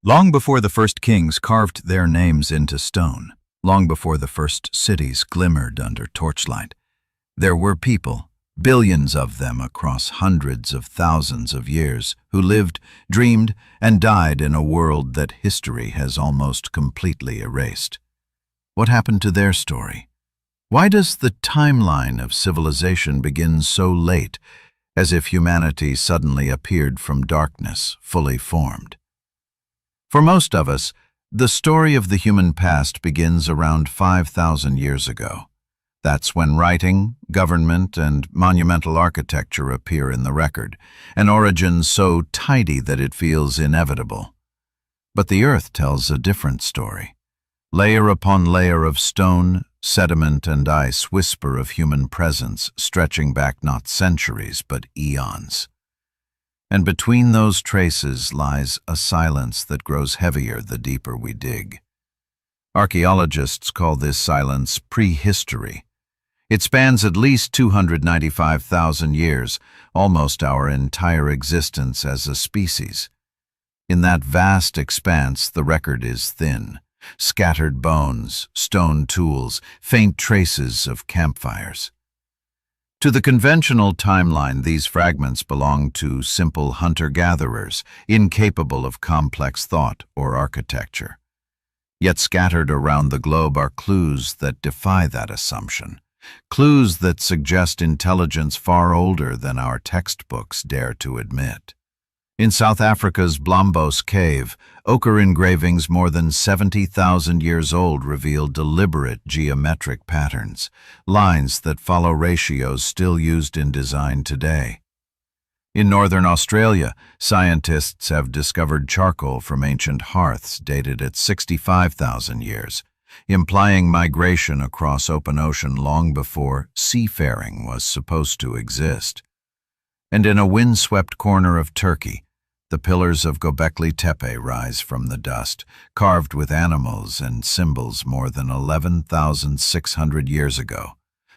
Long before the first kings carved their names into stone, long before the first cities glimmered under torchlight, there were people, billions of them across hundreds of thousands of years, who lived, dreamed, and died in a world that history has almost completely erased. What happened to their story? Why does the timeline of civilization begin so late, as if humanity suddenly appeared from darkness, fully formed? For most of us, the story of the human past begins around 5,000 years ago. That's when writing, government, and monumental architecture appear in the record, an origin so tidy that it feels inevitable. But the Earth tells a different story. Layer upon layer of stone, sediment, and ice whisper of human presence, stretching back not centuries but eons. And between those traces lies a silence that grows heavier the deeper we dig. Archaeologists call this silence prehistory. It spans at least 295,000 years, almost our entire existence as a species. In that vast expanse, the record is thin. Scattered bones, stone tools, faint traces of campfires. To the conventional timeline, these fragments belong to simple hunter-gatherers, incapable of complex thought or architecture. Yet scattered around the globe are clues that defy that assumption, clues that suggest intelligence far older than our textbooks dare to admit. In South Africa's Blombos Cave, ochre engravings more than 70,000 years old reveal deliberate geometric patterns, lines that follow ratios still used in design today. In northern Australia, scientists have discovered charcoal from ancient hearths dated at 65,000 years, implying migration across open ocean long before seafaring was supposed to exist. And in a windswept corner of Turkey, the pillars of Göbekli Tepe rise from the dust, carved with animals and symbols more than 11,600 years ago,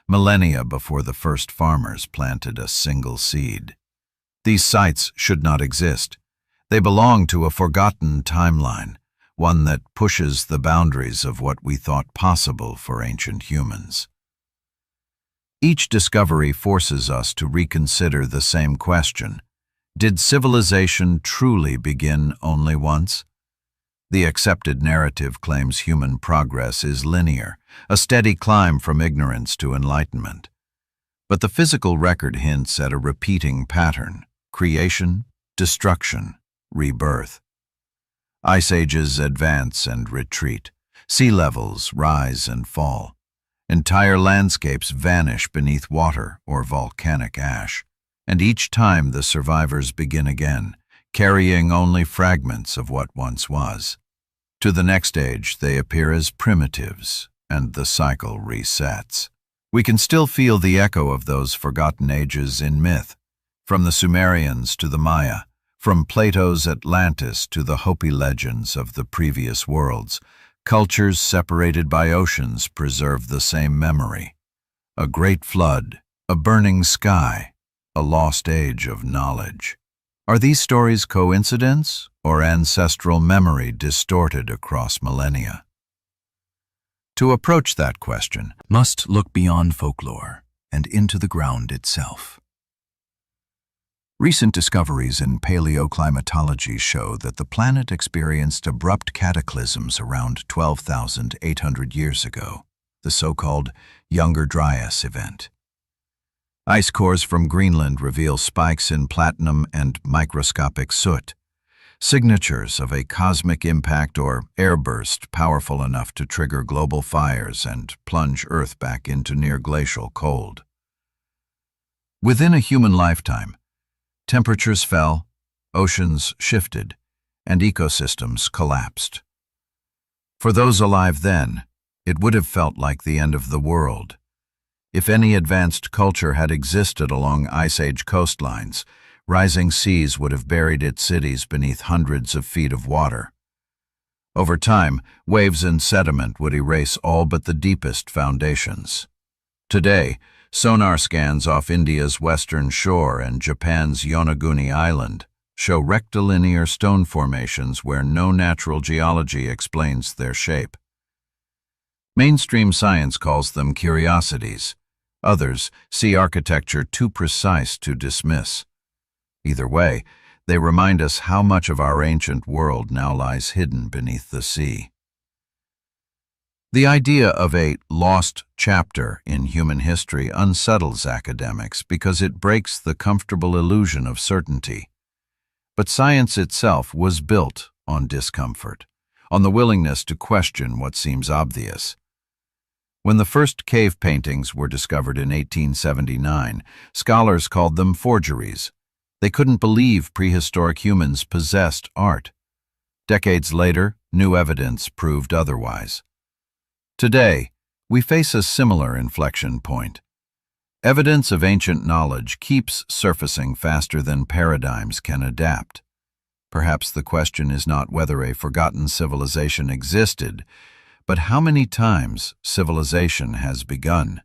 millennia before the first farmers planted a single seed. These sites should not exist. They belong to a forgotten timeline, one that pushes the boundaries of what we thought possible for ancient humans. Each discovery forces us to reconsider the same question. Did civilization truly begin only once? The accepted narrative claims human progress is linear, a steady climb from ignorance to enlightenment. But the physical record hints at a repeating pattern: creation, destruction, rebirth. Ice ages advance and retreat. Sea levels rise and fall. Entire landscapes vanish beneath water or volcanic ash. And each time the survivors begin again, carrying only fragments of what once was. To the next age, they appear as primitives, and the cycle resets. We can still feel the echo of those forgotten ages in myth, from the Sumerians to the Maya, from Plato's Atlantis to the Hopi legends of the previous worlds. Cultures separated by oceans preserve the same memory. A great flood, a burning sky, a lost age of knowledge. Are these stories coincidence or ancestral memory distorted across millennia? To approach that question, must look beyond folklore and into the ground itself. Recent discoveries in paleoclimatology show that the planet experienced abrupt cataclysms around 12,800 years ago, the so-called Younger Dryas event. Ice cores from Greenland reveal spikes in platinum and microscopic soot, signatures of a cosmic impact or airburst powerful enough to trigger global fires and plunge Earth back into near-glacial cold. Within a human lifetime, temperatures fell, oceans shifted, and ecosystems collapsed. For those alive then, it would have felt like the end of the world. If any advanced culture had existed along Ice Age coastlines, rising seas would have buried its cities beneath hundreds of feet of water. Over time, waves and sediment would erase all but the deepest foundations. Today, sonar scans off India's western shore and Japan's Yonaguni Island show rectilinear stone formations where no natural geology explains their shape. Mainstream science calls them curiosities. Others see architecture too precise to dismiss. Either way, they remind us how much of our ancient world now lies hidden beneath the sea. The idea of a lost chapter in human history unsettles academics because it breaks the comfortable illusion of certainty. But science itself was built on discomfort, on the willingness to question what seems obvious. When the first cave paintings were discovered in 1879, scholars called them forgeries. They couldn't believe prehistoric humans possessed art. Decades later, new evidence proved otherwise. Today, we face a similar inflection point. Evidence of ancient knowledge keeps surfacing faster than paradigms can adapt. Perhaps the question is not whether a forgotten civilization existed, but how many times civilization has begun.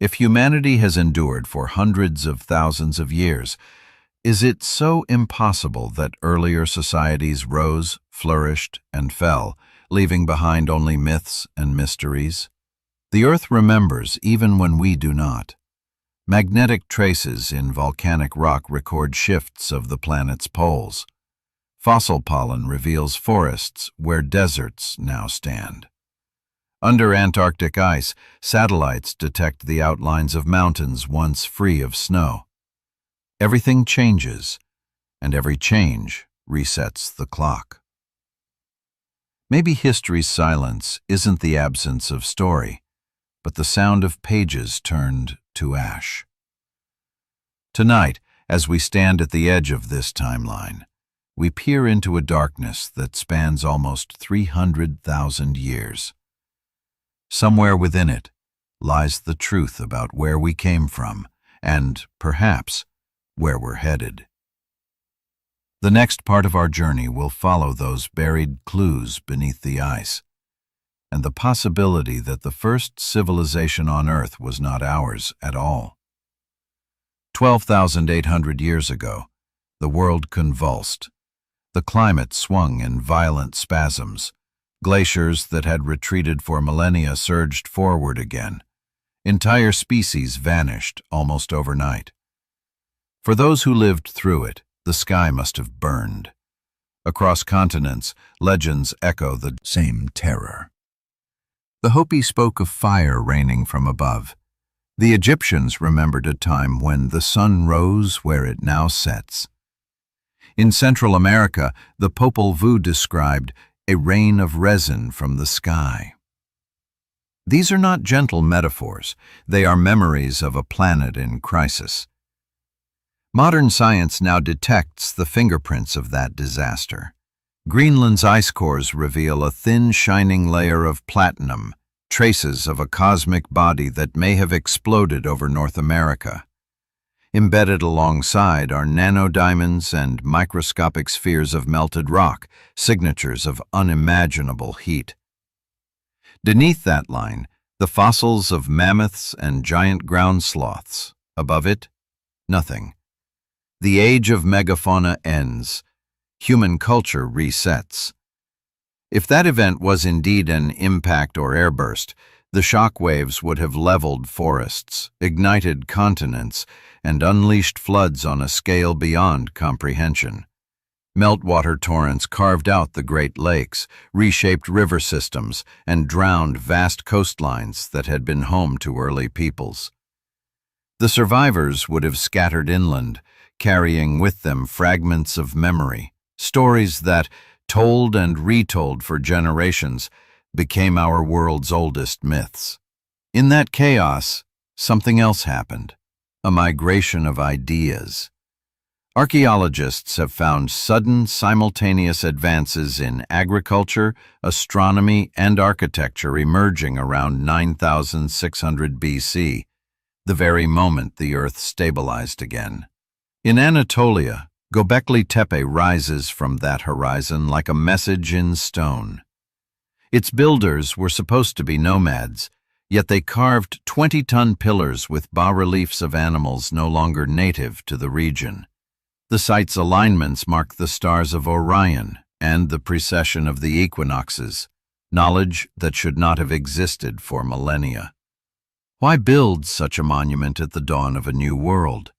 If humanity has endured for hundreds of thousands of years, is it so impossible that earlier societies rose, flourished, and fell, leaving behind only myths and mysteries? The Earth remembers even when we do not. Magnetic traces in volcanic rock record shifts of the planet's poles. Fossil pollen reveals forests where deserts now stand. Under Antarctic ice, satellites detect the outlines of mountains once free of snow. Everything changes, and every change resets the clock. Maybe history's silence isn't the absence of story, but the sound of pages turned to ash. Tonight, as we stand at the edge of this timeline, we peer into a darkness that spans almost 300,000 years. Somewhere within it lies the truth about where we came from and, perhaps, where we're headed. The next part of our journey will follow those buried clues beneath the ice, and the possibility that the first civilization on Earth was not ours at all. 12,800 years ago, the world convulsed. The climate swung in violent spasms. Glaciers that had retreated for millennia surged forward again. Entire species vanished almost overnight. For those who lived through it, the sky must have burned. Across continents, legends echo the same terror. The Hopi spoke of fire raining from above. The Egyptians remembered a time when the sun rose where it now sets. In Central America, the Popol Vuh described a rain of resin from the sky. These are not gentle metaphors. They are memories of a planet in crisis. Modern science now detects the fingerprints of that disaster. Greenland's ice cores reveal a thin, shining layer of platinum, traces of a cosmic body that may have exploded over North America. Embedded alongside are nanodiamonds and microscopic spheres of melted rock, signatures of unimaginable heat. Beneath that line, the fossils of mammoths and giant ground sloths. Above it, nothing. The age of megafauna ends. Human culture resets. If that event was indeed an impact or airburst, the shock waves would have leveled forests, ignited continents, and unleashed floods on a scale beyond comprehension. Meltwater torrents carved out the Great Lakes, reshaped river systems, and drowned vast coastlines that had been home to early peoples. The survivors would have scattered inland, carrying with them fragments of memory, stories that, told and retold for generations, became our world's oldest myths. In that chaos, something else happened, a migration of ideas. Archaeologists have found sudden, simultaneous advances in agriculture, astronomy, and architecture emerging around 9,600 BC, the very moment the Earth stabilized again. In Anatolia, Göbekli Tepe rises from that horizon like a message in stone. Its builders were supposed to be nomads, yet they carved 20-ton pillars with bas-reliefs of animals no longer native to the region. The site's alignments mark the stars of Orion and the precession of the equinoxes, knowledge that should not have existed for millennia. Why build such a monument at the dawn of a new world?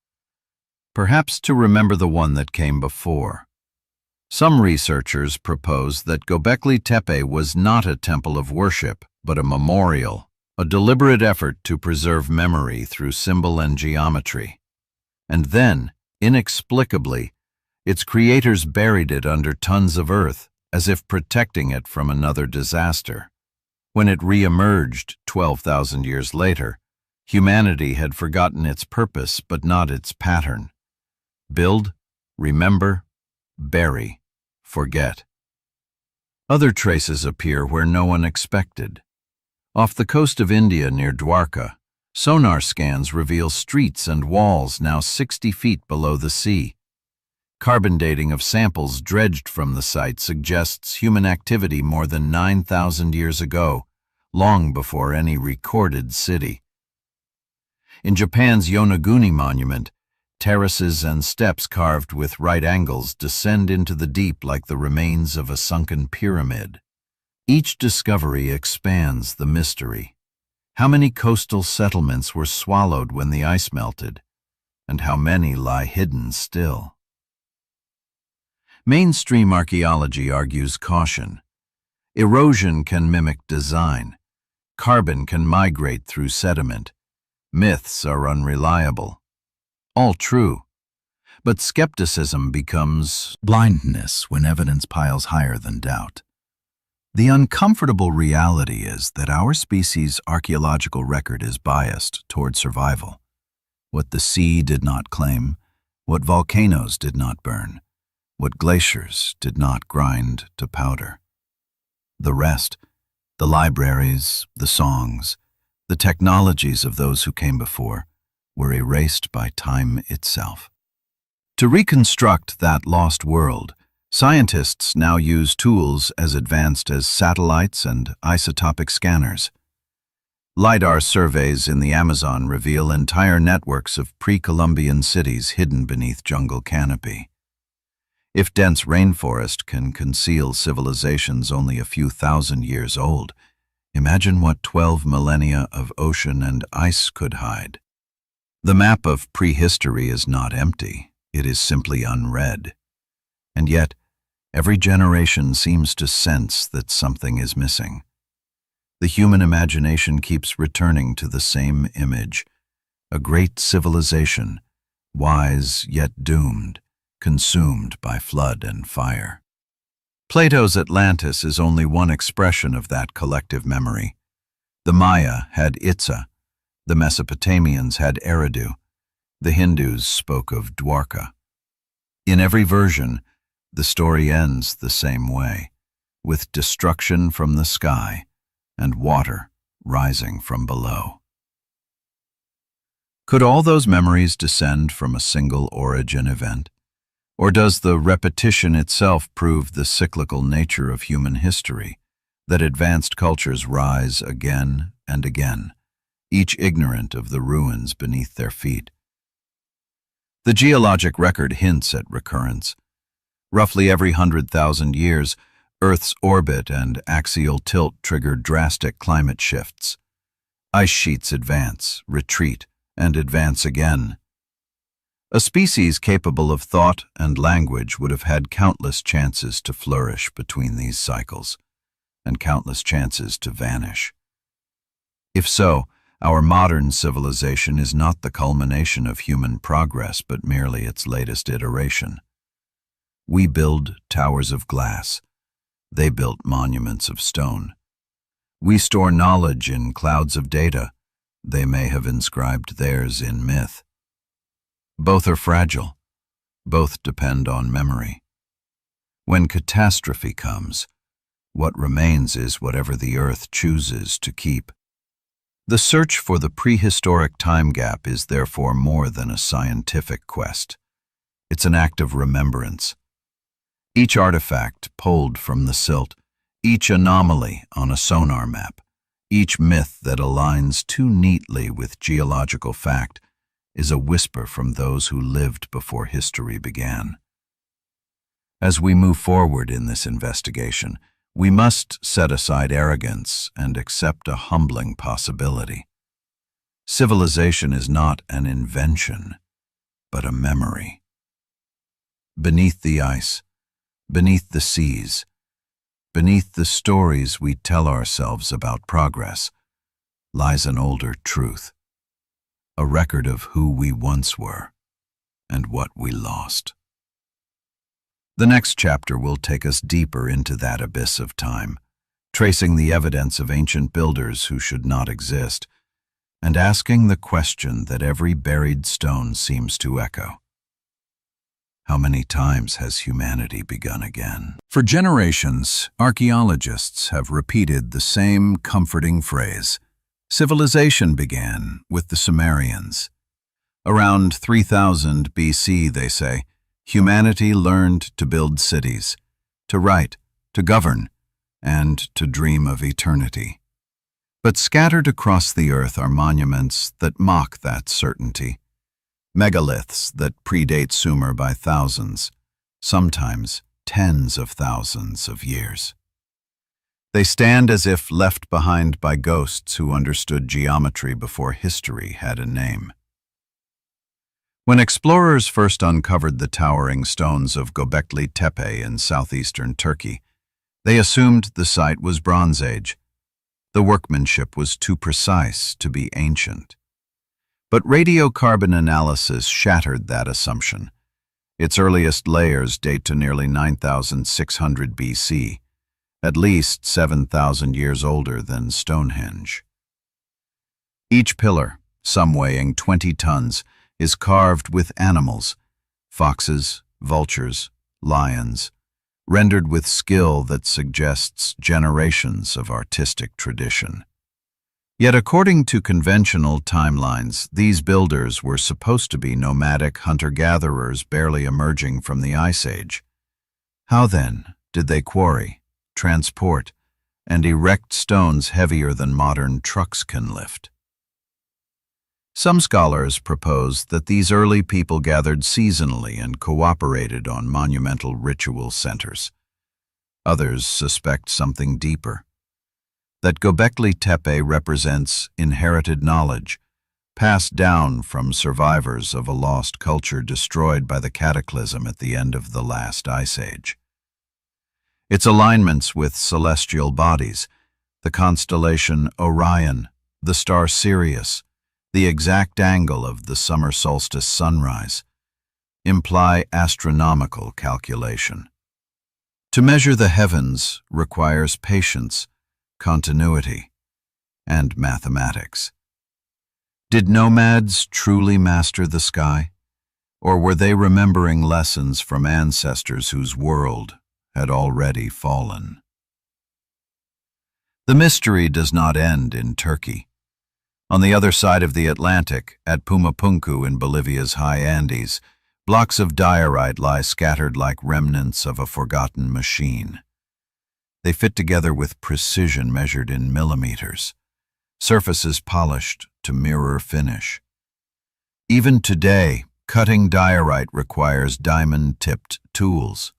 Perhaps to remember the one that came before. Some researchers propose that Göbekli Tepe was not a temple of worship, but a memorial, a deliberate effort to preserve memory through symbol and geometry. And then, inexplicably, its creators buried it under tons of earth, as if protecting it from another disaster. When it re-emerged 12,000 years later, humanity had forgotten its purpose but not its pattern. Build, remember, bury, forget. Other traces appear where no one expected. Off the coast of India near Dwarka, sonar scans reveal streets and walls now 60 feet below the sea. Carbon dating of samples dredged from the site suggests human activity more than 9,000 years ago, long before any recorded city. In Japan's Yonaguni Monument, terraces and steps carved with right angles descend into the deep like the remains of a sunken pyramid. Each discovery expands the mystery. How many coastal settlements were swallowed when the ice melted, and how many lie hidden still? Mainstream archaeology argues caution. Erosion can mimic design. Carbon can migrate through sediment. Myths are unreliable. All true. But skepticism becomes blindness when evidence piles higher than doubt. The uncomfortable reality is that our species' archaeological record is biased toward survival. What the sea did not claim, what volcanoes did not burn, what glaciers did not grind to powder. The rest, the libraries, the songs, the technologies of those who came before, were erased by time itself. To reconstruct that lost world, scientists now use tools as advanced as satellites and isotopic scanners. LiDAR surveys in the Amazon reveal entire networks of pre-Columbian cities hidden beneath jungle canopy. If dense rainforest can conceal civilizations only a few thousand years old, imagine what 12 millennia of ocean and ice could hide. The map of prehistory is not empty, it is simply unread. And yet, every generation seems to sense that something is missing. The human imagination keeps returning to the same image, a great civilization, wise yet doomed, consumed by flood and fire. Plato's Atlantis is only one expression of that collective memory. The Maya had Itza, the Mesopotamians had Eridu, the Hindus spoke of Dwarka. In every version, the story ends the same way, with destruction from the sky and water rising from below. Could all those memories descend from a single origin event? Or does the repetition itself prove the cyclical nature of human history, that advanced cultures rise again and again, each ignorant of the ruins beneath their feet? The geologic record hints at recurrence. Roughly every 100,000 years, Earth's orbit and axial tilt trigger drastic climate shifts. Ice sheets advance, retreat, and advance again. A species capable of thought and language would have had countless chances to flourish between these cycles, and countless chances to vanish. If so, our modern civilization is not the culmination of human progress, but merely its latest iteration. We build towers of glass. They built monuments of stone. We store knowledge in clouds of data. They may have inscribed theirs in myth. Both are fragile. Both depend on memory. When catastrophe comes, what remains is whatever the earth chooses to keep. The search for the prehistoric time gap is therefore more than a scientific quest. It's an act of remembrance. Each artifact pulled from the silt, each anomaly on a sonar map, each myth that aligns too neatly with geological fact, is a whisper from those who lived before history began. As we move forward in this investigation, we must set aside arrogance and accept a humbling possibility. Civilization is not an invention, but a memory. Beneath the ice, beneath the seas, beneath the stories we tell ourselves about progress, lies an older truth, a record of who we once were and what we lost. The next chapter will take us deeper into that abyss of time, tracing the evidence of ancient builders who should not exist, and asking the question that every buried stone seems to echo. How many times has humanity begun again? For generations, archaeologists have repeated the same comforting phrase. Civilization began with the Sumerians. Around 3000 BC, they say, humanity learned to build cities, to write, to govern, and to dream of eternity. But scattered across the earth are monuments that mock that certainty. Megaliths that predate Sumer by thousands, sometimes tens of thousands of years. They stand as if left behind by ghosts who understood geometry before history had a name. When explorers first uncovered the towering stones of Göbekli Tepe in southeastern Turkey, they assumed the site was Bronze Age. The workmanship was too precise to be ancient. But radiocarbon analysis shattered that assumption. Its earliest layers date to nearly 9,600 BC, at least 7,000 years older than Stonehenge. Each pillar, some weighing 20 tons, is carved with animals, foxes, vultures, lions, rendered with skill that suggests generations of artistic tradition. Yet according to conventional timelines, these builders were supposed to be nomadic hunter-gatherers barely emerging from the Ice Age. How then did they quarry, transport, and erect stones heavier than modern trucks can lift? Some scholars propose that these early people gathered seasonally and cooperated on monumental ritual centers. Others suspect something deeper, that Göbekli Tepe represents inherited knowledge, passed down from survivors of a lost culture destroyed by the cataclysm at the end of the last Ice Age. Its alignments with celestial bodies, the constellation Orion, the star Sirius, the exact angle of the summer solstice sunrise, imply astronomical calculation. To measure the heavens requires patience, continuity, and mathematics. Did nomads truly master the sky, or were they remembering lessons from ancestors whose world had already fallen? The mystery does not end in Turkey. On the other side of the Atlantic, at Pumapunku in Bolivia's high Andes, blocks of diorite lie scattered like remnants of a forgotten machine. They fit together with precision measured in millimeters, surfaces polished to mirror finish. Even today, cutting diorite requires diamond-tipped tools.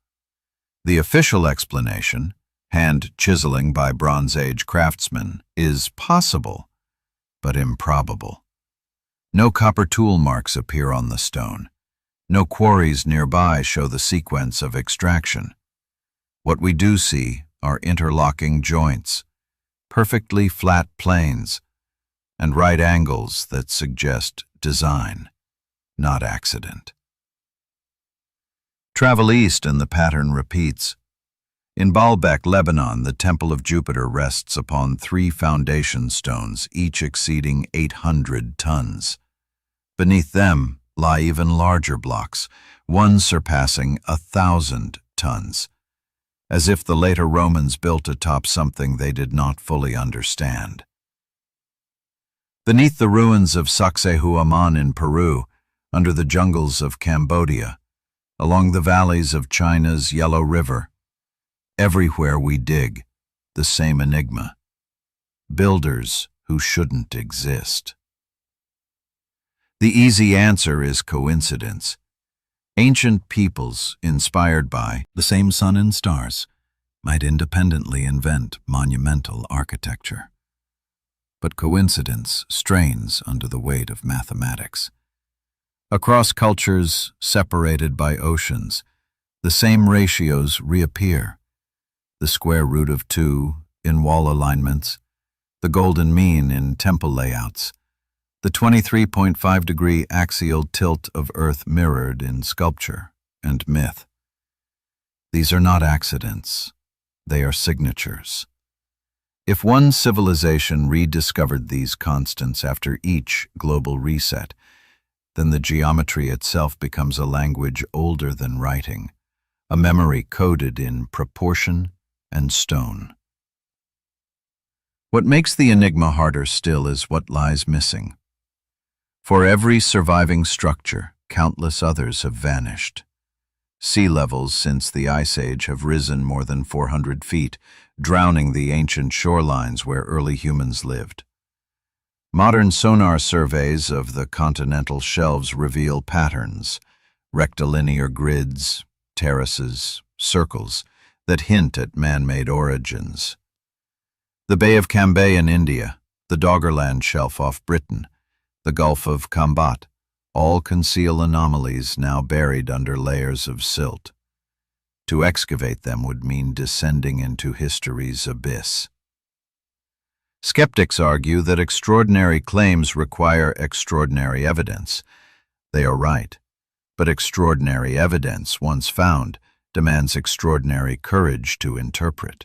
The official explanation, hand chiseling by Bronze Age craftsmen, is possible, but improbable. No copper tool marks appear on the stone. No quarries nearby show the sequence of extraction. What we do see are interlocking joints, perfectly flat planes, and right angles that suggest design, not accident. Travel east and the pattern repeats. In Baalbek, Lebanon, the Temple of Jupiter rests upon 3 foundation stones, each exceeding 800 tons. Beneath them lie even larger blocks, one surpassing 1,000 tons, as if the later Romans built atop something they did not fully understand. Beneath the ruins of Sacsayhuaman in Peru, under the jungles of Cambodia, along the valleys of China's Yellow River, everywhere we dig, the same enigma. Builders who shouldn't exist. The easy answer is coincidence. Ancient peoples, inspired by the same sun and stars, might independently invent monumental architecture. But coincidence strains under the weight of mathematics. Across cultures separated by oceans, the same ratios reappear. The square root of 2 in wall alignments, the golden mean in temple layouts, the 23.5-degree axial tilt of Earth mirrored in sculpture and myth. These are not accidents, they are signatures. If one civilization rediscovered these constants after each global reset, then the geometry itself becomes a language older than writing, a memory coded in proportion and stone. What makes the enigma harder still is what lies missing. For every surviving structure, countless others have vanished. Sea levels since the Ice Age have risen more than 400 feet, drowning the ancient shorelines where early humans lived. Modern sonar surveys of the continental shelves reveal patterns, rectilinear grids, terraces, circles, that hint at man-made origins. The Bay of Cambay in India, the Doggerland Shelf off Britain, the Gulf of Kambat, all conceal anomalies now buried under layers of silt. To excavate them would mean descending into history's abyss. Skeptics argue that extraordinary claims require extraordinary evidence. They are right, but extraordinary evidence, once found, demands extraordinary courage to interpret.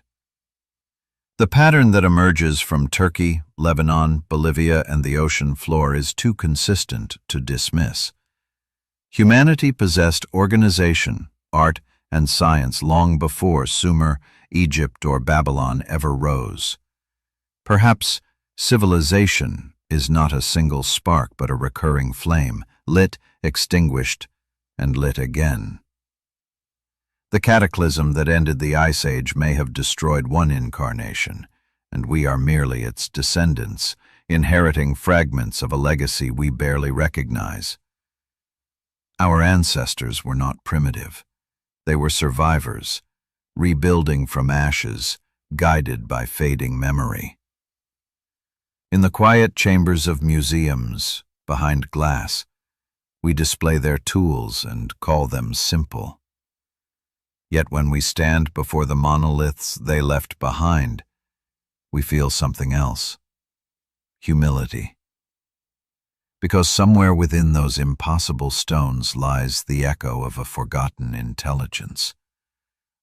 The pattern that emerges from Turkey, Lebanon, Bolivia, and the ocean floor is too consistent to dismiss. Humanity possessed organization, art, and science long before Sumer, Egypt, or Babylon ever rose. Perhaps civilization is not a single spark but a recurring flame, lit, extinguished, and lit again. The cataclysm that ended the Ice Age may have destroyed one incarnation, and we are merely its descendants, inheriting fragments of a legacy we barely recognize. Our ancestors were not primitive. They were survivors, rebuilding from ashes, guided by fading memory. In the quiet chambers of museums, behind glass, we display their tools and call them simple. Yet when we stand before the monoliths they left behind, we feel something else: humility. Because somewhere within those impossible stones lies the echo of a forgotten intelligence,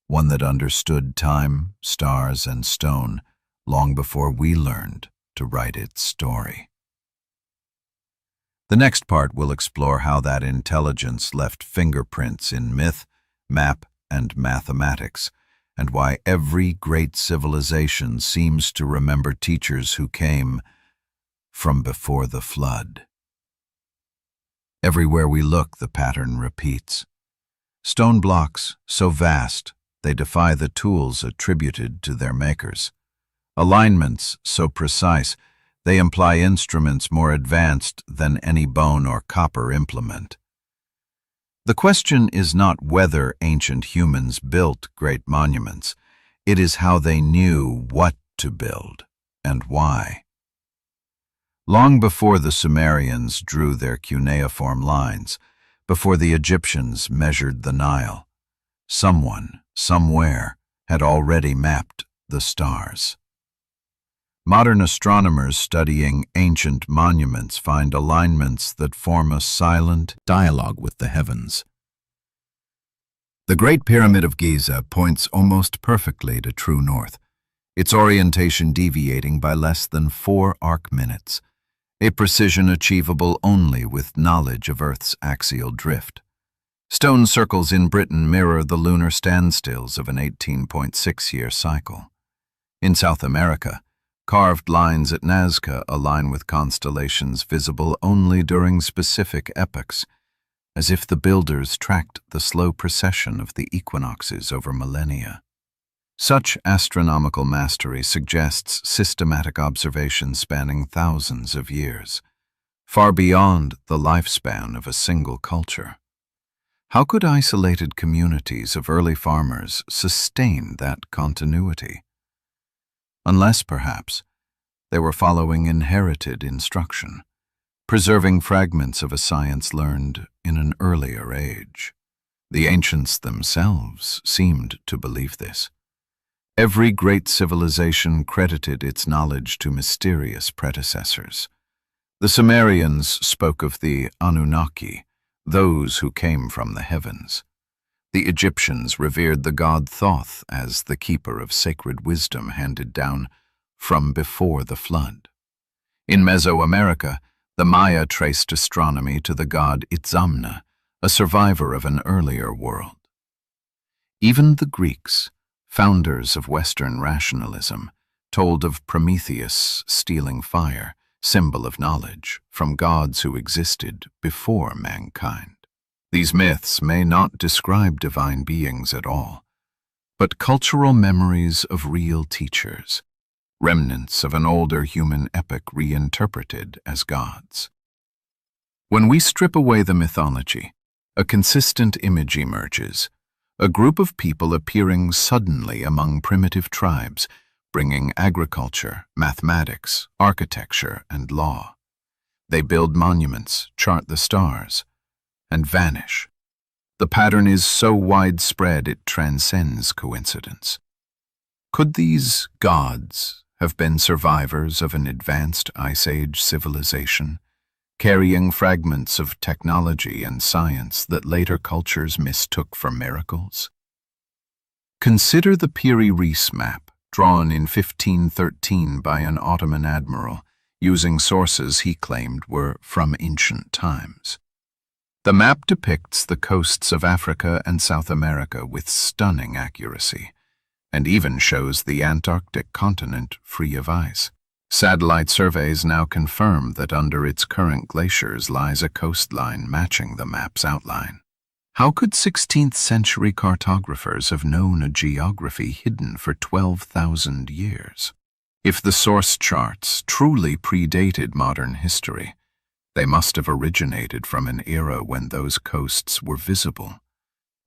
one that understood time, stars, and stone long before we learned to write its story. The next part will explore how that intelligence left fingerprints in myth, map, and mathematics, and why every great civilization seems to remember teachers who came from before the flood. Everywhere we look, the pattern repeats. Stone blocks, so vast, they defy the tools attributed to their makers. Alignments, so precise, they imply instruments more advanced than any bone or copper implement. The question is not whether ancient humans built great monuments. It is how they knew what to build and why. Long before the Sumerians drew their cuneiform lines, before the Egyptians measured the Nile, someone, somewhere, had already mapped the stars. Modern astronomers studying ancient monuments find alignments that form a silent dialogue with the heavens. The Great Pyramid of Giza points almost perfectly to true north, its orientation deviating by less than 4 arc-minutes, a precision achievable only with knowledge of Earth's axial drift. Stone circles in Britain mirror the lunar standstills of an 18.6-year cycle. In South America, carved lines at Nazca align with constellations visible only during specific epochs, as if the builders tracked the slow procession of the equinoxes over millennia. Such astronomical mastery suggests systematic observation spanning thousands of years. far beyond the lifespan of a single culture. How could isolated communities of early farmers sustain that continuity? Unless, perhaps, they were following inherited instruction, preserving fragments of a science learned in an earlier age. The ancients themselves seemed to believe this. Every great civilization credited its knowledge to mysterious predecessors. The Sumerians spoke of the Anunnaki, those who came from the heavens. The Egyptians revered the god Thoth as the keeper of sacred wisdom handed down from before the flood. In Mesoamerica, the Maya traced astronomy to the god Itzamna, a survivor of an earlier world. Even the Greeks, founders of Western rationalism, told of Prometheus stealing fire, symbol of knowledge, from gods who existed before mankind. These myths may not describe divine beings at all, but cultural memories of real teachers, remnants of an older human epic reinterpreted as gods. When we strip away the mythology, a consistent image emerges, a group of people appearing suddenly among primitive tribes, bringing agriculture, mathematics, architecture, and law. They build monuments, chart the stars, and vanish. The pattern is so widespread it transcends coincidence. Could these gods have been survivors of an advanced Ice Age civilization, carrying fragments of technology and science that later cultures mistook for miracles? Consider the Piri-Reis map, drawn in 1513 by an Ottoman admiral, using sources he claimed were from ancient times. The map depicts the coasts of Africa and South America with stunning accuracy, and even shows the Antarctic continent free of ice. Satellite surveys now confirm that under its current glaciers lies a coastline matching the map's outline. How could 16th-century cartographers have known a geography hidden for 12,000 years? If the source charts truly predated modern history, they must have originated from an era when those coasts were visible,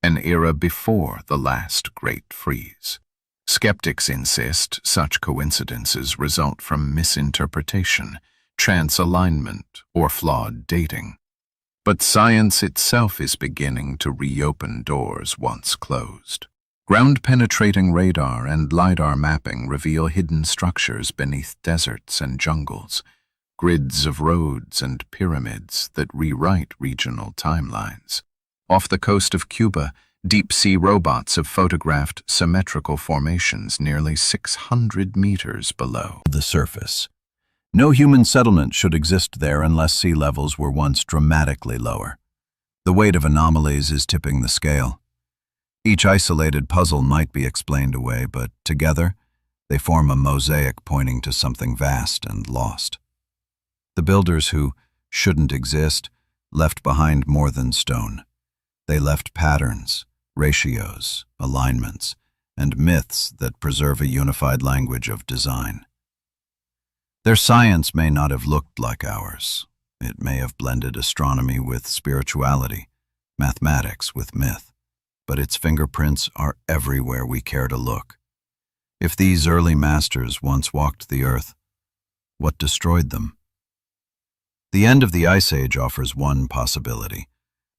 an era before the last great freeze. Skeptics insist such coincidences result from misinterpretation, chance alignment, or flawed dating. But science itself is beginning to reopen doors once closed. Ground-penetrating radar and LiDAR mapping reveal hidden structures beneath deserts and jungles, grids of roads and pyramids that rewrite regional timelines. Off the coast of Cuba, deep-sea robots have photographed symmetrical formations nearly 600 meters below the surface. No human settlement should exist there unless sea levels were once dramatically lower. The weight of anomalies is tipping the scale. Each isolated puzzle might be explained away, but together, they form a mosaic pointing to something vast and lost. The builders who shouldn't exist left behind more than stone. They left patterns, ratios, alignments, and myths that preserve a unified language of design. Their science may not have looked like ours. It may have blended astronomy with spirituality, mathematics with myth, but its fingerprints are everywhere we care to look. If these early masters once walked the earth, what destroyed them? The end of the Ice Age offers one possibility: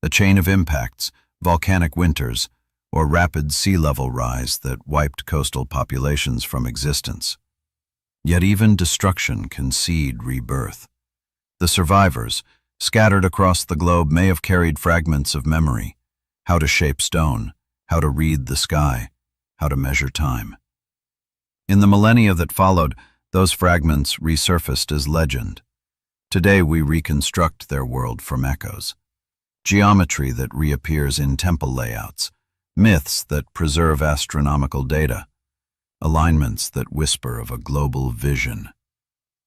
a chain of impacts, volcanic winters, or rapid sea level rise that wiped coastal populations from existence. Yet even destruction can seed rebirth. The survivors, scattered across the globe, may have carried fragments of memory: how to shape stone, how to read the sky, how to measure time. In the millennia that followed, those fragments resurfaced as legend. Today we reconstruct their world from echoes. Geometry that reappears in temple layouts, myths that preserve astronomical data, alignments that whisper of a global vision.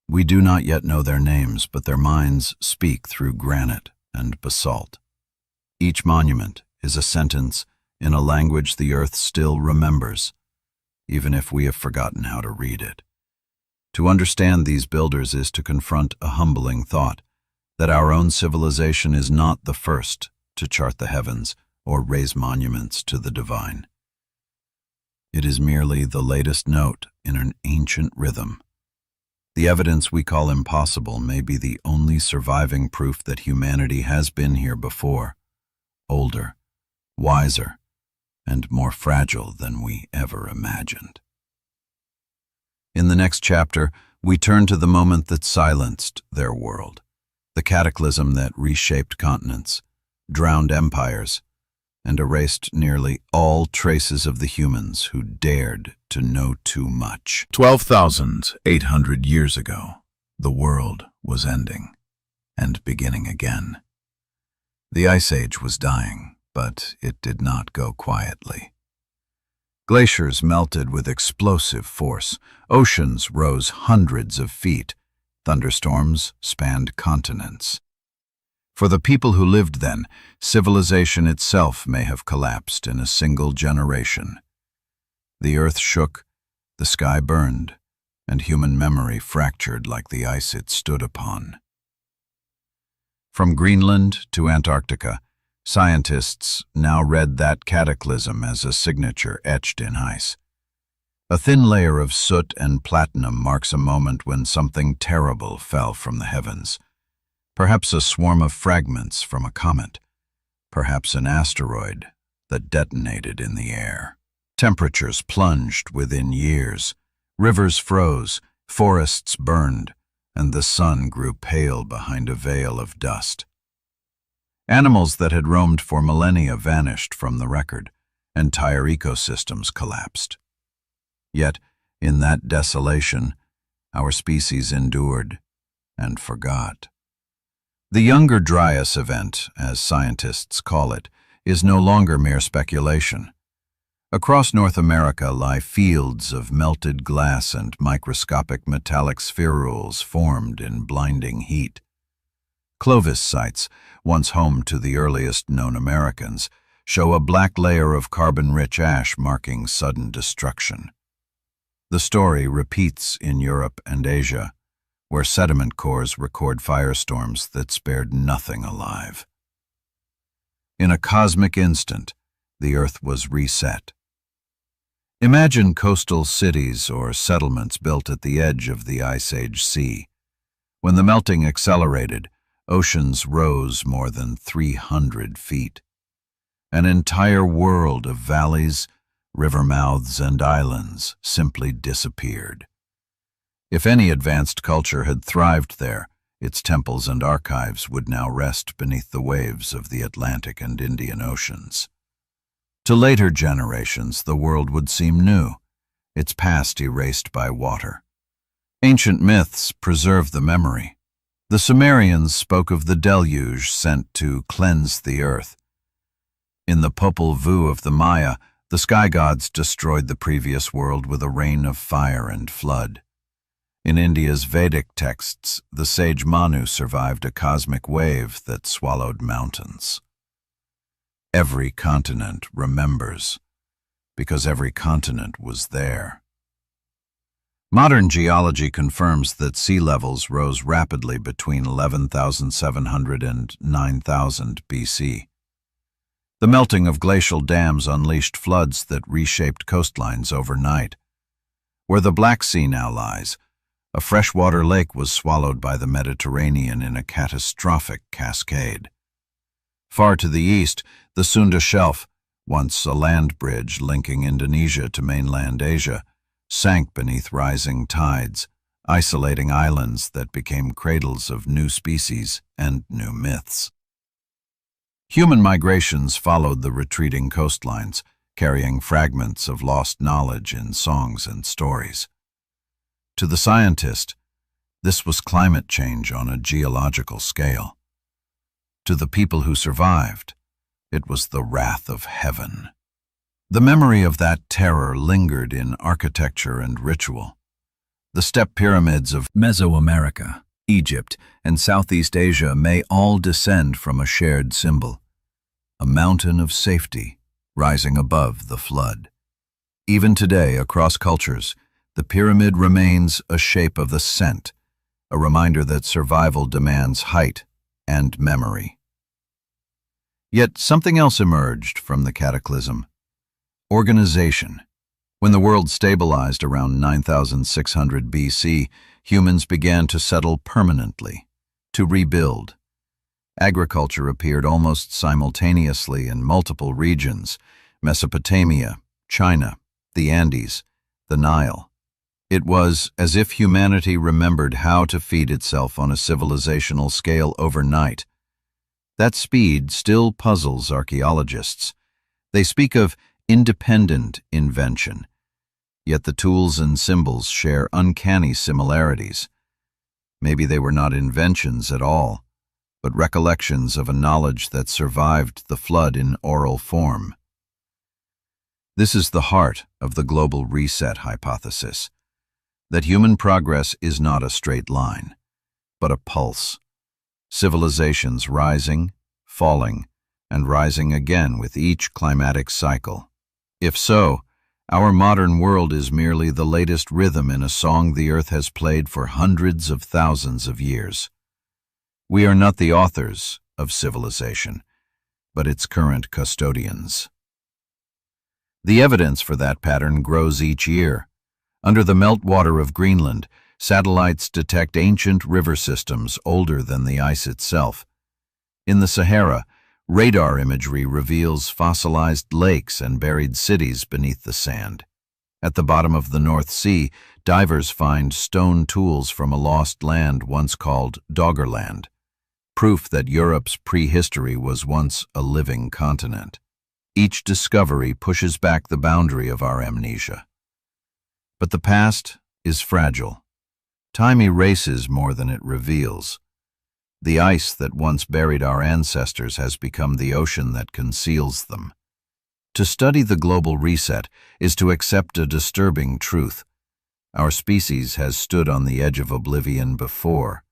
We do not yet know their names, but their minds speak through granite and basalt. Each monument is a sentence in a language the earth still remembers, even if we have forgotten how to read it. To understand these builders is to confront a humbling thought. that our own civilization is not the first to chart the heavens or raise monuments to the divine. It is merely the latest note in an ancient rhythm. The evidence we call impossible may be the only surviving proof that humanity has been here before, older, wiser, and more fragile than we ever imagined. In the next chapter, we turn to the moment that silenced their world, the cataclysm that reshaped continents, drowned empires, and erased nearly all traces of the humans who dared to know too much. 12,800 years ago, the world was ending and beginning again. The Ice Age was dying, but it did not go quietly. Glaciers melted with explosive force, oceans rose hundreds of feet, thunderstorms spanned continents. For the people who lived then, civilization itself may have collapsed in a single generation. The earth shook, the sky burned, and human memory fractured like the ice it stood upon. From Greenland to Antarctica, scientists now read that cataclysm as a signature etched in ice. A thin layer of soot and platinum marks a moment when something terrible fell from the heavens. Perhaps a swarm of fragments from a comet, perhaps an asteroid that detonated in the air. Temperatures plunged within years, rivers froze, forests burned, and the sun grew pale behind a veil of dust. Animals that had roamed for millennia vanished from the record. Entire ecosystems collapsed. Yet, in that desolation, our species endured and forgot. The Younger Dryas event, as scientists call it, is no longer mere speculation. Across North America lie fields of melted glass and microscopic metallic spherules formed in blinding heat. Clovis sites, once home to the earliest known Americans, show a black layer of carbon-rich ash marking sudden destruction. The story repeats in Europe and Asia, where sediment cores record firestorms that spared nothing alive. In a cosmic instant, the Earth was reset. Imagine coastal cities or settlements built at the edge of the Ice Age sea. When the melting accelerated, oceans rose more than 300 feet. An entire world of valleys, river mouths, and islands simply disappeared. If any advanced culture had thrived there, its temples and archives would now rest beneath the waves of the Atlantic and Indian Oceans. To later generations, the world would seem new, its past erased by water. Ancient myths preserve the memory. The Sumerians spoke of the deluge sent to cleanse the earth. In the Popol Vuh of the Maya, the sky gods destroyed the previous world with a rain of fire and flood. In India's Vedic texts, the sage Manu survived a cosmic wave that swallowed mountains. Every continent remembers, because every continent was there. Modern geology confirms that sea levels rose rapidly between 11,700 and 9,000 BC. The melting of glacial dams unleashed floods that reshaped coastlines overnight. Where the Black Sea now lies, a freshwater lake was swallowed by the Mediterranean in a catastrophic cascade. Far to the east, the Sunda Shelf, once a land bridge linking Indonesia to mainland Asia, sank beneath rising tides, isolating islands that became cradles of new species and new myths. Human migrations followed the retreating coastlines, carrying fragments of lost knowledge in songs and stories. To the scientist, this was climate change on a geological scale. To the people who survived, it was the wrath of heaven. The memory of that terror lingered in architecture and ritual. The step pyramids of Mesoamerica, Egypt, and Southeast Asia may all descend from a shared symbol, a mountain of safety rising above the flood. Even today, across cultures, the pyramid remains a shape of the scent, a reminder that survival demands height and memory. Yet something else emerged from the cataclysm: organization. When the world stabilized around 9600 BC, humans began to settle permanently, to rebuild. Agriculture appeared almost simultaneously in multiple regions: Mesopotamia, China, the Andes, the Nile. It was as if humanity remembered how to feed itself on a civilizational scale overnight. That speed still puzzles archaeologists. They speak of independent invention, yet the tools and symbols share uncanny similarities. Maybe they were not inventions at all, but recollections of a knowledge that survived the flood in oral form. This is the heart of the global reset hypothesis, that human progress is not a straight line, but a pulse. Civilizations rising, falling, and rising again with each climatic cycle. If so, our modern world is merely the latest rhythm in a song the Earth has played for hundreds of thousands of years. We are not the authors of civilization, but its current custodians. The evidence for that pattern grows each year. Under the meltwater of Greenland, satellites detect ancient river systems older than the ice itself. In the Sahara, radar imagery reveals fossilized lakes and buried cities beneath the sand. At the bottom of the North Sea, divers find stone tools from a lost land once called Doggerland, proof that Europe's prehistory was once a living continent. Each discovery pushes back the boundary of our amnesia. But the past is fragile. Time erases more than it reveals. The ice that once buried our ancestors has become the ocean that conceals them. To study the global reset is to accept a disturbing truth. Our species has stood on the edge of oblivion before,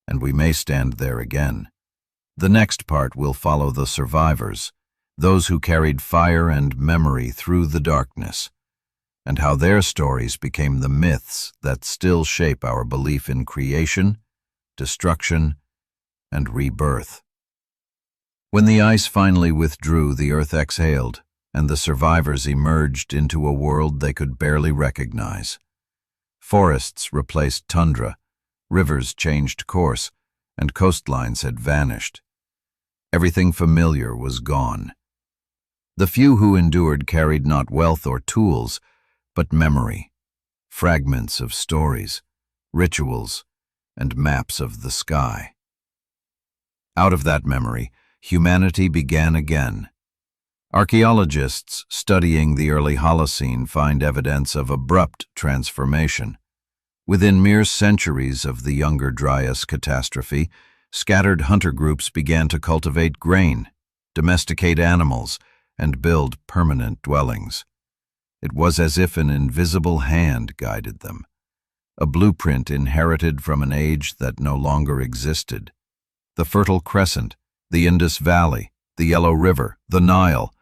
and we may stand there again. The next part will follow the survivors, those who carried fire and memory through the darkness, and how their stories became the myths that still shape our belief in creation, destruction, and rebirth. When the ice finally withdrew, the Earth exhaled, and the survivors emerged into a world they could barely recognize. Forests replaced tundra, rivers changed course, and coastlines had vanished. Everything familiar was gone. The few who endured carried not wealth or tools, but memory, fragments of stories, rituals, and maps of the sky. Out of that memory, humanity began again. Archaeologists studying the early Holocene find evidence of abrupt transformation. Within mere centuries of the Younger Dryas catastrophe, scattered hunter groups began to cultivate grain, domesticate animals, and build permanent dwellings. It was as if an invisible hand guided them, a blueprint inherited from an age that no longer existed. The Fertile Crescent, the Indus Valley, the Yellow River, the Nile,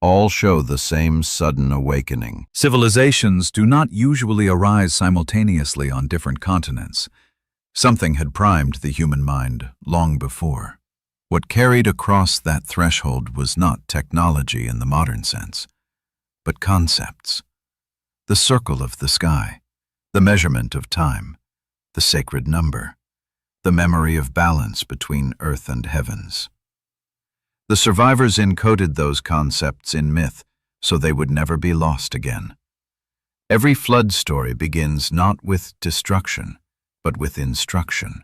all show the same sudden awakening. Civilizations do not usually arise simultaneously on different continents. Something had primed the human mind long before. What carried across that threshold was not technology in the modern sense, but concepts. The circle of the sky, the measurement of time, the sacred number, the memory of balance between earth and heavens. The survivors encoded those concepts in myth so they would never be lost again. Every flood story begins not with destruction, but with instruction,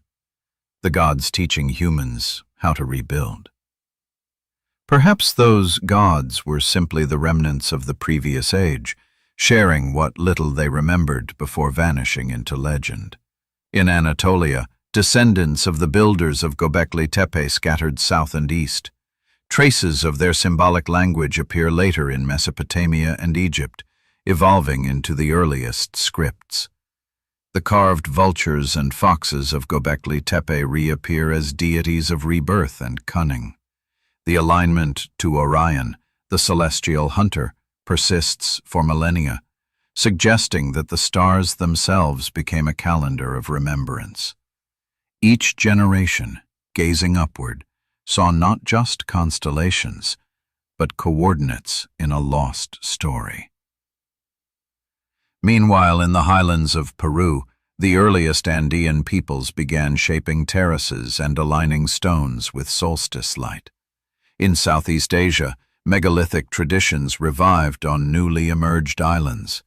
the gods teaching humans how to rebuild. Perhaps those gods were simply the remnants of the previous age, sharing what little they remembered before vanishing into legend. In Anatolia, descendants of the builders of Göbekli Tepe scattered south and east. Traces of their symbolic language appear later in Mesopotamia and Egypt, evolving into the earliest scripts. The carved vultures and foxes of Göbekli Tepe reappear as deities of rebirth and cunning. The alignment to Orion, the celestial hunter, persists for millennia, suggesting that the stars themselves became a calendar of remembrance. Each generation, gazing upward, saw not just constellations, but coordinates in a lost story. Meanwhile, in the highlands of Peru, the earliest Andean peoples began shaping terraces and aligning stones with solstice light. In Southeast Asia, megalithic traditions revived on newly emerged islands.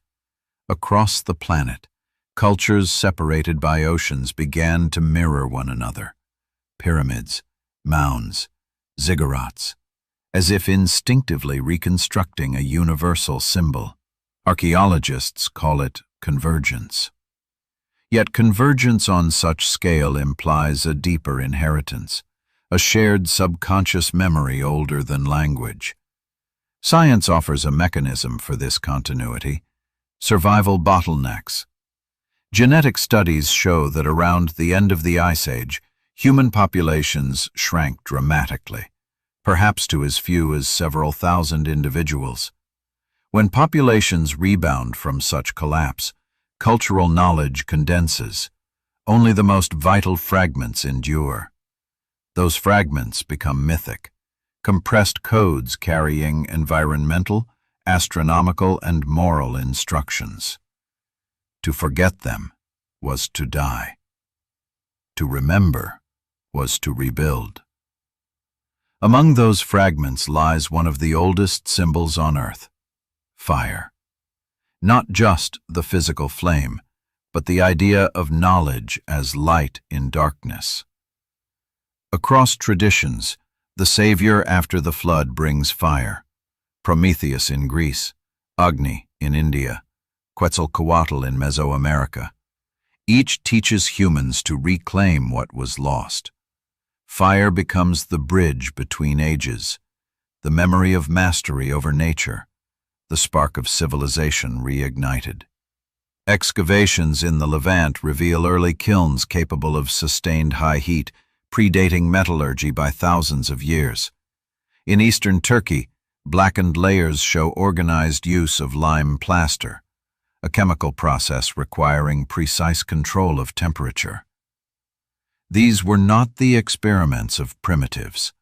Across the planet, cultures separated by oceans began to mirror one another. Pyramids, mounds, ziggurats, as if instinctively reconstructing a universal symbol. Archaeologists call it convergence. Yet convergence on such scale implies a deeper inheritance, a shared subconscious memory older than language. Science offers a mechanism for this continuity: survival bottlenecks. Genetic studies show that around the end of the Ice Age, human populations shrank dramatically, perhaps to as few as several thousand individuals. When populations rebound from such collapse, cultural knowledge condenses. Only the most vital fragments endure. Those fragments become mythic, compressed codes carrying environmental, astronomical, and moral instructions. To forget them was to die. To remember was to rebuild. Among those fragments lies one of the oldest symbols on Earth: fire. Not just the physical flame, but the idea of knowledge as light in darkness. Across traditions, the savior after the flood brings fire: Prometheus in Greece, Agni in India, Quetzalcoatl in Mesoamerica. Each teaches humans to reclaim what was lost. Fire becomes the bridge between ages, the memory of mastery over nature, the spark of civilization reignited. Excavations in the Levant reveal early kilns capable of sustained high heat, predating metallurgy by thousands of years. In eastern Turkey, blackened layers show organized use of lime plaster, a chemical process requiring precise control of temperature. These were not the experiments of primitives.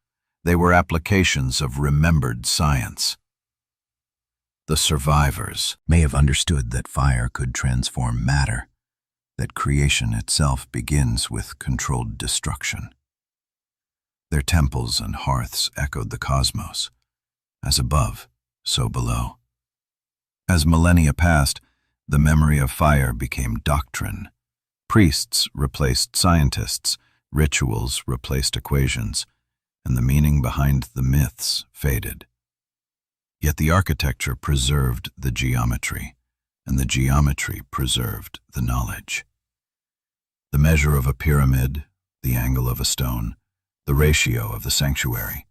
They were applications of remembered science. The survivors may have understood that fire could transform matter, that creation itself begins with controlled destruction. Their temples and hearths echoed the cosmos, as above, so below. As millennia passed, the memory of fire became doctrine. Priests replaced scientists, rituals replaced equations, and the meaning behind the myths faded. Yet the architecture preserved the geometry, and the geometry preserved the knowledge. The measure of a pyramid, the angle of a stone, the ratio of the sanctuary,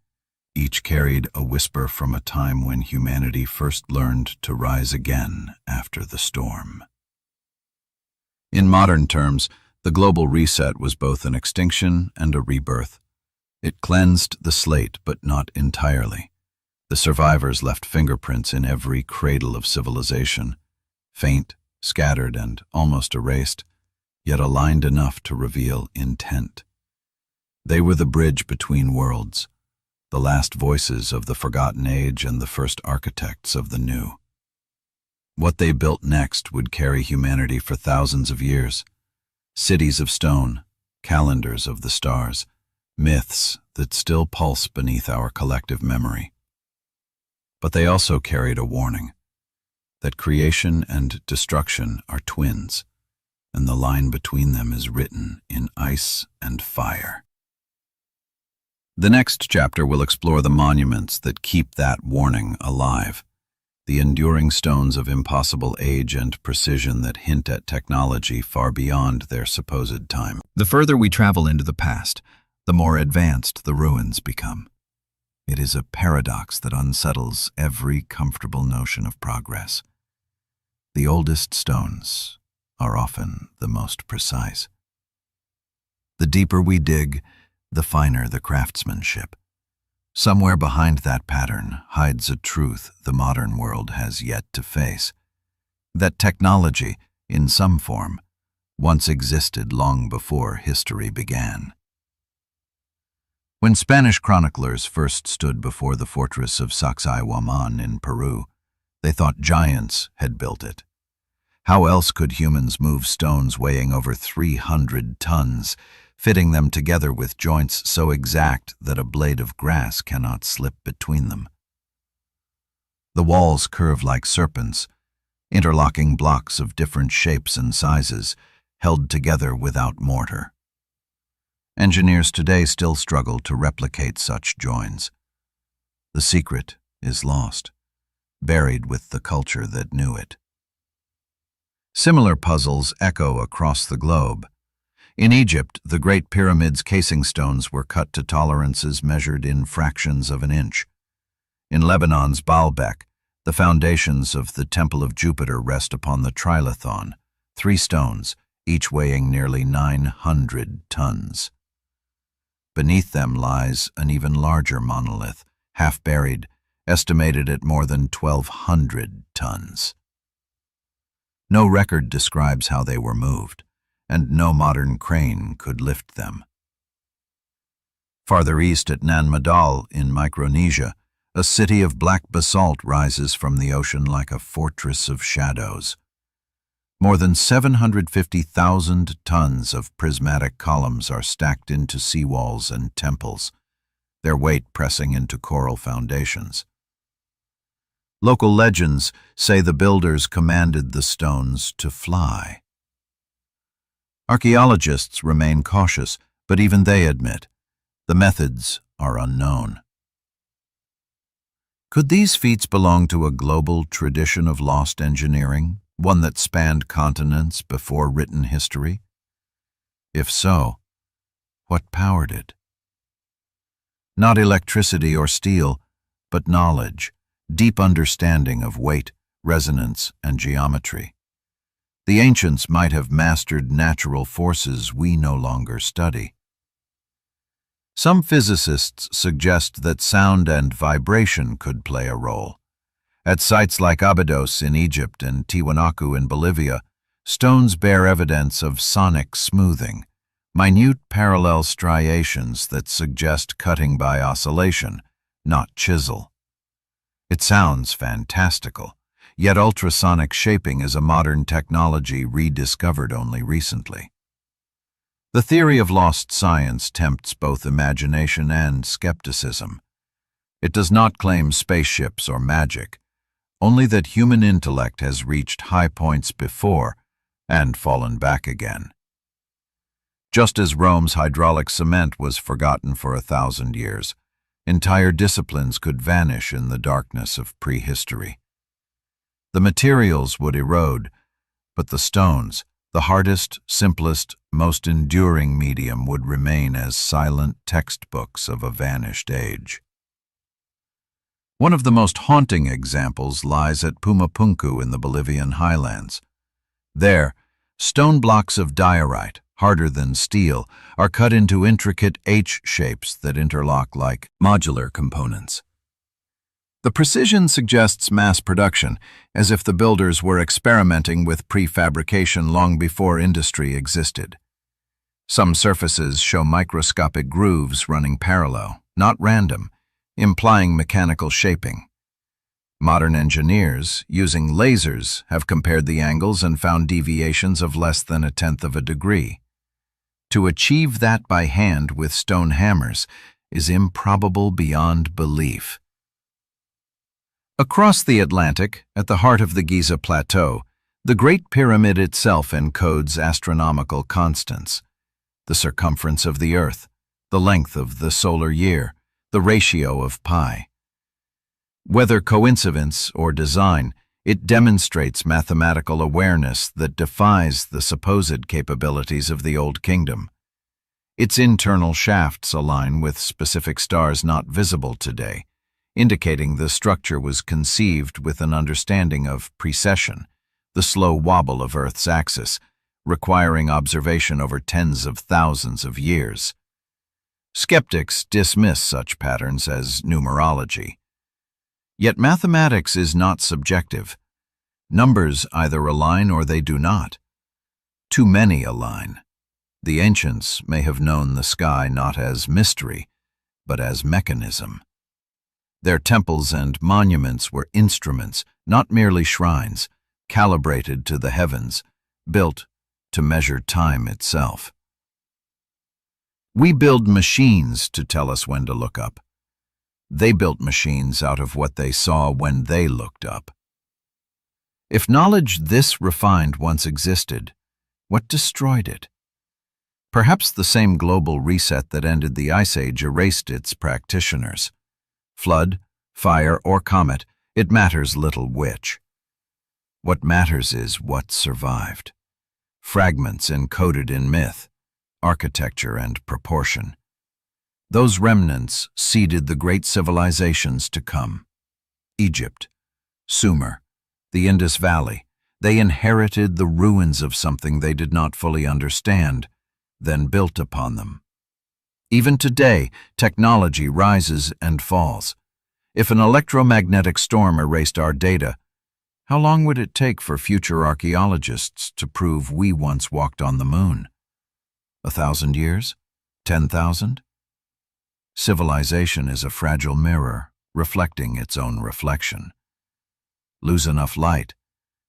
each carried a whisper from a time when humanity first learned to rise again after the storm. In modern terms, the global reset was both an extinction and a rebirth. It cleansed the slate, but not entirely. The survivors left fingerprints in every cradle of civilization, faint, scattered, and almost erased, yet aligned enough to reveal intent. They were the bridge between worlds, the last voices of the forgotten age and the first architects of the new. What they built next would carry humanity for thousands of years: cities of stone, calendars of the stars, myths that still pulse beneath our collective memory. But they also carried a warning, that creation and destruction are twins, and the line between them is written in ice and fire. The next chapter will explore the monuments that keep that warning alive, the enduring stones of impossible age and precision that hint at technology far beyond their supposed time. The further we travel into the past, the more advanced the ruins become. It is a paradox that unsettles every comfortable notion of progress. The oldest stones are often the most precise. The deeper we dig, the finer the craftsmanship. Somewhere behind that pattern hides a truth the modern world has yet to face: that technology, in some form, once existed long before history began. When Spanish chroniclers first stood before the fortress of Sacsayhuaman in Peru, they thought giants had built it. How else could humans move stones weighing over 300 tons, fitting them together with joints so exact that a blade of grass cannot slip between them? The walls curve like serpents, interlocking blocks of different shapes and sizes, held together without mortar. Engineers today still struggle to replicate such joins. The secret is lost, buried with the culture that knew it. Similar puzzles echo across the globe. In Egypt, the Great Pyramid's casing stones were cut to tolerances measured in fractions of an inch. In Lebanon's Baalbek, the foundations of the Temple of Jupiter rest upon the trilithon, 3 stones, each weighing nearly 900 tons. Beneath them lies an even larger monolith, half buried, estimated at more than 1,200 tons. No record describes how they were moved, and no modern crane could lift them. Farther east at Nan Madol in Micronesia, a city of black basalt rises from the ocean like a fortress of shadows. More than 750,000 tons of prismatic columns are stacked into seawalls and temples, their weight pressing into coral foundations. Local legends say the builders commanded the stones to fly. Archaeologists remain cautious, but even they admit the methods are unknown. Could these feats belong to a global tradition of lost engineering, one that spanned continents before written history? If so, what powered it? Not electricity or steel, but knowledge, deep understanding of weight, resonance, and geometry. The ancients might have mastered natural forces we no longer study. Some physicists suggest that sound and vibration could play a role. At sites like Abydos in Egypt and Tiwanaku in Bolivia, stones bear evidence of sonic smoothing, minute parallel striations that suggest cutting by oscillation, not chisel. It sounds fantastical, yet ultrasonic shaping is a modern technology rediscovered only recently. The theory of lost science tempts both imagination and skepticism. It does not claim spaceships or magic, only that human intellect has reached high points before and fallen back again. Just as Rome's hydraulic cement was forgotten for 1,000 years, entire disciplines could vanish in the darkness of prehistory. The materials would erode, but the stones, the hardest, simplest, most enduring medium, would remain as silent textbooks of a vanished age. One of the most haunting examples lies at Pumapunku in the Bolivian highlands. There, stone blocks of diorite, harder than steel, are cut into intricate H-shapes that interlock like modular components. The precision suggests mass production, as if the builders were experimenting with prefabrication long before industry existed. Some surfaces show microscopic grooves running parallel, not random, implying mechanical shaping. Modern engineers, using lasers, have compared the angles and found deviations of less than 1/10 of a degree. To achieve that by hand with stone hammers is improbable beyond belief. Across the Atlantic, at the heart of the Giza Plateau, the Great Pyramid itself encodes astronomical constants: the circumference of the Earth, the length of the solar year, the ratio of pi. Whether coincidence or design, it demonstrates mathematical awareness that defies the supposed capabilities of the Old Kingdom. Its internal shafts align with specific stars not visible today, indicating the structure was conceived with an understanding of precession, the slow wobble of Earth's axis, requiring observation over tens of thousands of years. Skeptics dismiss such patterns as numerology. Yet mathematics is not subjective. Numbers either align or they do not. Too many align. The ancients may have known the sky not as mystery, but as mechanism. Their temples and monuments were instruments, not merely shrines, calibrated to the heavens, built to measure time itself. We build machines to tell us when to look up. They built machines out of what they saw when they looked up. If knowledge this refined once existed, what destroyed it? Perhaps the same global reset that ended the Ice Age erased its practitioners. Flood, fire, or comet, it matters little which. What matters is what survived. Fragments encoded in myth, architecture, and proportion. Those remnants seeded the great civilizations to come. Egypt, Sumer, the Indus Valley, they inherited the ruins of something they did not fully understand, then built upon them. Even today, technology rises and falls. If an electromagnetic storm erased our data, how long would it take for future archaeologists to prove we once walked on the moon? 1,000 years? 10,000? Civilization is a fragile mirror, reflecting its own reflection. Lose enough light,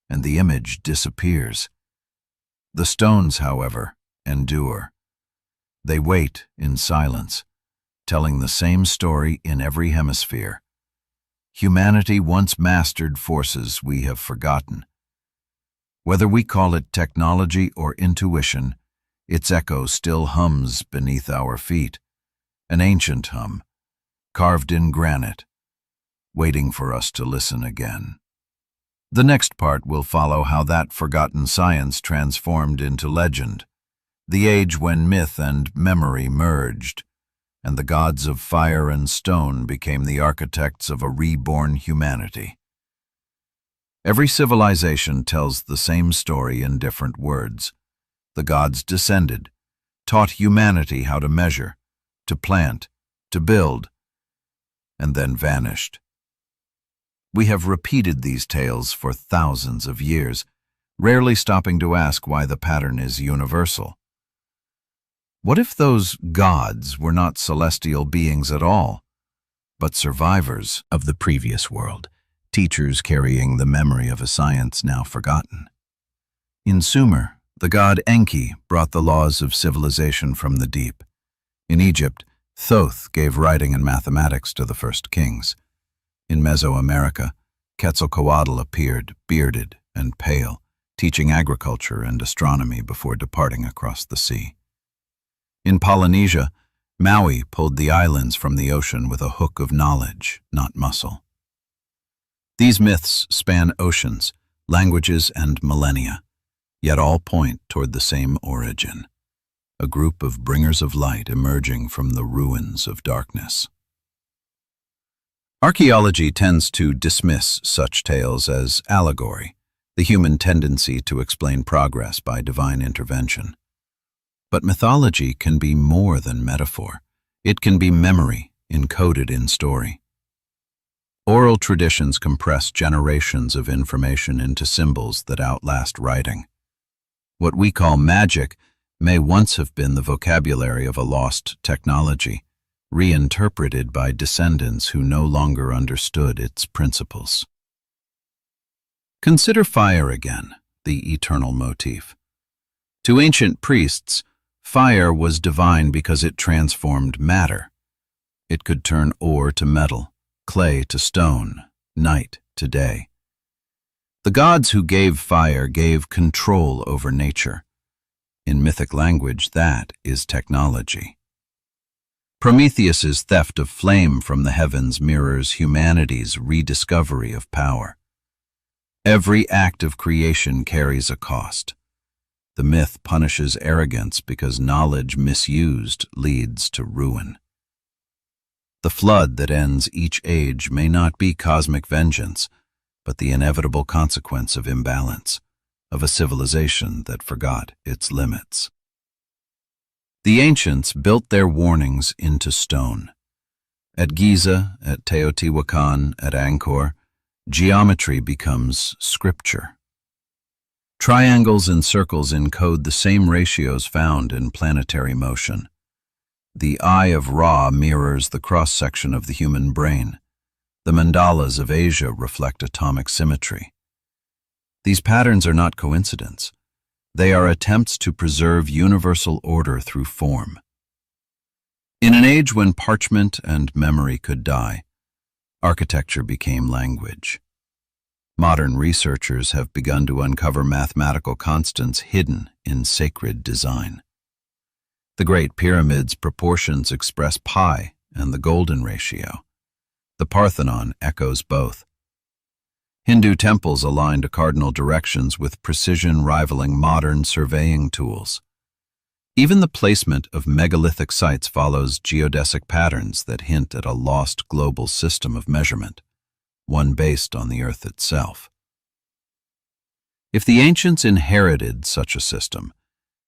and the image disappears. The stones, however, endure. They wait in silence, telling the same story in every hemisphere. Humanity once mastered forces we have forgotten. Whether we call it technology or intuition, its echo still hums beneath our feet, an ancient hum, carved in granite, waiting for us to listen again. The next part will follow how that forgotten science transformed into legend, the age when myth and memory merged, and the gods of fire and stone became the architects of a reborn humanity. Every civilization tells the same story in different words. The gods descended, taught humanity how to measure, to plant, to build, and then vanished. We have repeated these tales for thousands of years, rarely stopping to ask why the pattern is universal. What if those gods were not celestial beings at all, but survivors of the previous world, teachers carrying the memory of a science now forgotten? In Sumer, the god Enki brought the laws of civilization from the deep. In Egypt, Thoth gave writing and mathematics to the first kings. In Mesoamerica, Quetzalcoatl appeared, bearded and pale, teaching agriculture and astronomy before departing across the sea. In Polynesia, Maui pulled the islands from the ocean with a hook of knowledge, not muscle. These myths span oceans, languages, and millennia, yet all point toward the same origin, a group of bringers of light emerging from the ruins of darkness. Archaeology tends to dismiss such tales as allegory, the human tendency to explain progress by divine intervention. But mythology can be more than metaphor. It can be memory encoded in story. Oral traditions compress generations of information into symbols that outlast writing. What we call magic may once have been the vocabulary of a lost technology, reinterpreted by descendants who no longer understood its principles. Consider fire again, the eternal motif. To ancient priests, fire was divine because it transformed matter. It could turn ore to metal, clay to stone, night to day. The gods who gave fire gave control over nature. In mythic language, that is technology. Prometheus's theft of flame from the heavens mirrors humanity's rediscovery of power. Every act of creation carries a cost. The myth punishes arrogance because knowledge misused leads to ruin. The flood that ends each age may not be cosmic vengeance, but the inevitable consequence of imbalance, of a civilization that forgot its limits. The ancients built their warnings into stone. At Giza, at Teotihuacan, at Angkor, geometry becomes scripture. Triangles and circles encode the same ratios found in planetary motion. The eye of Ra mirrors the cross-section of the human brain. The mandalas of Asia reflect atomic symmetry. These patterns are not coincidence. They are attempts to preserve universal order through form. In an age when parchment and memory could die, architecture became language. Modern researchers have begun to uncover mathematical constants hidden in sacred design. The Great Pyramid's proportions express pi and the golden ratio. The Parthenon echoes both. Hindu temples align to cardinal directions with precision rivaling modern surveying tools. Even the placement of megalithic sites follows geodesic patterns that hint at a lost global system of measurement, one based on the Earth itself. If the ancients inherited such a system,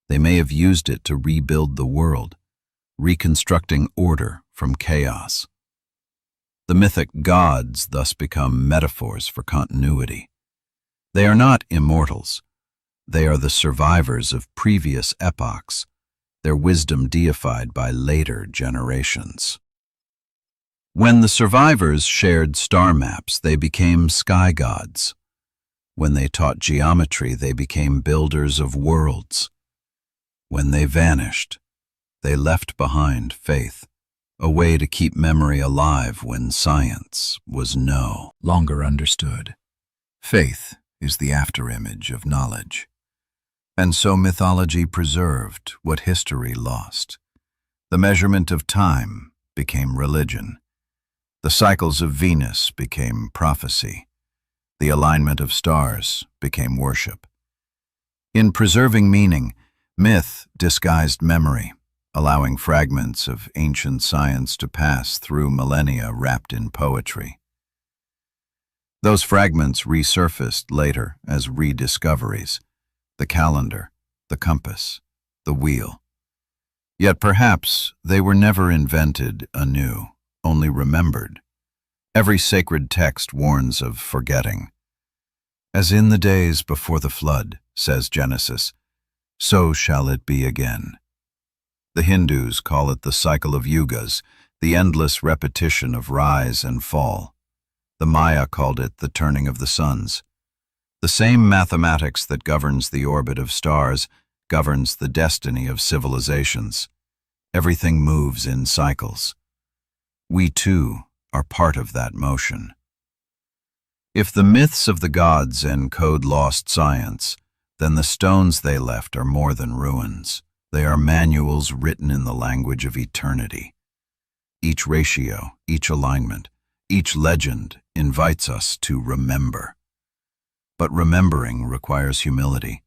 they may have used it to rebuild the world, reconstructing order from chaos. The mythic gods thus become metaphors for continuity. They are not immortals. They are the survivors of previous epochs, their wisdom deified by later generations. When the survivors shared star maps, they became sky gods. When they taught geometry, they became builders of worlds. When they vanished, they left behind faith, a way to keep memory alive when science was no longer understood. Faith is the afterimage of knowledge. And so mythology preserved what history lost. The measurement of time became religion. The cycles of Venus became prophecy. The alignment of stars became worship. In preserving meaning, myth disguised memory, allowing fragments of ancient science to pass through millennia wrapped in poetry. Those fragments resurfaced later as rediscoveries: the calendar, the compass, the wheel. Yet perhaps they were never invented anew, only remembered. Every sacred text warns of forgetting. As in the days before the flood, says Genesis, so shall it be again. The Hindus call it the cycle of yugas, the endless repetition of rise and fall. The Maya called it the turning of the suns. The same mathematics that governs the orbit of stars governs the destiny of civilizations. Everything moves in cycles. We, too, are part of that motion. If the myths of the gods encode lost science, then the stones they left are more than ruins. They are manuals written in the language of eternity. Each ratio, each alignment, each legend invites us to remember. But remembering requires humility.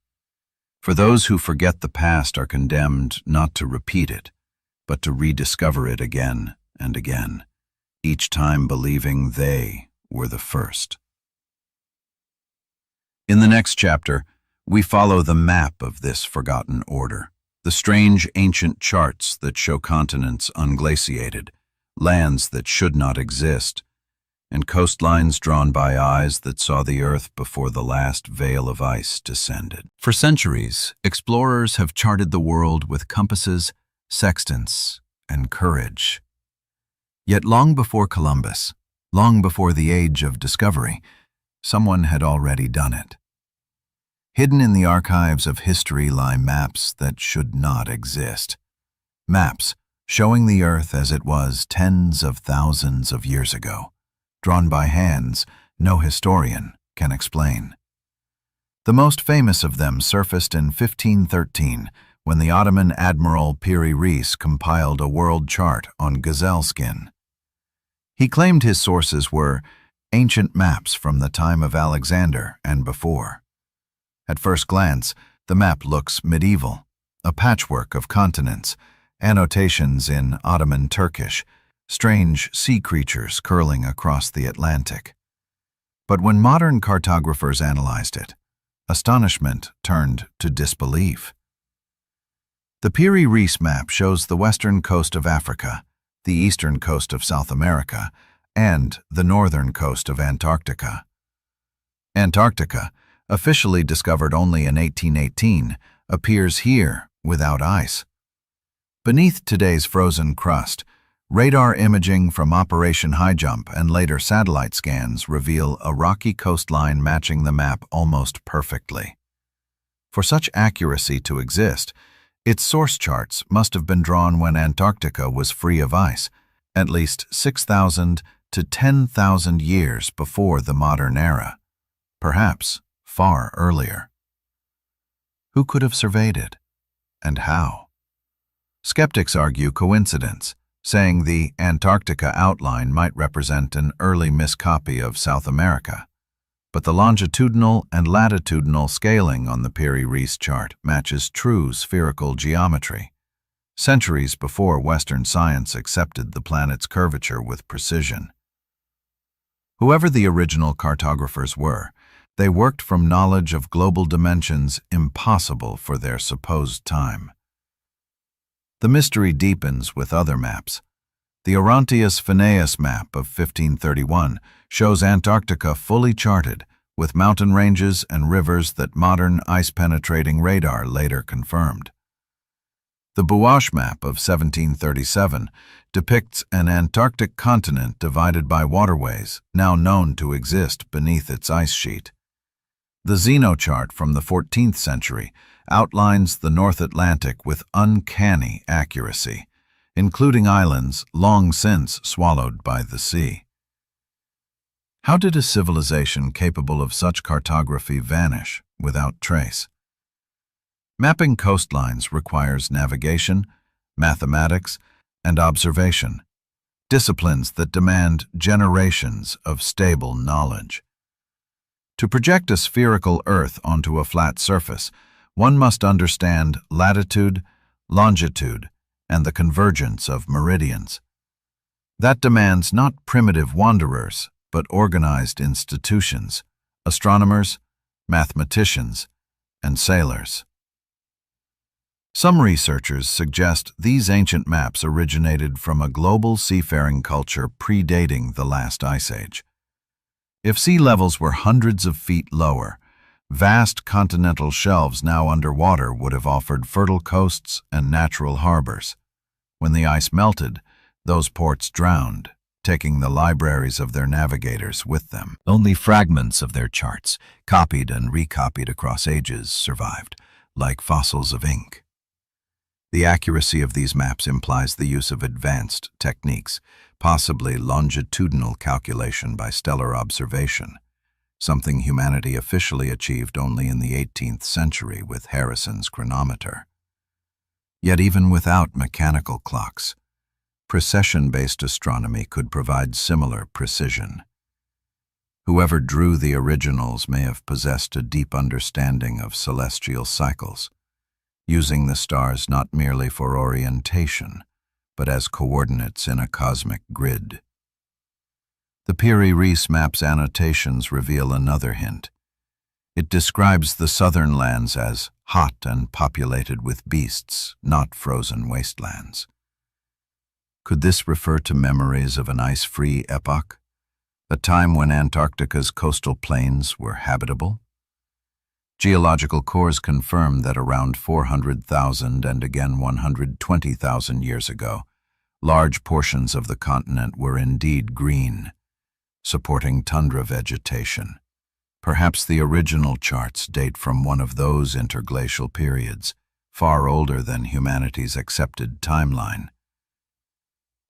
For those who forget the past are condemned not to repeat it, but to rediscover it again and again, each time believing they were the first. In the next chapter, we follow the map of this forgotten order, the strange ancient charts that show continents unglaciated, lands that should not exist, and coastlines drawn by eyes that saw the earth before the last veil of ice descended. For centuries, explorers have charted the world with compasses, sextants, and courage. Yet long before Columbus, long before the age of discovery, someone had already done it. Hidden in the archives of history lie maps that should not exist. Maps showing the earth as it was tens of thousands of years ago, drawn by hands no historian can explain. The most famous of them surfaced in 1513 when the Ottoman Admiral Piri Reis compiled a world chart on gazelle skin. He claimed his sources were ancient maps from the time of Alexander and before. At first glance, the map looks medieval, a patchwork of continents, annotations in Ottoman Turkish, strange sea creatures curling across the Atlantic. But when modern cartographers analyzed it, astonishment turned to disbelief. The Piri Reis map shows the western coast of Africa, the eastern coast of South America, and the northern coast of Antarctica. Antarctica, officially discovered only in 1818, appears here without ice. Beneath today's frozen crust, radar imaging from Operation High Jump and later satellite scans reveal a rocky coastline matching the map almost perfectly. For such accuracy to exist, its source charts must have been drawn when Antarctica was free of ice, at least 6,000 to 10,000 years before the modern era, perhaps far earlier. Who could have surveyed it, and how? Skeptics argue coincidence, saying the Antarctica outline might represent an early miscopy of South America. But the longitudinal and latitudinal scaling on the Piri-Reis chart matches true spherical geometry, centuries before Western science accepted the planet's curvature with precision. Whoever the original cartographers were, they worked from knowledge of global dimensions impossible for their supposed time. The mystery deepens with other maps. The Orontius Phineas map of 1531 shows Antarctica fully charted, with mountain ranges and rivers that modern ice-penetrating radar later confirmed. The Buache map of 1737 depicts an Antarctic continent divided by waterways, now known to exist beneath its ice sheet. The Zeno chart from the 14th century outlines the North Atlantic with uncanny accuracy, including islands long since swallowed by the sea. How did a civilization capable of such cartography vanish without trace? Mapping coastlines requires navigation, mathematics, and observation, disciplines that demand generations of stable knowledge. To project a spherical Earth onto a flat surface, one must understand latitude, longitude, and the convergence of meridians. That demands not primitive wanderers, but organized institutions, astronomers, mathematicians, and sailors. Some researchers suggest these ancient maps originated from a global seafaring culture predating the last ice age. If sea levels were hundreds of feet lower, vast continental shelves now underwater would have offered fertile coasts and natural harbors. When the ice melted, those ports drowned, taking the libraries of their navigators with them. Only fragments of their charts, copied and recopied across ages, survived, like fossils of ink. The accuracy of these maps implies the use of advanced techniques, possibly longitudinal calculation by stellar observation, something humanity officially achieved only in the 18th century with Harrison's chronometer. Yet even without mechanical clocks, precession-based astronomy could provide similar precision. Whoever drew the originals may have possessed a deep understanding of celestial cycles, using the stars not merely for orientation, but as coordinates in a cosmic grid. The Piri-Reis map's annotations reveal another hint. It describes the southern lands as hot and populated with beasts, not frozen wastelands. Could this refer to memories of an ice-free epoch, a time when Antarctica's coastal plains were habitable? Geological cores confirm that around 400,000 and again 120,000 years ago, large portions of the continent were indeed green, supporting tundra vegetation. Perhaps the original charts date from one of those interglacial periods, far older than humanity's accepted timeline.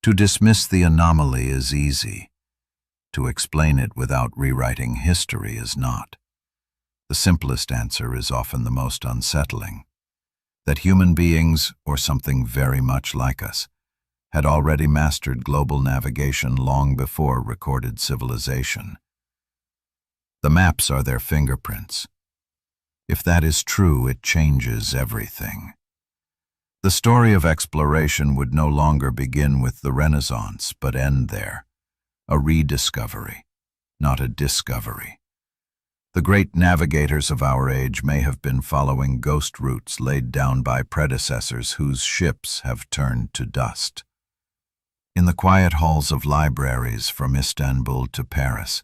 To dismiss the anomaly is easy. To explain it without rewriting history is not. The simplest answer is often the most unsettling, that human beings, or something very much like us, had already mastered global navigation long before recorded civilization. The maps are their fingerprints. If that is true, it changes everything. The story of exploration would no longer begin with the Renaissance, but end there, a rediscovery, not a discovery. The great navigators of our age may have been following ghost routes laid down by predecessors whose ships have turned to dust. In the quiet halls of libraries from Istanbul to Paris,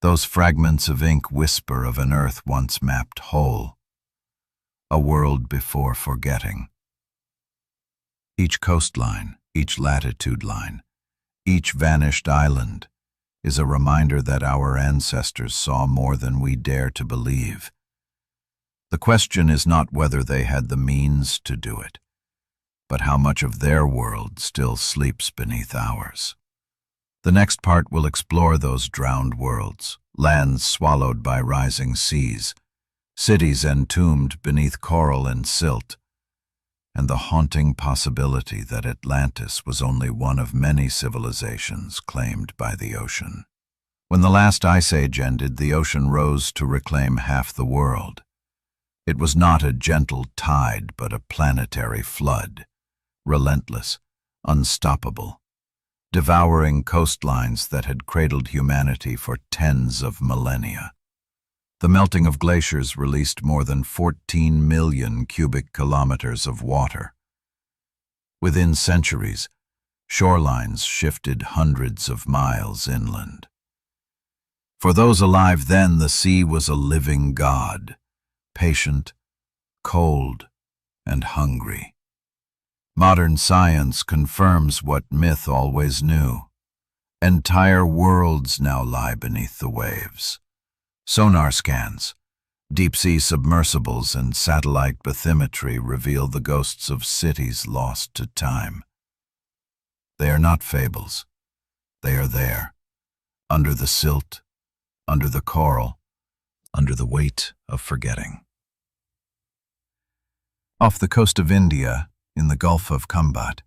those fragments of ink whisper of an earth once mapped whole, a world before forgetting. Each coastline, each latitude line, each vanished island is a reminder that our ancestors saw more than we dare to believe. The question is not whether they had the means to do it, but how much of their world still sleeps beneath ours. The next part will explore those drowned worlds, lands swallowed by rising seas, cities entombed beneath coral and silt, and the haunting possibility that Atlantis was only one of many civilizations claimed by the ocean. When the last ice age ended, the ocean rose to reclaim half the world. It was not a gentle tide, but a planetary flood, relentless, unstoppable, devouring coastlines that had cradled humanity for tens of millennia. The melting of glaciers released more than 14 million cubic kilometers of water. Within centuries, shorelines shifted hundreds of miles inland. For those alive then, the sea was a living god, patient, cold, and hungry. Modern science confirms what myth always knew. Entire worlds now lie beneath the waves. Sonar scans, deep-sea submersibles, and satellite bathymetry reveal the ghosts of cities lost to time. They are not fables. They are there, under the silt, under the coral, under the weight of forgetting. Off the coast of India, in the Gulf of Khumbat,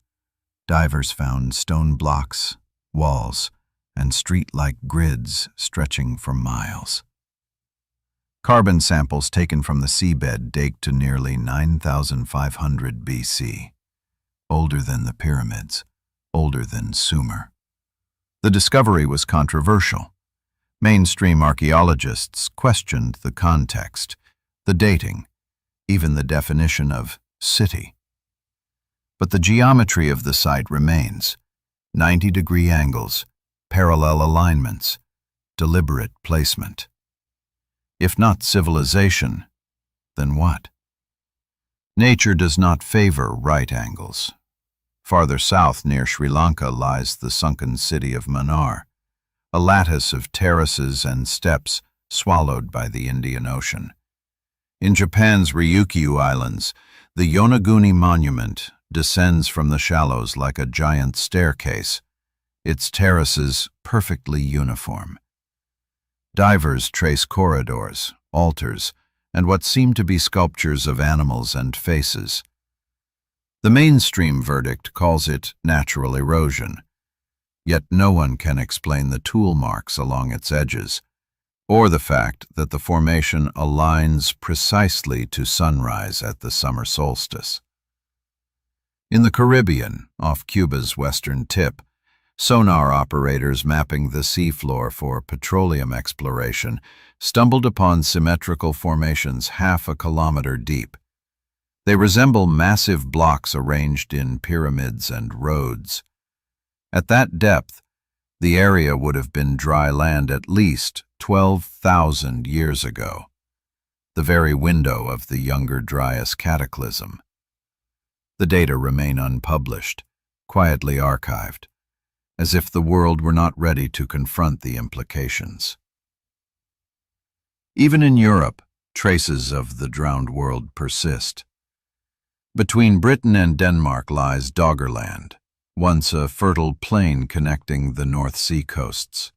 divers found stone blocks, walls, and street-like grids stretching for miles. Carbon samples taken from the seabed date to nearly 9,500 BC, older than the pyramids, older than Sumer. The discovery was controversial. Mainstream archaeologists questioned the context, the dating, even the definition of city. But the geometry of the site remains: 90-degree angles, parallel alignments, deliberate placement. If not civilization, then what? Nature does not favor right angles. Farther south, near Sri Lanka, lies the sunken city of Mannar, a lattice of terraces and steps swallowed by the Indian Ocean. In Japan's Ryukyu Islands, the Yonaguni Monument descends from the shallows like a giant staircase, its terraces perfectly uniform. Divers trace corridors, altars, and what seem to be sculptures of animals and faces. The mainstream verdict calls it natural erosion, yet no one can explain the tool marks along its edges, or the fact that the formation aligns precisely to sunrise at the summer solstice. In the Caribbean, off Cuba's western tip, sonar operators mapping the seafloor for petroleum exploration stumbled upon symmetrical formations half a kilometer deep. They resemble massive blocks arranged in pyramids and roads. At that depth, the area would have been dry land at least 12,000 years ago, the very window of the Younger Dryas cataclysm. The data remain unpublished, quietly archived, as if the world were not ready to confront the implications. Even in Europe, traces of the drowned world persist. Between Britain and Denmark lies Doggerland, once a fertile plain connecting the North Sea coasts.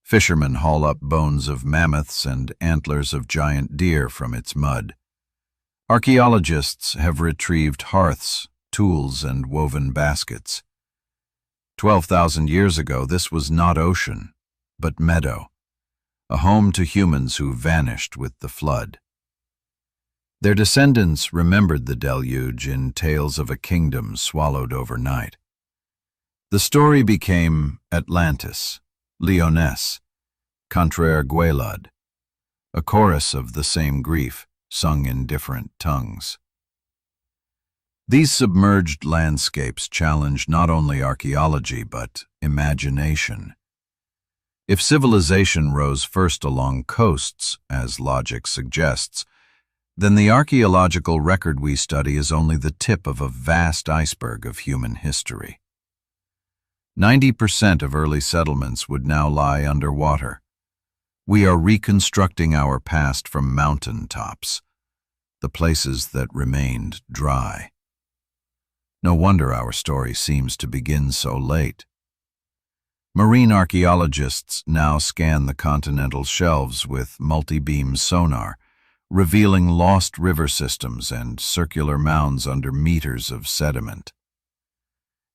Fishermen haul up bones of mammoths and antlers of giant deer from its mud. Archaeologists have retrieved hearths, tools, and woven baskets. 12,000 years ago, this was not ocean, but meadow, a home to humans who vanished with the flood. Their descendants remembered the deluge in tales of a kingdom swallowed overnight. The story became Atlantis, Lyonesse, Contraire Guelad, a chorus of the same grief, sung in different tongues. These submerged landscapes challenge not only archaeology but imagination. If civilization rose first along coasts, as logic suggests, then the archaeological record we study is only the tip of a vast iceberg of human history. 90% of early settlements would now lie underwater. We are reconstructing our past from mountain tops, the places that remained dry. No wonder our story seems to begin so late. Marine archaeologists now scan the continental shelves with multi-beam sonar, revealing lost river systems and circular mounds under meters of sediment.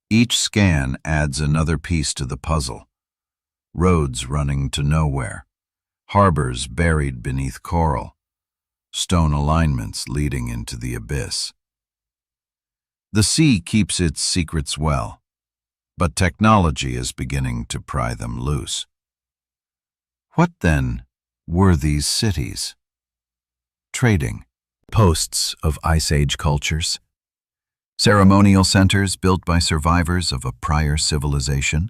Each scan adds another piece to the puzzle. Roads running to nowhere, harbors buried beneath coral, stone alignments leading into the abyss. The sea keeps its secrets well, but technology is beginning to pry them loose. What, then, were these cities? Trading posts of Ice Age cultures, ceremonial centers built by survivors of a prior civilization,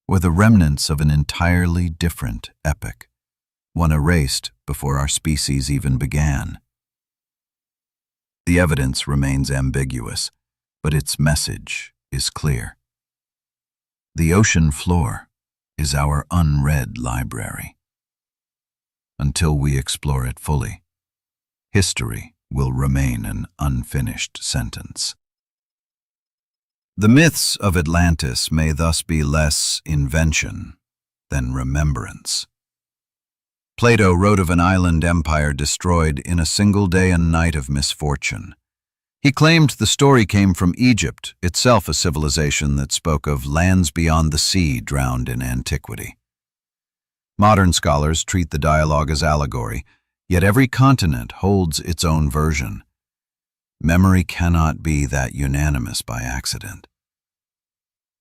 or the remnants of an entirely different epoch, one erased before our species even began. The evidence remains ambiguous, but its message is clear. The ocean floor is our unread library. Until we explore it fully, history will remain an unfinished sentence. The myths of Atlantis may thus be less invention than remembrance. Plato wrote of an island empire destroyed in a single day and night of misfortune. He claimed the story came from Egypt, itself a civilization that spoke of lands beyond the sea drowned in antiquity. Modern scholars treat the dialogue as allegory, yet every continent holds its own version. Memory cannot be that unanimous by accident.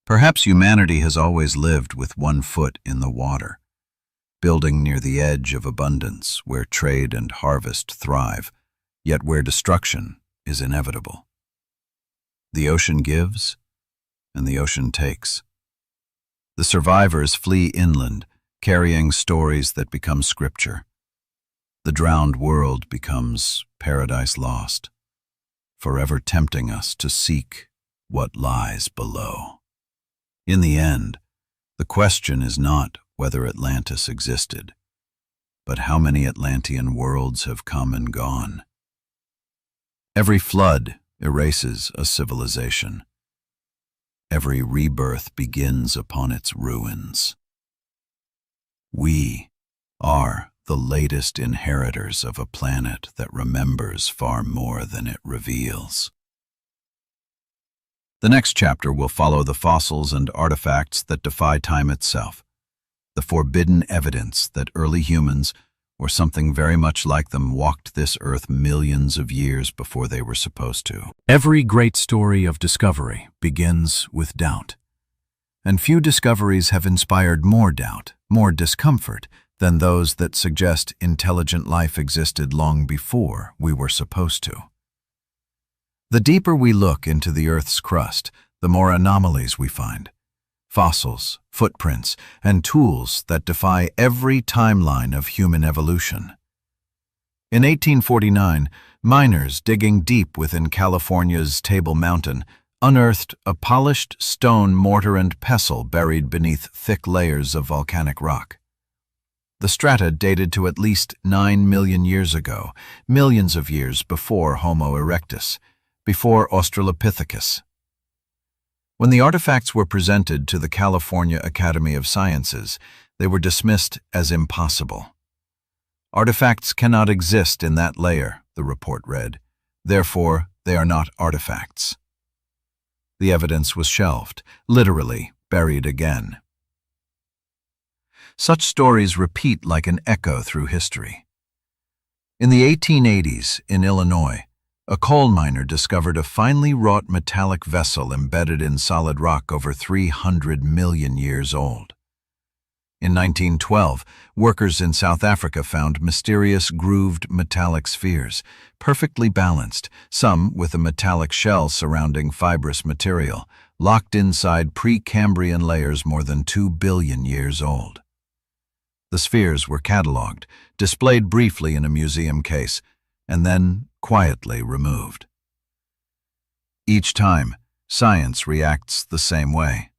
Perhaps humanity has always lived with one foot in the water, building near the edge of abundance where trade and harvest thrive, yet where destruction is inevitable. The ocean gives, and the ocean takes. The survivors flee inland, carrying stories that become scripture. The drowned world becomes paradise lost, forever tempting us to seek what lies below. In the end, the question is not whether Atlantis existed, but how many Atlantean worlds have come and gone. Every flood erases a civilization. Every rebirth begins upon its ruins. We are the latest inheritors of a planet that remembers far more than it reveals. The next chapter will follow the fossils and artifacts that defy time itself, the forbidden evidence that early humans, or something very much like them, walked this earth millions of years before they were supposed to. Every great story of discovery begins with doubt, and few discoveries have inspired more doubt, more discomfort, than those that suggest intelligent life existed long before we were supposed to. The deeper we look into the Earth's crust, the more anomalies we find. Fossils, footprints, and tools that defy every timeline of human evolution. In 1849, miners digging deep within California's Table Mountain unearthed a polished stone mortar and pestle buried beneath thick layers of volcanic rock. The strata dated to at least 9 million years ago, millions of years before Homo erectus, before Australopithecus. When the artifacts were presented to the California Academy of Sciences, they were dismissed as impossible. Artifacts cannot exist in that layer, the report read. Therefore, they are not artifacts. The evidence was shelved, literally buried again. Such stories repeat like an echo through history. In the 1880s, in Illinois, a coal miner discovered a finely wrought metallic vessel embedded in solid rock over 300 million years old. In 1912, workers in South Africa found mysterious grooved metallic spheres, perfectly balanced, some with a metallic shell surrounding fibrous material, locked inside Precambrian layers more than 2 billion years old. The spheres were catalogued, displayed briefly in a museum case, and then quietly removed. Each time, science reacts the same way.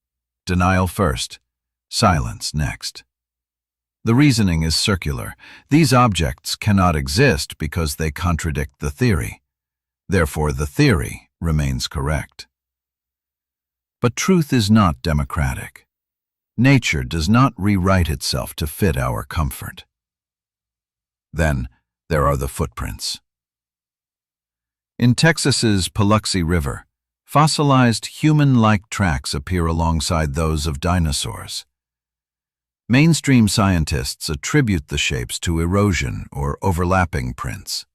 Denial first, silence next. The reasoning is circular. These objects cannot exist because they contradict the theory. Therefore, the theory remains correct. But truth is not democratic. Nature does not rewrite itself to fit our comfort. Then, there are the footprints. In Texas's Paluxy River, fossilized human-like tracks appear alongside those of dinosaurs. Mainstream scientists attribute the shapes to erosion or overlapping prints.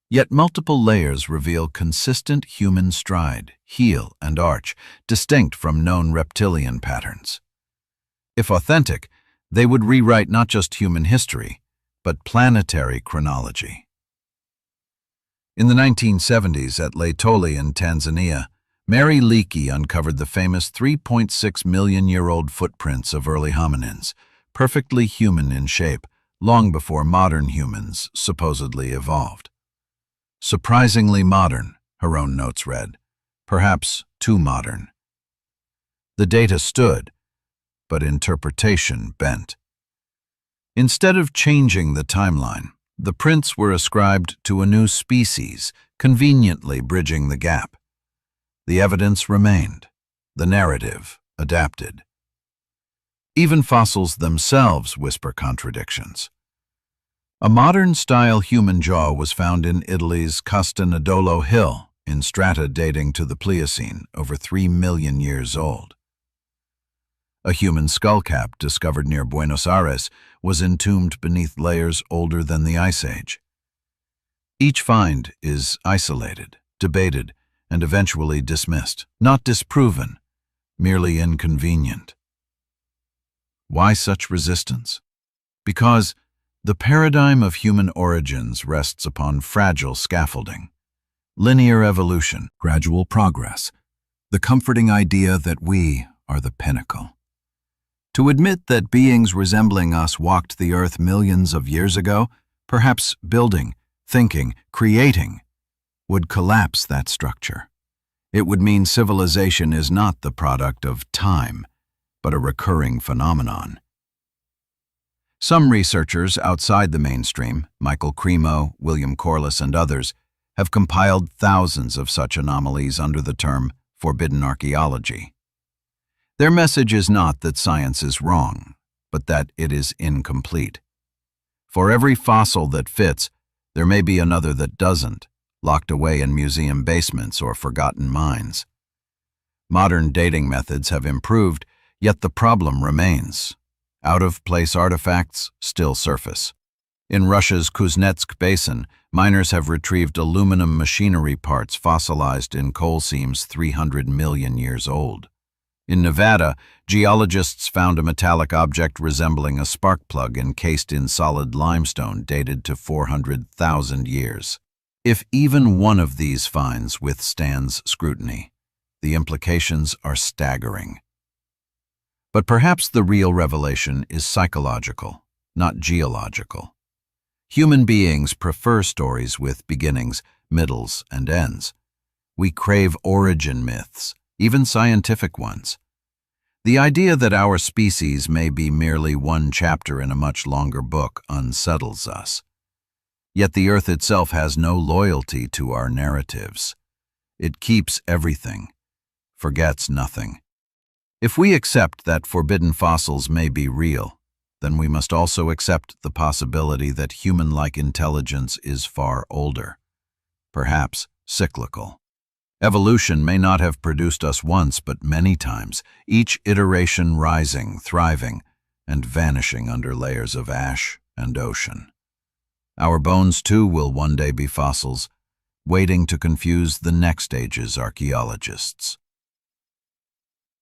Yet multiple layers reveal consistent human stride, heel, and arch, distinct from known reptilian patterns. If authentic, they would rewrite not just human history, but planetary chronology. In the 1970s at Laetoli in Tanzania, Mary Leakey uncovered the famous 3.6 million-year-old footprints of early hominins, perfectly human in shape, long before modern humans supposedly evolved. Surprisingly modern, her own notes read, perhaps too modern. The data stood, but interpretation bent. Instead of changing the timeline, the prints were ascribed to a new species, conveniently bridging the gap. The evidence remained, the narrative adapted. Even fossils themselves whisper contradictions. A modern-style human jaw was found in Italy's Castanedolo Hill, in strata dating to the Pliocene, over 3 million years old. A human skullcap discovered near Buenos Aires was entombed beneath layers older than the Ice Age. Each find is isolated, debated, and eventually dismissed, not disproven, merely inconvenient. Why such resistance? Because the paradigm of human origins rests upon fragile scaffolding. Linear evolution, gradual progress, the comforting idea that we are the pinnacle. To admit that beings resembling us walked the earth millions of years ago, perhaps building, thinking, creating, would collapse that structure. It would mean civilization is not the product of time, but a recurring phenomenon. Some researchers outside the mainstream, Michael Cremo, William Corliss, and others, have compiled thousands of such anomalies under the term forbidden archaeology. Their message is not that science is wrong, but that it is incomplete. For every fossil that fits, there may be another that doesn't, locked away in museum basements or forgotten mines. Modern dating methods have improved, yet the problem remains. Out-of-place artifacts still surface. In Russia's Kuznetsk Basin, miners have retrieved aluminum machinery parts fossilized in coal seams 300 million years old. In Nevada, geologists found a metallic object resembling a spark plug encased in solid limestone dated to 400,000 years. If even one of these finds withstands scrutiny, the implications are staggering. But perhaps the real revelation is psychological, not geological. Human beings prefer stories with beginnings, middles, and ends. We crave origin myths, even scientific ones. The idea that our species may be merely one chapter in a much longer book unsettles us. Yet the Earth itself has no loyalty to our narratives. It keeps everything, forgets nothing. If we accept that forbidden fossils may be real, then we must also accept the possibility that human-like intelligence is far older, perhaps cyclical. Evolution may not have produced us once, but many times, each iteration rising, thriving, and vanishing under layers of ash and ocean. Our bones, too, will one day be fossils, waiting to confuse the next age's archaeologists.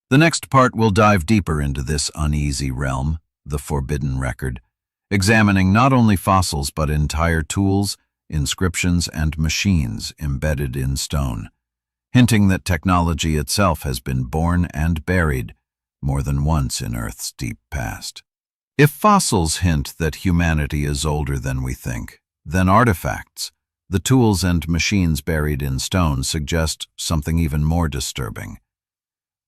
The next part will dive deeper into this uneasy realm, the forbidden record, examining not only fossils but entire tools, inscriptions, and machines embedded in stone, hinting that technology itself has been born and buried more than once in Earth's deep past. If fossils hint that humanity is older than we think, then artifacts, The tools and machines buried in stone suggest something even more disturbing,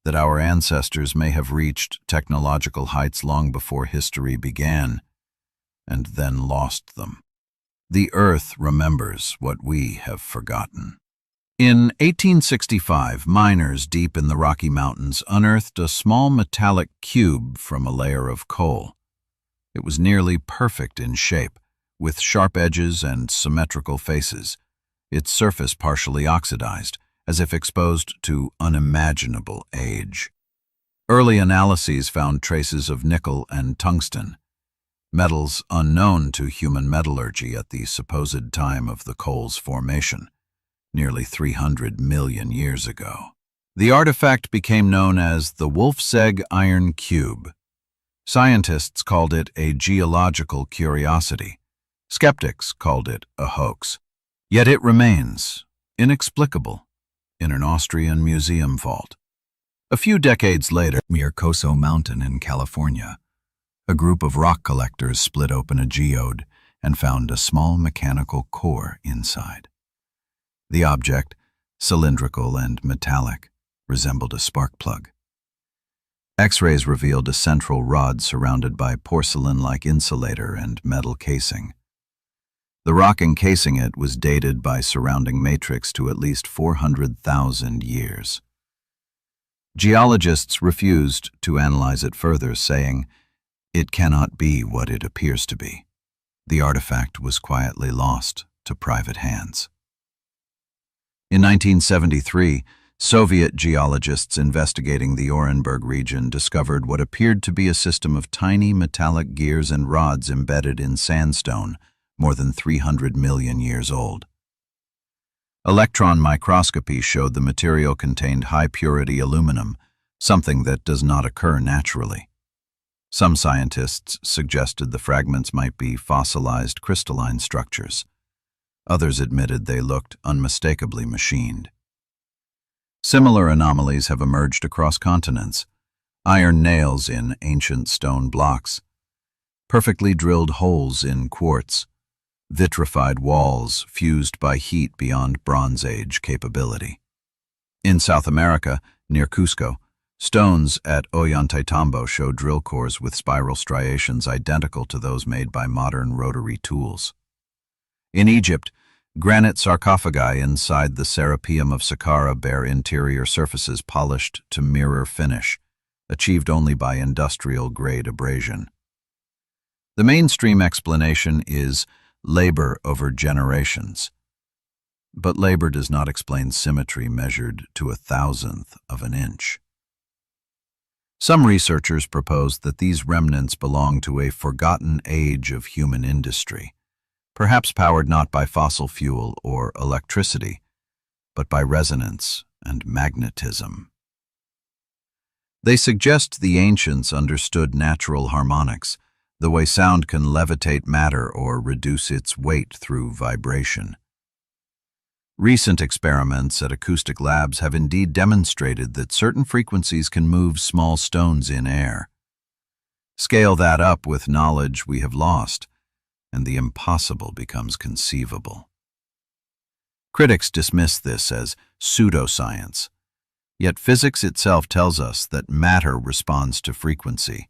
that our ancestors may have reached technological heights long before history began, and then lost them. The earth remembers what we have forgotten. In 1865, miners deep in the Rocky Mountains unearthed a small metallic cube from a layer of coal. It was nearly perfect in shape, with sharp edges and symmetrical faces, its surface partially oxidized, as if exposed to unimaginable age. Early analyses found traces of nickel and tungsten, metals unknown to human metallurgy at the supposed time of the coal's formation, nearly 300 million years ago. The artifact became known as the Wolf's Egg Iron Cube. Scientists called it a geological curiosity. Skeptics called it a hoax. Yet it remains, inexplicable, in an Austrian museum vault. A few decades later, near Coso Mountain in California, a group of rock collectors split open a geode and found a small mechanical core inside. The object, cylindrical and metallic, resembled a spark plug. X-rays revealed a central rod surrounded by porcelain-like insulator and metal casing. The rock encasing it was dated by surrounding matrix to at least 400,000 years. Geologists refused to analyze it further, saying, "It cannot be what it appears to be." The artifact was quietly lost to private hands. In 1973, Soviet geologists investigating the Orenburg region discovered what appeared to be a system of tiny metallic gears and rods embedded in sandstone, more than 300 million years old. Electron microscopy showed the material contained high-purity aluminum, something that does not occur naturally. Some scientists suggested the fragments might be fossilized crystalline structures. Others admitted they looked unmistakably machined. Similar anomalies have emerged across continents: iron nails in ancient stone blocks, perfectly drilled holes in quartz, vitrified walls fused by heat beyond Bronze Age capability. In South America, near Cusco, stones at Ollantaytambo show drill cores with spiral striations identical to those made by modern rotary tools. In Egypt, granite sarcophagi inside the Serapeum of Saqqara bear interior surfaces polished to mirror finish, achieved only by industrial-grade abrasion. The mainstream explanation is labor over generations. But labor does not explain symmetry measured to 1,000th of an inch. Some researchers propose that these remnants belong to a forgotten age of human industry, perhaps powered not by fossil fuel or electricity, but by resonance and magnetism. They suggest the ancients understood natural harmonics, the way sound can levitate matter or reduce its weight through vibration. Recent experiments at acoustic labs have indeed demonstrated that certain frequencies can move small stones in air. Scale that up with knowledge we have lost, and the impossible becomes conceivable. Critics dismiss this as pseudoscience, yet physics itself tells us that matter responds to frequency.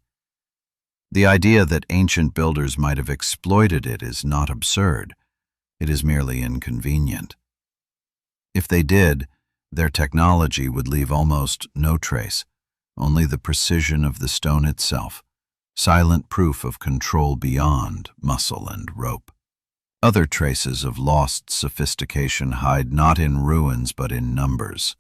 The idea that ancient builders might have exploited it is not absurd. It is merely inconvenient. If they did, their technology would leave almost no trace, only the precision of the stone itself, silent proof of control beyond muscle and rope. Other traces of lost sophistication hide not in ruins but in numbers.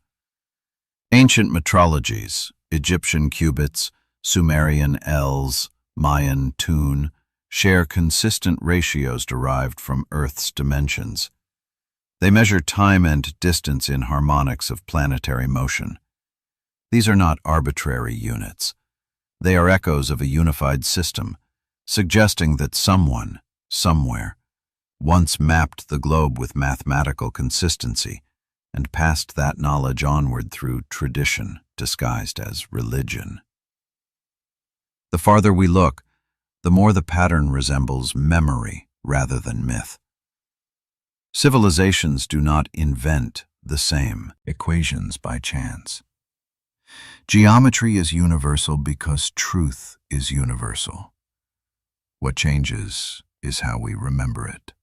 Ancient metrologies, Egyptian cubits, Sumerian ells, Mayan tune, share consistent ratios derived from Earth's dimensions. They measure time and distance in harmonics of planetary motion. These are not arbitrary units. They are echoes of a unified system, suggesting that someone, somewhere, once mapped the globe with mathematical consistency and passed that knowledge onward through tradition disguised as religion. The farther we look, the more the pattern resembles memory rather than myth. Civilizations do not invent the same equations by chance. Geometry is universal because truth is universal. What changes is how we remember it.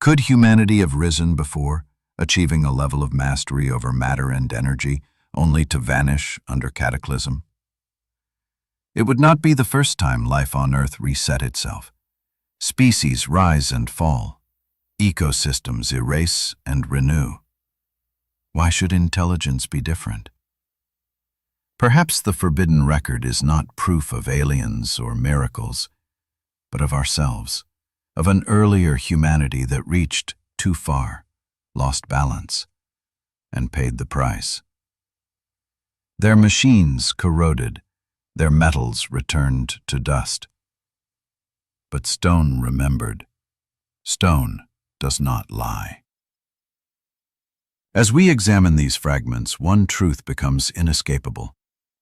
Could humanity have risen before, achieving a level of mastery over matter and energy, only to vanish under cataclysm? It would not be the first time life on Earth reset itself. Species rise and fall. Ecosystems erase and renew. Why should intelligence be different? Perhaps the forbidden record is not proof of aliens or miracles, but of ourselves, of an earlier humanity that reached too far, lost balance, and paid the price. Their machines corroded, their metals returned to dust. But stone remembered. Stone does not lie. As we examine these fragments, one truth becomes inescapable.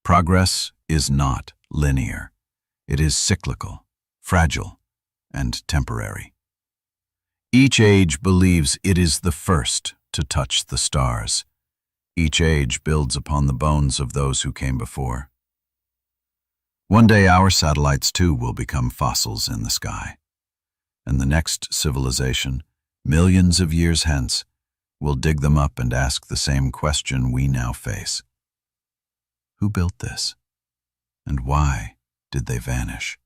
Progress is not linear. It is cyclical, fragile, and temporary. Each age believes it is the first to touch the stars. Each age builds upon the bones of those who came before. One day our satellites too will become fossils in the sky, and the next civilization, millions of years hence, will dig them up and ask the same question we now face. Who built this? And why did they vanish?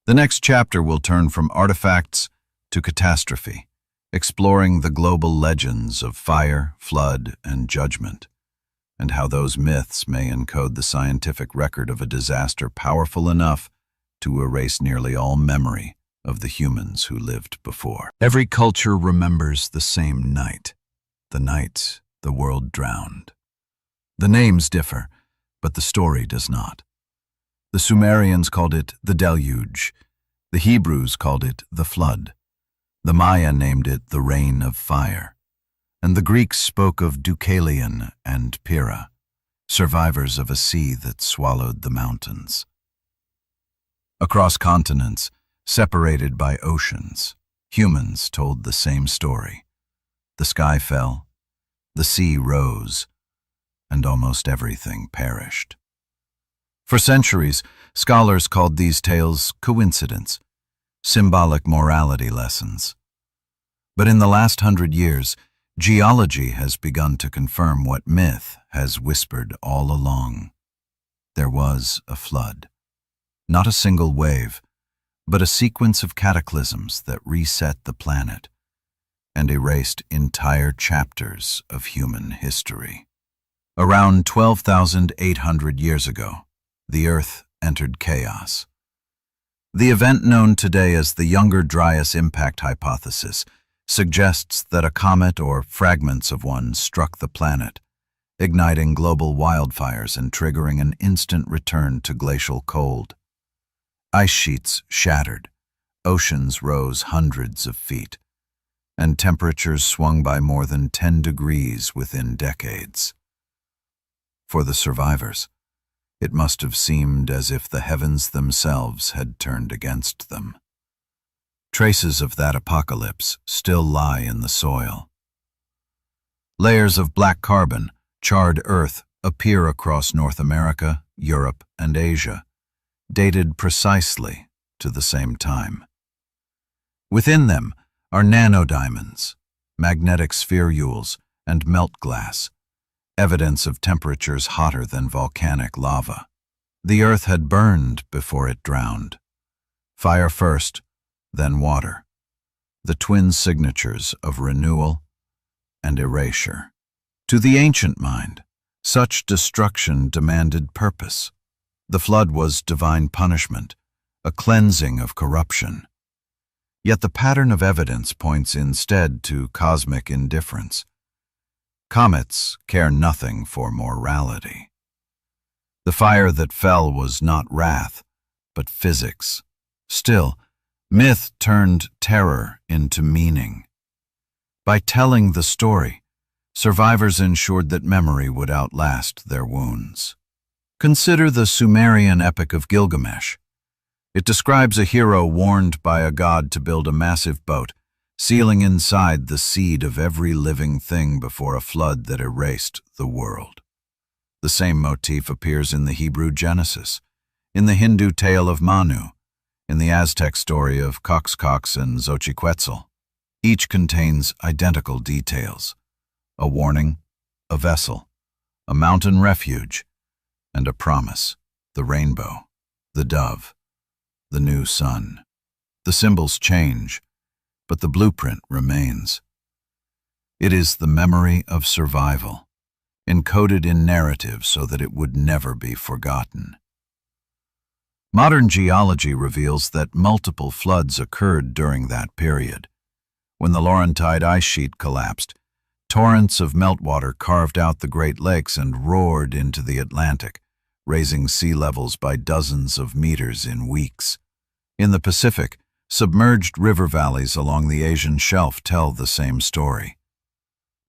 The next chapter will turn from artifacts to catastrophe, exploring the global legends of fire, flood, and judgment, and how those myths may encode the scientific record of a disaster powerful enough to erase nearly all memory of the humans who lived before. Every culture remembers the same night, the night the world drowned. The names differ, but the story does not. The Sumerians called it the Deluge, the Hebrews called it the Flood, the Maya named it the Rain of Fire, and the Greeks spoke of Deucalion and Pyrrha, survivors of a sea that swallowed the mountains. Across continents, separated by oceans, humans told the same story. The sky fell, the sea rose, and almost everything perished. For centuries, scholars called these tales coincidence, symbolic morality lessons. But in the last 100 years, geology has begun to confirm what myth has whispered all along. There was a flood. Not a single wave, but a sequence of cataclysms that reset the planet and erased entire chapters of human history. Around 12,800 years ago, the Earth entered chaos. The event known today as the Younger Dryas Impact Hypothesis suggests that a comet or fragments of one struck the planet, igniting global wildfires and triggering an instant return to glacial cold. Ice sheets shattered, oceans rose hundreds of feet, and temperatures swung by more than 10 degrees within decades. For the survivors, it must have seemed as if the heavens themselves had turned against them. Traces of that apocalypse still lie in the soil. Layers of black carbon, charred earth, appear across North America, Europe, and Asia, dated precisely to the same time. Within them are nanodiamonds, magnetic spherules, and melt glass, evidence of temperatures hotter than volcanic lava. The earth had burned before it drowned. Fire first, then water, the twin signatures of renewal and erasure. To the ancient mind, such destruction demanded purpose. The flood was divine punishment, a cleansing of corruption. Yet the pattern of evidence points instead to cosmic indifference. Comets care nothing for morality. The fire that fell was not wrath, but physics. Still, myth turned terror into meaning. By telling the story, survivors ensured that memory would outlast their wounds. Consider the Sumerian epic of Gilgamesh. It describes a hero warned by a god to build a massive boat, sealing inside the seed of every living thing before a flood that erased the world. The same motif appears in the Hebrew Genesis, in the Hindu tale of Manu, in the Aztec story of Coxcox and Xochiquetzal. Each contains identical details: a warning, a vessel, a mountain refuge, and a promise: the rainbow, the dove, the new sun. The symbols change, but the blueprint remains. It is the memory of survival, encoded in narrative so that it would never be forgotten. Modern geology reveals that multiple floods occurred during that period. When the Laurentide ice sheet collapsed, torrents of meltwater carved out the Great Lakes and roared into the Atlantic, raising sea levels by dozens of meters in weeks. In the Pacific, submerged river valleys along the Asian shelf tell the same story.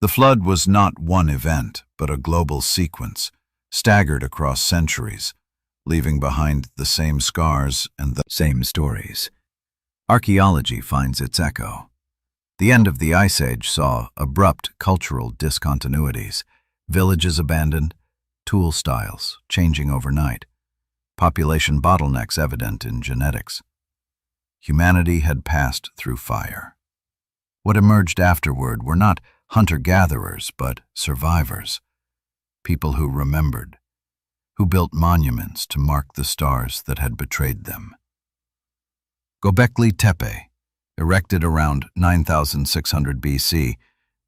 The flood was not one event, but a global sequence, staggered across centuries, leaving behind the same scars and the same stories. Archaeology finds its echo. The end of the Ice Age saw abrupt cultural discontinuities, villages abandoned, tool styles changing overnight, population bottlenecks evident in genetics. Humanity had passed through fire. What emerged afterward were not hunter-gatherers, but survivors, people who remembered, who built monuments to mark the stars that had betrayed them. Göbekli Tepe, erected around 9600 BC,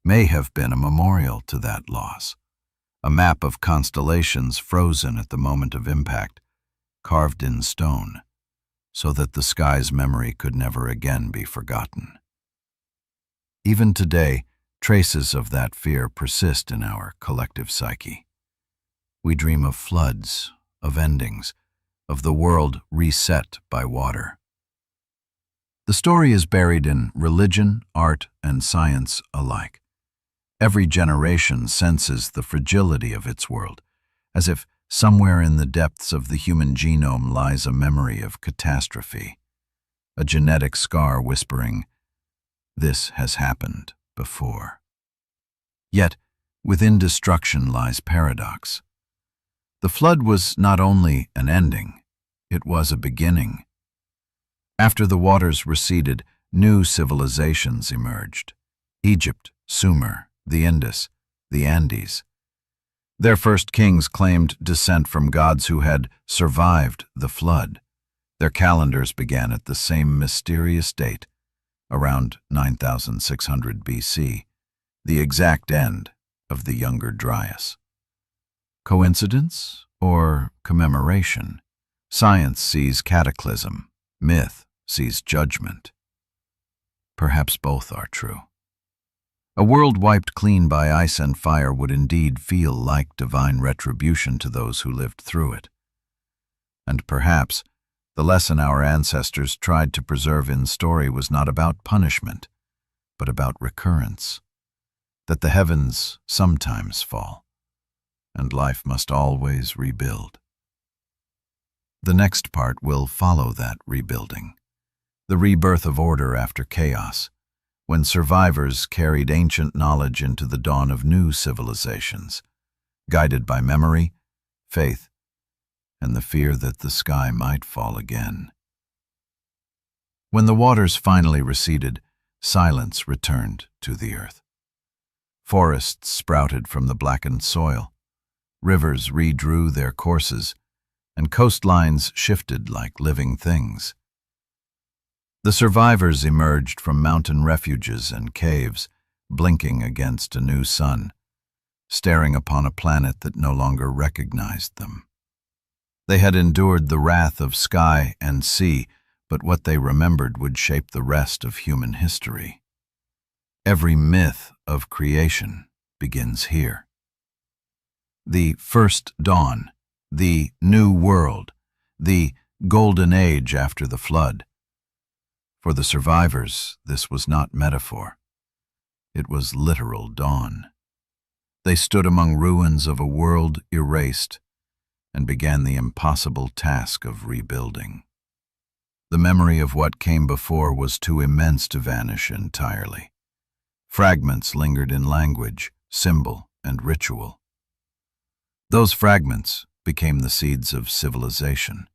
may have been a memorial to that loss, a map of constellations frozen at the moment of impact, carved in stone, so that the sky's memory could never again be forgotten. Even today, traces of that fear persist in our collective psyche. We dream of floods, of endings, of the world reset by water. The story is buried in religion, art, and science alike. Every generation senses the fragility of its world, as if somewhere in the depths of the human genome lies a memory of catastrophe, a genetic scar whispering, "This has happened before." Yet, within destruction lies paradox. The flood was not only an ending, it was a beginning. After the waters receded, new civilizations emerged: Egypt, Sumer, the Indus, the Andes. Their first kings claimed descent from gods who had survived the flood. Their calendars began at the same mysterious date, around 9600 BC, the exact end of the Younger Dryas. Coincidence or commemoration? Science sees cataclysm, myth sees judgment. Perhaps both are true. A world wiped clean by ice and fire would indeed feel like divine retribution to those who lived through it. And perhaps the lesson our ancestors tried to preserve in story was not about punishment, but about recurrence, that the heavens sometimes fall, and life must always rebuild. The next part will follow that rebuilding, the rebirth of order after chaos, when survivors carried ancient knowledge into the dawn of new civilizations, guided by memory, faith, and the fear that the sky might fall again. When the waters finally receded, silence returned to the earth. Forests sprouted from the blackened soil, rivers redrew their courses, and coastlines shifted like living things. The survivors emerged from mountain refuges and caves, blinking against a new sun, staring upon a planet that no longer recognized them. They had endured the wrath of sky and sea, but what they remembered would shape the rest of human history. Every myth of creation begins here. The first dawn, the new world, the golden age after the flood. For the survivors, this was not metaphor. It was literal dawn. They stood among ruins of a world erased and began the impossible task of rebuilding. The memory of what came before was too immense to vanish entirely. Fragments lingered in language, symbol, and ritual. Those fragments became the seeds of civilization.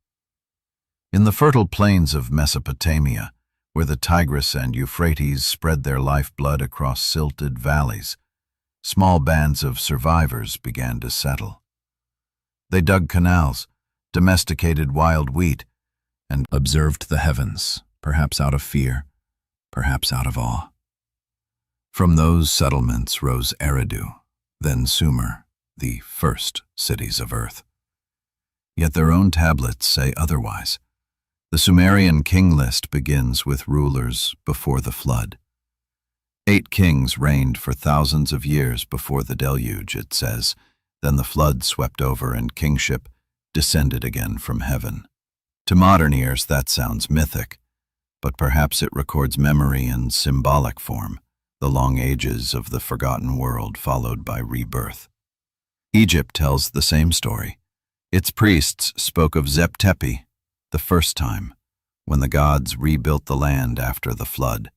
In the fertile plains of Mesopotamia, where the Tigris and Euphrates spread their lifeblood across silted valleys, small bands of survivors began to settle. They dug canals, domesticated wild wheat, and observed the heavens, perhaps out of fear, perhaps out of awe. From those settlements rose Eridu, then Sumer, the first cities of Earth. Yet their own tablets say otherwise. The Sumerian king list begins with rulers before the flood. 8 kings reigned for thousands of years before the deluge, it says. Then the flood swept over and kingship descended again from heaven. To modern ears, that sounds mythic, but perhaps it records memory in symbolic form, the long ages of the forgotten world followed by rebirth. Egypt tells the same story. Its priests spoke of Zep-Tepi, the first time, when the gods rebuilt the land after the flood.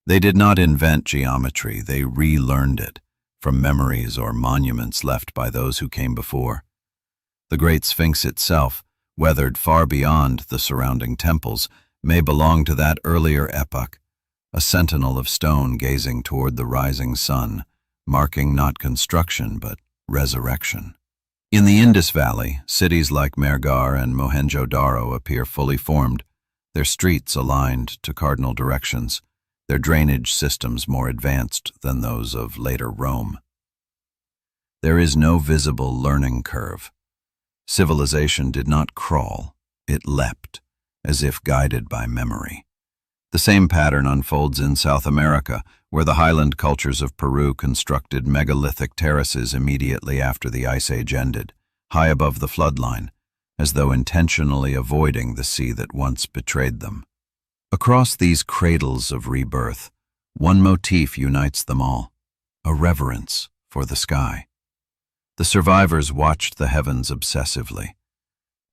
They did not invent geometry, they relearned it from memories or monuments left by those who came before. The Great Sphinx itself, weathered far beyond the surrounding temples, may belong to that earlier epoch, a sentinel of stone gazing toward the rising sun, marking not construction but resurrection. In the Indus Valley, cities like Mehrgarh and Mohenjo-Daro appear fully formed, their streets aligned to cardinal directions, their drainage systems more advanced than those of later Rome. There is no visible learning curve. Civilization did not crawl, it leapt, as if guided by memory. The same pattern unfolds in South America, where the highland cultures of Peru constructed megalithic terraces immediately after the Ice Age ended, high above the floodline, as though intentionally avoiding the sea that once betrayed them. Across these cradles of rebirth, one motif unites them all: a reverence for the sky. The survivors watched the heavens obsessively.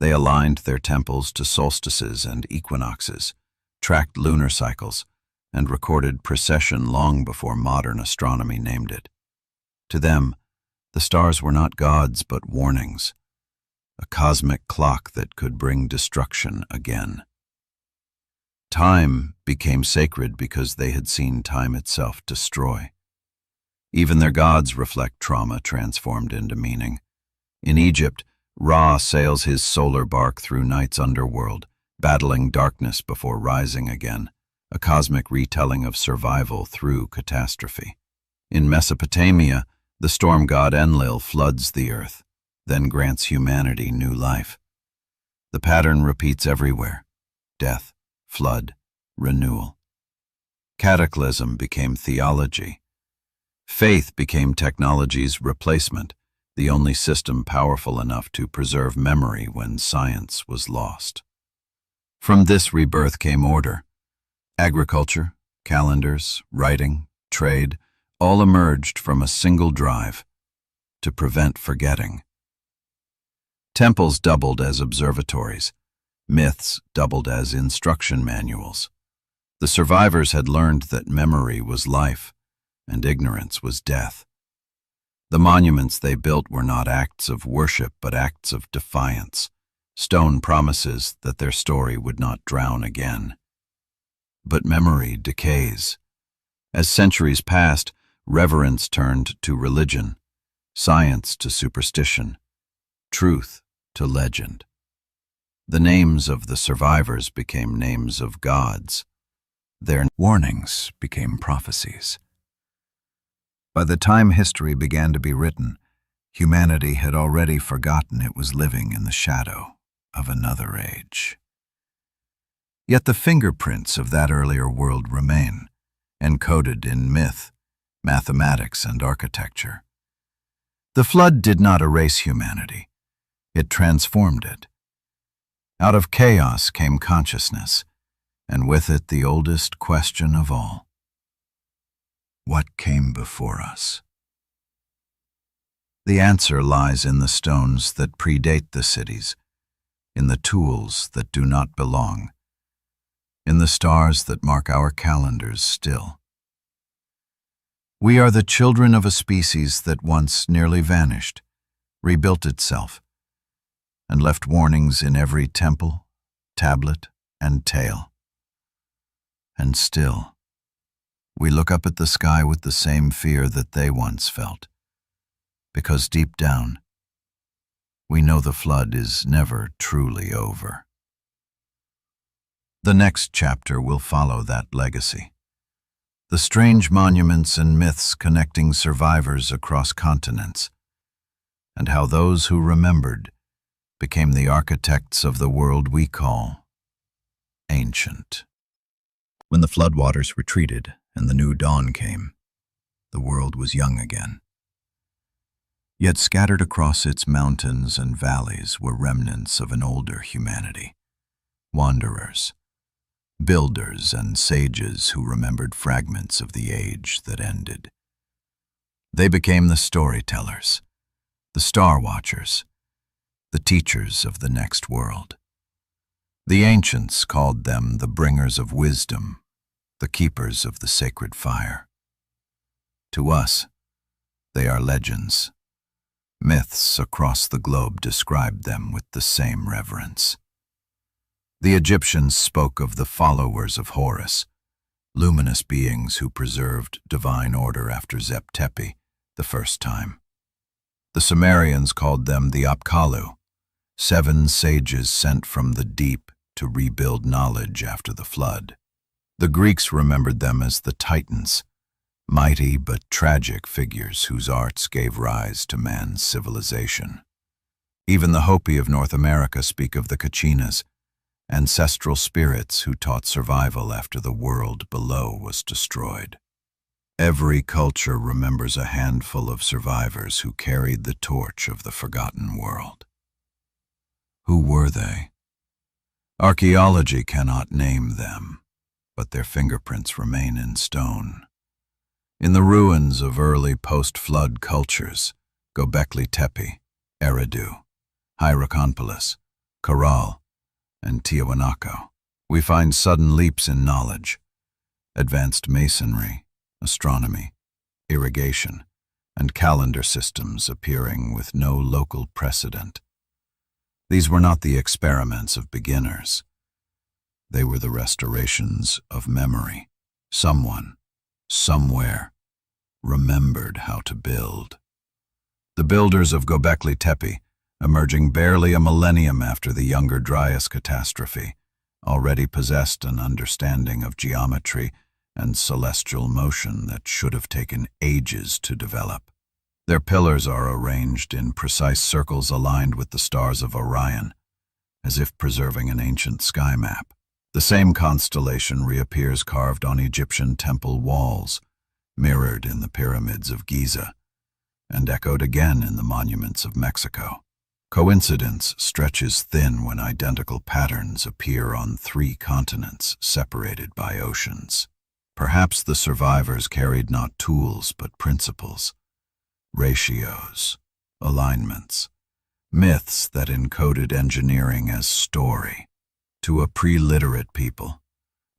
They aligned their temples to solstices and equinoxes, tracked lunar cycles, and recorded precession long before modern astronomy named it. To them, the stars were not gods but warnings, a cosmic clock that could bring destruction again. Time became sacred because they had seen time itself destroy. Even their gods reflect trauma transformed into meaning. In Egypt, Ra sails his solar bark through night's underworld, battling darkness before rising again, a cosmic retelling of survival through catastrophe. In Mesopotamia, the storm god Enlil floods the earth, then grants humanity new life. The pattern repeats everywhere: death, flood, renewal. Cataclysm became theology. Faith became technology's replacement, the only system powerful enough to preserve memory when science was lost. From this rebirth came order. Agriculture, calendars, writing, trade, all emerged from a single drive: to prevent forgetting. Temples doubled as observatories. Myths doubled as instruction manuals. The survivors had learned that memory was life, and ignorance was death. The monuments they built were not acts of worship but acts of defiance, stone promises that their story would not drown again. But memory decays. As centuries passed, reverence turned to religion, science to superstition, truth to legend. The names of the survivors became names of gods. Their warnings became prophecies. By the time history began to be written, humanity had already forgotten it was living in the shadow of another age. Yet the fingerprints of that earlier world remain, encoded in myth, mathematics, and architecture. The flood did not erase humanity. It transformed it. Out of chaos came consciousness, and with it the oldest question of all: what came before us? The answer lies in the stones that predate the cities, in the tools that do not belong, in the stars that mark our calendars still. We are the children of a species that once nearly vanished, rebuilt itself, and left warnings in every temple, tablet, and tale. And still, we look up at the sky with the same fear that they once felt, because deep down, we know the flood is never truly over. The next chapter will follow that legacy. The strange monuments and myths connecting survivors across continents, and how those who remembered became the architects of the world we call ancient. When the floodwaters retreated and the new dawn came, the world was young again. Yet scattered across its mountains and valleys were remnants of an older humanity, wanderers, builders and sages who remembered fragments of the age that ended. They became the storytellers, the star watchers, the teachers of the next world. The ancients called them the bringers of wisdom, the keepers of the sacred fire. To us, they are legends. Myths across the globe describe them with the same reverence. The Egyptians spoke of the followers of Horus, luminous beings who preserved divine order after Zep-Tepi the first time. The Sumerians called them the Apkallu, 7 sages sent from the deep to rebuild knowledge after the flood. The Greeks remembered them as the Titans, mighty but tragic figures whose arts gave rise to man's civilization. Even the Hopi of North America speak of the Kachinas, ancestral spirits who taught survival after the world below was destroyed. Every culture remembers a handful of survivors who carried the torch of the forgotten world. Who were they? Archaeology cannot name them, but their fingerprints remain in stone. In the ruins of early post-flood cultures, Göbekli Tepe, Eridu, Hierakonpolis, Caral, and Tiahuanaco, we find sudden leaps in knowledge, advanced masonry, astronomy, irrigation, and calendar systems appearing with no local precedent. These were not the experiments of beginners. They were the restorations of memory. Someone, somewhere, remembered how to build. The builders of Göbekli Tepe, emerging barely a millennium after the Younger Dryas catastrophe, already possessed an understanding of geometry and celestial motion that should have taken ages to develop. Their pillars are arranged in precise circles aligned with the stars of Orion, as if preserving an ancient sky map. The same constellation reappears carved on Egyptian temple walls, mirrored in the pyramids of Giza, and echoed again in the monuments of Mexico. Coincidence stretches thin when identical patterns appear on 3 continents separated by oceans. Perhaps the survivors carried not tools but principles, ratios, alignments, myths that encoded engineering as story. To a pre-literate people,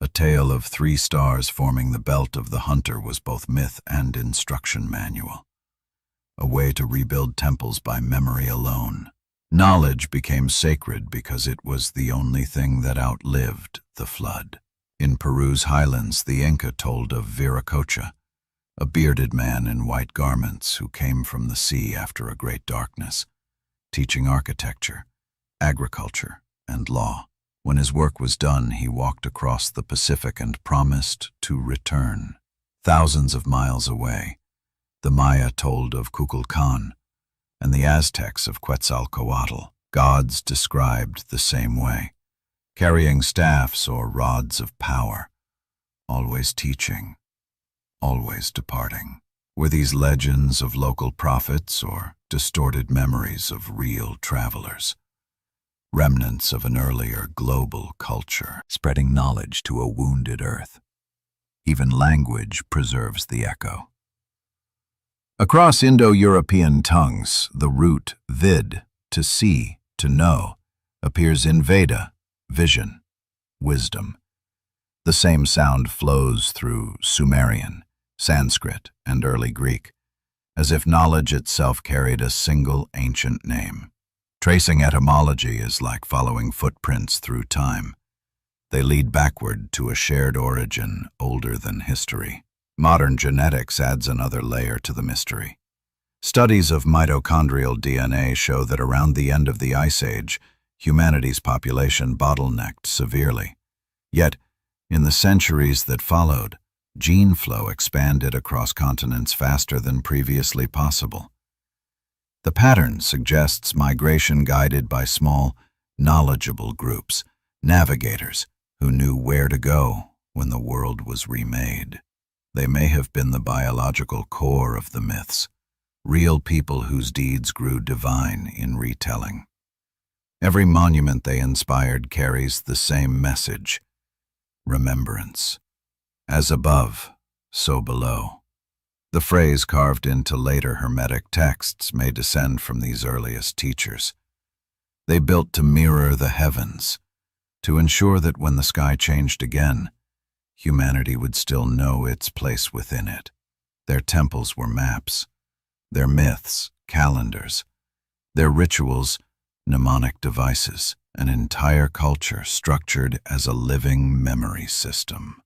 a tale of 3 stars forming the belt of the hunter was both myth and instruction manual, a way to rebuild temples by memory alone. Knowledge became sacred because it was the only thing that outlived the flood. In Peru's highlands, the Inca told of Viracocha, a bearded man in white garments who came from the sea after a great darkness, teaching architecture, agriculture, and law. When his work was done, he walked across the Pacific and promised to return. Thousands of miles away, the Maya told of Kukulkan, and the Aztecs of Quetzalcoatl. Gods described the same way, carrying staffs or rods of power, always teaching, always departing. Were these legends of local prophets or distorted memories of real travelers? Remnants of an earlier global culture, spreading knowledge to a wounded earth. Even language preserves the echo. Across Indo-European tongues, the root vid, to see, to know, appears in Veda, vision, wisdom. The same sound flows through Sumerian, Sanskrit, and early Greek, as if knowledge itself carried a single ancient name. Tracing etymology is like following footprints through time. They lead backward to a shared origin older than history. Modern genetics adds another layer to the mystery. Studies of mitochondrial DNA show that around the end of the Ice Age, humanity's population bottlenecked severely. Yet, in the centuries that followed, gene flow expanded across continents faster than previously possible. The pattern suggests migration guided by small, knowledgeable groups, navigators who knew where to go when the world was remade. They may have been the biological core of the myths, real people whose deeds grew divine in retelling. Every monument they inspired carries the same message: remembrance. As above, so below. The phrase carved into later Hermetic texts may descend from these earliest teachers. They built to mirror the heavens, to ensure that when the sky changed again, humanity would still know its place within it. Their temples were maps, their myths, calendars, their rituals, mnemonic devices, an entire culture structured as a living memory system.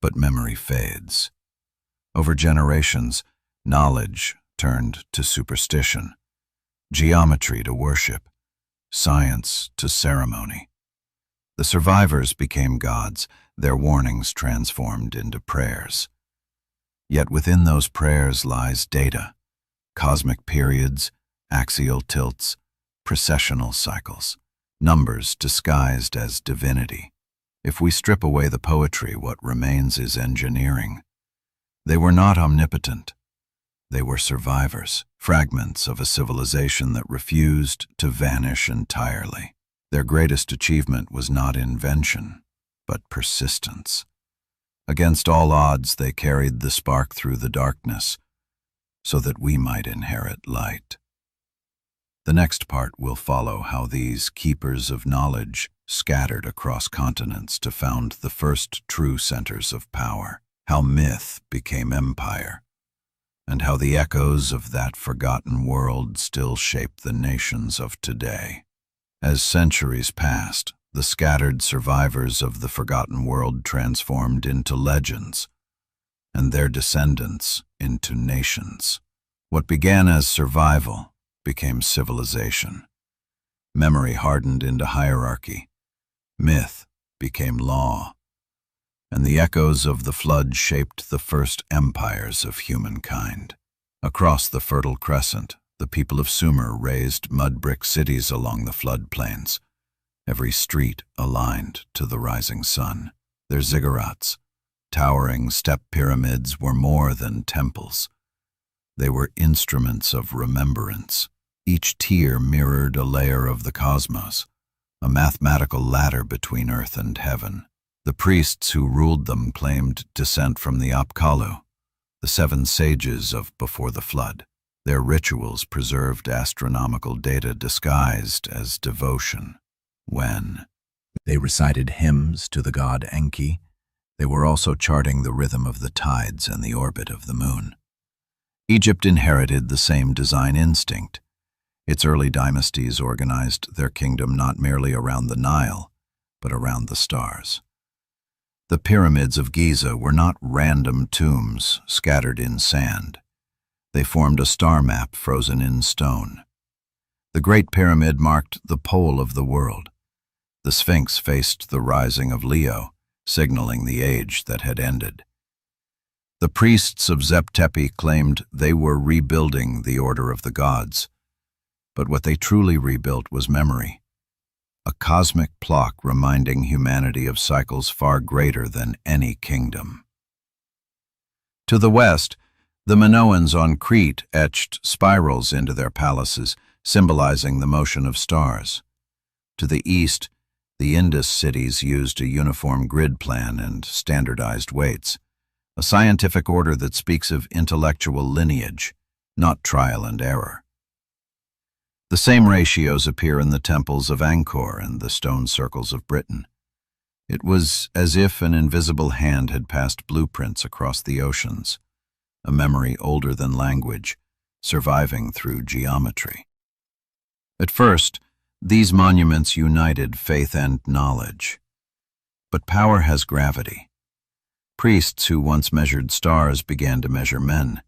But memory fades. Over generations, knowledge turned to superstition, geometry to worship, science to ceremony. The survivors became gods, their warnings transformed into prayers. Yet within those prayers lies data, cosmic periods, axial tilts, precessional cycles, numbers disguised as divinity. If we strip away the poetry, what remains is engineering. They were not omnipotent. They were survivors, fragments of a civilization that refused to vanish entirely. Their greatest achievement was not invention, but persistence. Against all odds, they carried the spark through the darkness, so that we might inherit light. The next part will follow how these keepers of knowledge scattered across continents to found the first true centers of power, how myth became empire, and how the echoes of that forgotten world still shape the nations of today. As centuries passed, the scattered survivors of the forgotten world transformed into legends, and their descendants into nations. What began as survival became civilization. Memory hardened into hierarchy. Myth became law. And the echoes of the flood shaped the first empires of humankind. Across the Fertile Crescent, the people of Sumer raised mud-brick cities along the floodplains, every street aligned to the rising sun. Their ziggurats, towering step pyramids, were more than temples. They were instruments of remembrance. Each tier mirrored a layer of the cosmos, a mathematical ladder between earth and heaven. The priests who ruled them claimed descent from the Apkallu, the 7 sages of before the flood. Their rituals preserved astronomical data disguised as devotion. When they recited hymns to the god Enki, they were also charting the rhythm of the tides and the orbit of the moon. Egypt inherited the same design instinct. Its early dynasties organized their kingdom not merely around the Nile, but around the stars. The pyramids of Giza were not random tombs scattered in sand. They formed a star map frozen in stone. The Great Pyramid marked the pole of the world. The Sphinx faced the rising of Leo, signaling the age that had ended. The priests of Zep-Tepi claimed they were rebuilding the order of the gods, but what they truly rebuilt was memory, a cosmic clock reminding humanity of cycles far greater than any kingdom. To the west, the Minoans on Crete etched spirals into their palaces, symbolizing the motion of stars. To the east, the Indus cities used a uniform grid plan and standardized weights, a scientific order that speaks of intellectual lineage, not trial and error. The same ratios appear in the temples of Angkor and the stone circles of Britain. It was as if an invisible hand had passed blueprints across the oceans, a memory older than language, surviving through geometry. At first, these monuments united faith and knowledge. But power has gravity. Priests who once measured stars began to measure men.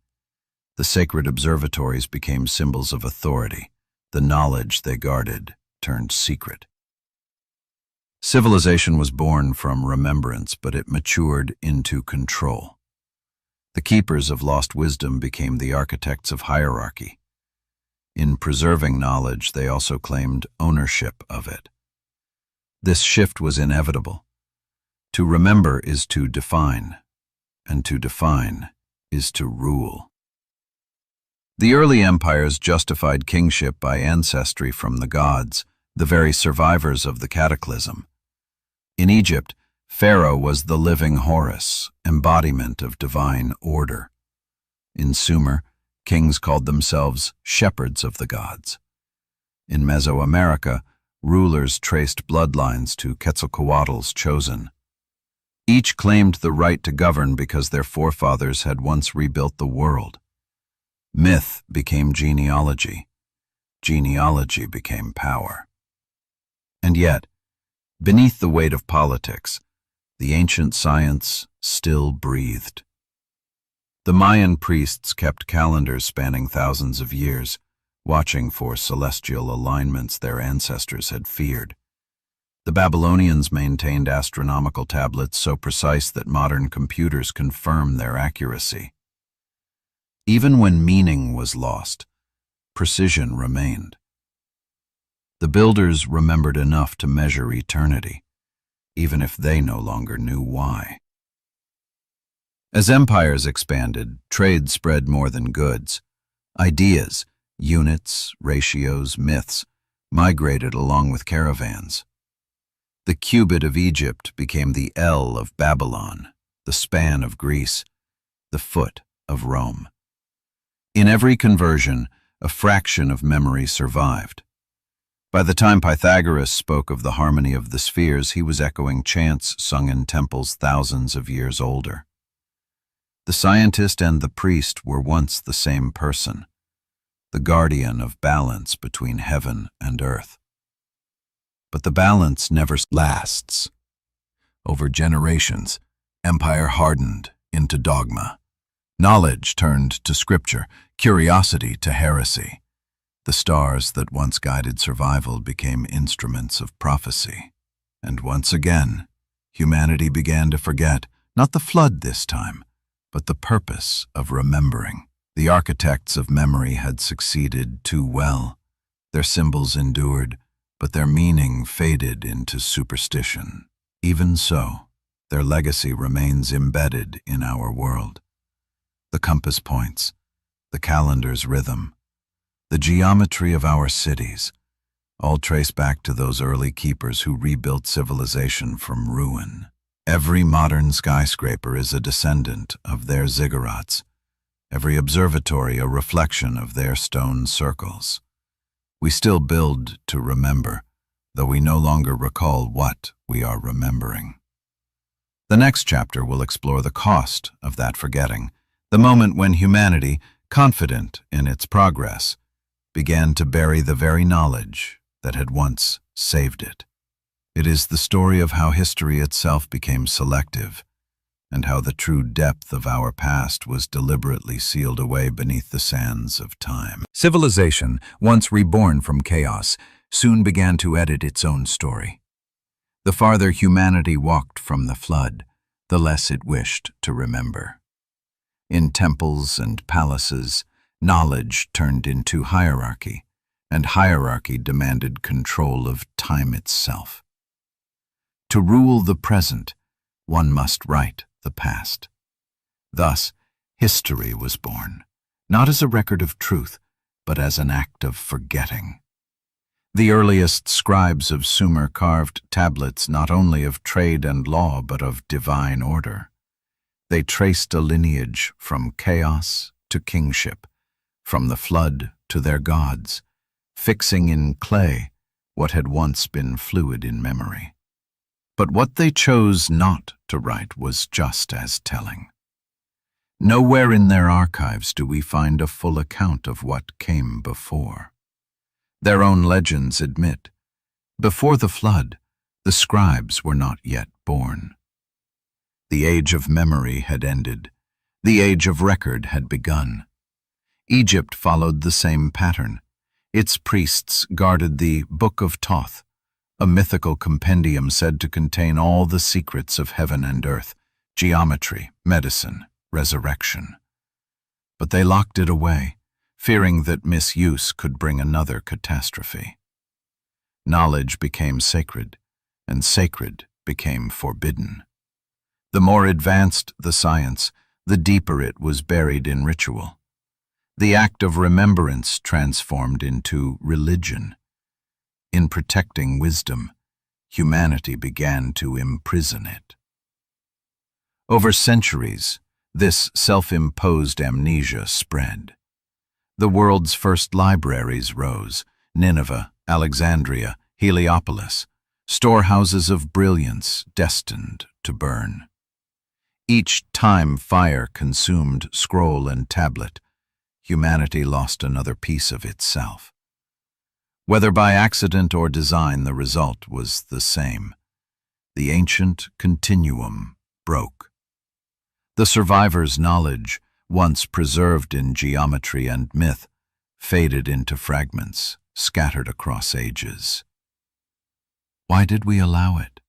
The sacred observatories became symbols of authority. The knowledge they guarded turned secret. Civilization was born from remembrance, but it matured into control. The keepers of lost wisdom became the architects of hierarchy. In preserving knowledge, they also claimed ownership of it. This shift was inevitable. To remember is to define, and to define is to rule. The early empires justified kingship by ancestry from the gods, the very survivors of the cataclysm. In Egypt, Pharaoh was the living Horus, embodiment of divine order. In Sumer, kings called themselves shepherds of the gods. In Mesoamerica, rulers traced bloodlines to Quetzalcoatl's chosen. Each claimed the right to govern because their forefathers had once rebuilt the world. Myth became genealogy. Genealogy became power. And yet, beneath the weight of politics, the ancient science still breathed. The Mayan priests kept calendars spanning thousands of years, watching for celestial alignments their ancestors had feared. The Babylonians maintained astronomical tablets so precise that modern computers confirm their accuracy. Even when meaning was lost, precision remained. The builders remembered enough to measure eternity, even if they no longer knew why. As empires expanded, trade spread more than goods. Ideas, units, ratios, myths, migrated along with caravans. The cubit of Egypt became the ell of Babylon, the span of Greece, the foot of Rome. In every conversion, a fraction of memory survived. By the time Pythagoras spoke of the harmony of the spheres, he was echoing chants sung in temples thousands of years older. The scientist and the priest were once the same person, the guardian of balance between heaven and earth. But the balance never lasts. Over generations, empire hardened into dogma. Knowledge turned to scripture, curiosity to heresy. The stars that once guided survival became instruments of prophecy. And once again, humanity began to forget, not the flood this time, but the purpose of remembering. The architects of memory had succeeded too well. Their symbols endured, but their meaning faded into superstition. Even so, their legacy remains embedded in our world. The compass points, the calendar's rhythm, the geometry of our cities, all trace back to those early keepers who rebuilt civilization from ruin. Every modern skyscraper is a descendant of their ziggurats, every observatory a reflection of their stone circles. We still build to remember, though we no longer recall what we are remembering. The next chapter will explore the cost of that forgetting, the moment when humanity, confident in its progress, began to bury the very knowledge that had once saved it. It is the story of how history itself became selective, and how the true depth of our past was deliberately sealed away beneath the sands of time. Civilization, once reborn from chaos, soon began to edit its own story. The farther humanity walked from the flood, the less it wished to remember. In temples and palaces, knowledge turned into hierarchy, and hierarchy demanded control of time itself. To rule the present, one must write the past. Thus, history was born, not as a record of truth, but as an act of forgetting. The earliest scribes of Sumer carved tablets not only of trade and law, but of divine order. They traced a lineage from chaos to kingship, from the flood to their gods, fixing in clay what had once been fluid in memory. But what they chose not to write was just as telling. Nowhere in their archives do we find a full account of what came before. Their own legends admit, before the flood, the scribes were not yet born. The age of memory had ended. The age of record had begun. Egypt followed the same pattern. Its priests guarded the Book of Thoth, a mythical compendium said to contain all the secrets of heaven and earth, geometry, medicine, resurrection. But they locked it away, fearing that misuse could bring another catastrophe. Knowledge became sacred, and sacred became forbidden. The more advanced the science, the deeper it was buried in ritual. The act of remembrance transformed into religion. In protecting wisdom, humanity began to imprison it. Over centuries, this self-imposed amnesia spread. The world's first libraries rose: Nineveh, Alexandria, Heliopolis, storehouses of brilliance destined to burn. Each time fire consumed scroll and tablet, humanity lost another piece of itself. Whether by accident or design, the result was the same. The ancient continuum broke. The survivors' knowledge, once preserved in geometry and myth, faded into fragments, scattered across ages. Why did we allow it?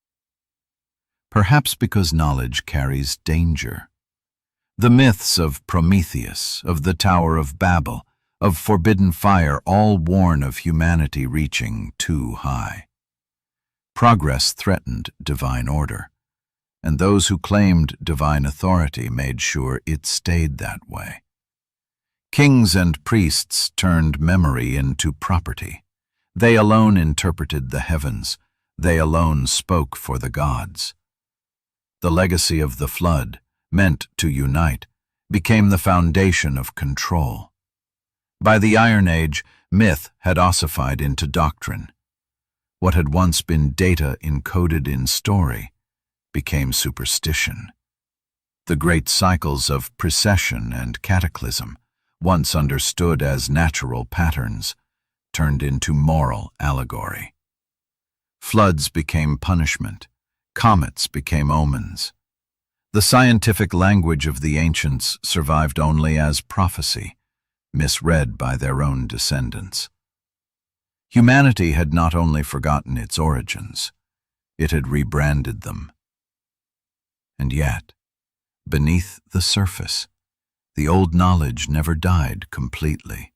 Perhaps because knowledge carries danger. The myths of Prometheus, of the Tower of Babel, of forbidden fire, all warn of humanity reaching too high. Progress threatened divine order, and those who claimed divine authority made sure it stayed that way. Kings and priests turned memory into property. They alone interpreted the heavens. They alone spoke for the gods. The legacy of the flood, meant to unite, became the foundation of control. By the Iron Age, myth had ossified into doctrine. What had once been data encoded in story became superstition. The great cycles of precession and cataclysm, once understood as natural patterns, turned into moral allegory. Floods became punishment. Comets became omens. The scientific language of the ancients survived only as prophecy, misread by their own descendants. Humanity had not only forgotten its origins, it had rebranded them. And yet, beneath the surface, the old knowledge never died completely.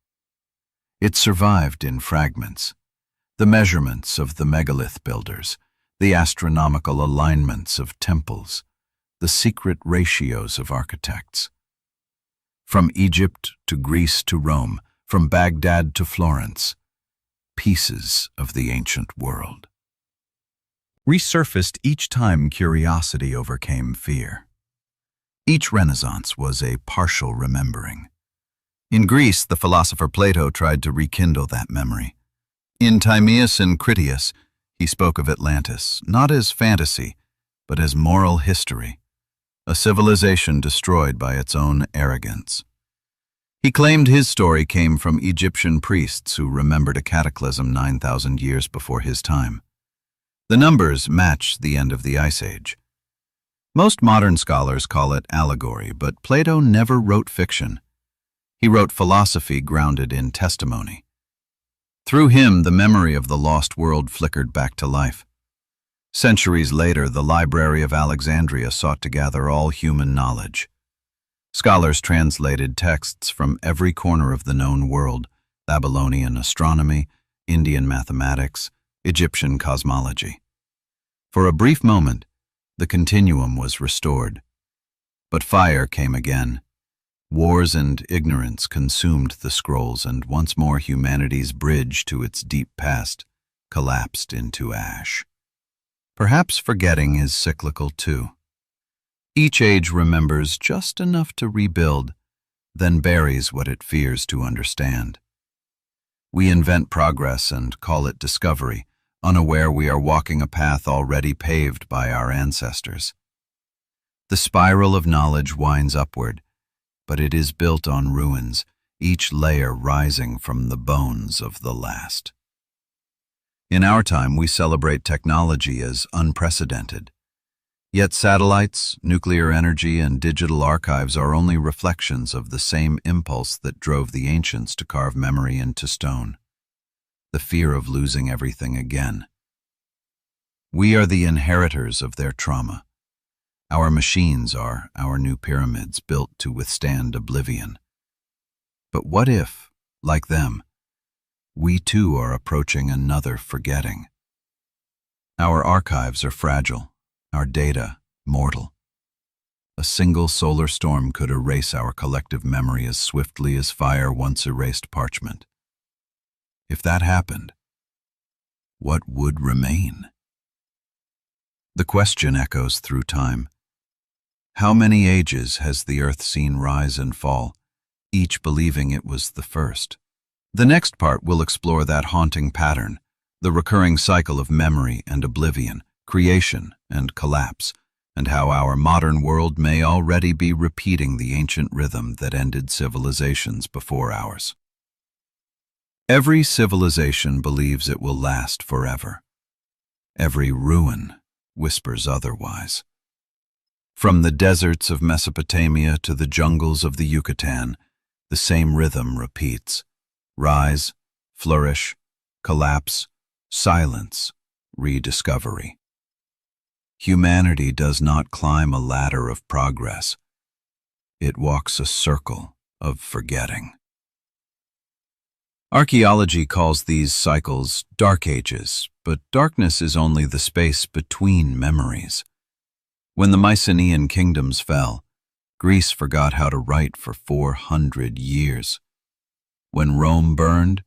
It survived in fragments: the measurements of the megalith builders, the astronomical alignments of temples, the secret ratios of architects. From Egypt to Greece to Rome, from Baghdad to Florence, pieces of the ancient world resurfaced each time curiosity overcame fear. Each Renaissance was a partial remembering. In Greece, the philosopher Plato tried to rekindle that memory. In Timaeus and Critias, he spoke of Atlantis, not as fantasy, but as moral history, a civilization destroyed by its own arrogance. He claimed his story came from Egyptian priests who remembered a cataclysm 9,000 years before his time. The numbers match the end of the Ice Age. Most modern scholars call it allegory, but Plato never wrote fiction. He wrote philosophy grounded in testimony. Through him, the memory of the lost world flickered back to life. Centuries later, the Library of Alexandria sought to gather all human knowledge. Scholars translated texts from every corner of the known world: Babylonian astronomy, Indian mathematics, Egyptian cosmology. For a brief moment, the continuum was restored. But fire came again. Wars and ignorance consumed the scrolls, and once more humanity's bridge to its deep past collapsed into ash. Perhaps forgetting is cyclical too. Each age remembers just enough to rebuild, then buries what it fears to understand. We invent progress and call it discovery, unaware we are walking a path already paved by our ancestors. The spiral of knowledge winds upward, but it is built on ruins, each layer rising from the bones of the last. In our time, we celebrate technology as unprecedented. Yet satellites, nuclear energy, and digital archives are only reflections of the same impulse that drove the ancients to carve memory into stone: the fear of losing everything again. We are the inheritors of their trauma. Our machines are our new pyramids built to withstand oblivion. But what if, like them, we too are approaching another forgetting? Our archives are fragile, our data mortal. A single solar storm could erase our collective memory as swiftly as fire once erased parchment. If that happened, what would remain? The question echoes through time. How many ages has the earth seen rise and fall, each believing it was the first? The next part will explore that haunting pattern, the recurring cycle of memory and oblivion, creation and collapse, and how our modern world may already be repeating the ancient rhythm that ended civilizations before ours. Every civilization believes it will last forever. Every ruin whispers otherwise. From the deserts of Mesopotamia to the jungles of the Yucatan, the same rhythm repeats: rise, flourish, collapse, silence, rediscovery. Humanity does not climb a ladder of progress. It walks a circle of forgetting. Archaeology calls these cycles dark ages, but darkness is only the space between memories. When the Mycenaean kingdoms fell, Greece forgot how to write for 400 years. When Rome burned,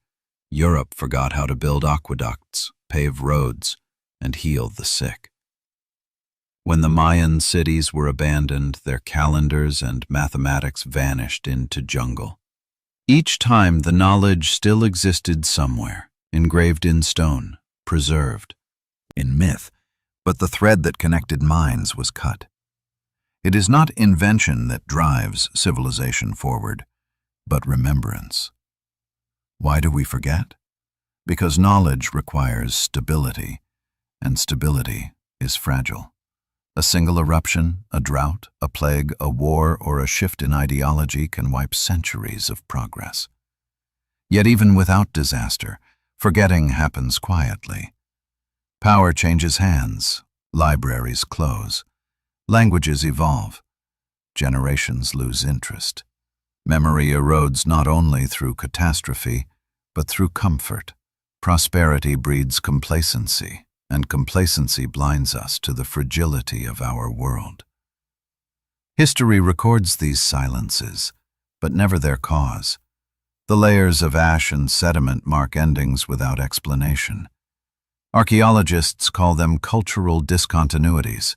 Europe forgot how to build aqueducts, pave roads, and heal the sick. When the Mayan cities were abandoned, their calendars and mathematics vanished into jungle. Each time, the knowledge still existed somewhere, engraved in stone, preserved in myth, but the thread that connected minds was cut. It is not invention that drives civilization forward, but remembrance. Why do we forget? Because knowledge requires stability, and stability is fragile. A single eruption, a drought, a plague, a war, or a shift in ideology can wipe centuries of progress. Yet even without disaster, forgetting happens quietly. Power changes hands, libraries close, languages evolve, generations lose interest. Memory erodes not only through catastrophe, but through comfort. Prosperity breeds complacency, and complacency blinds us to the fragility of our world. History records these silences, but never their cause. The layers of ash and sediment mark endings without explanation. Archaeologists call them cultural discontinuities.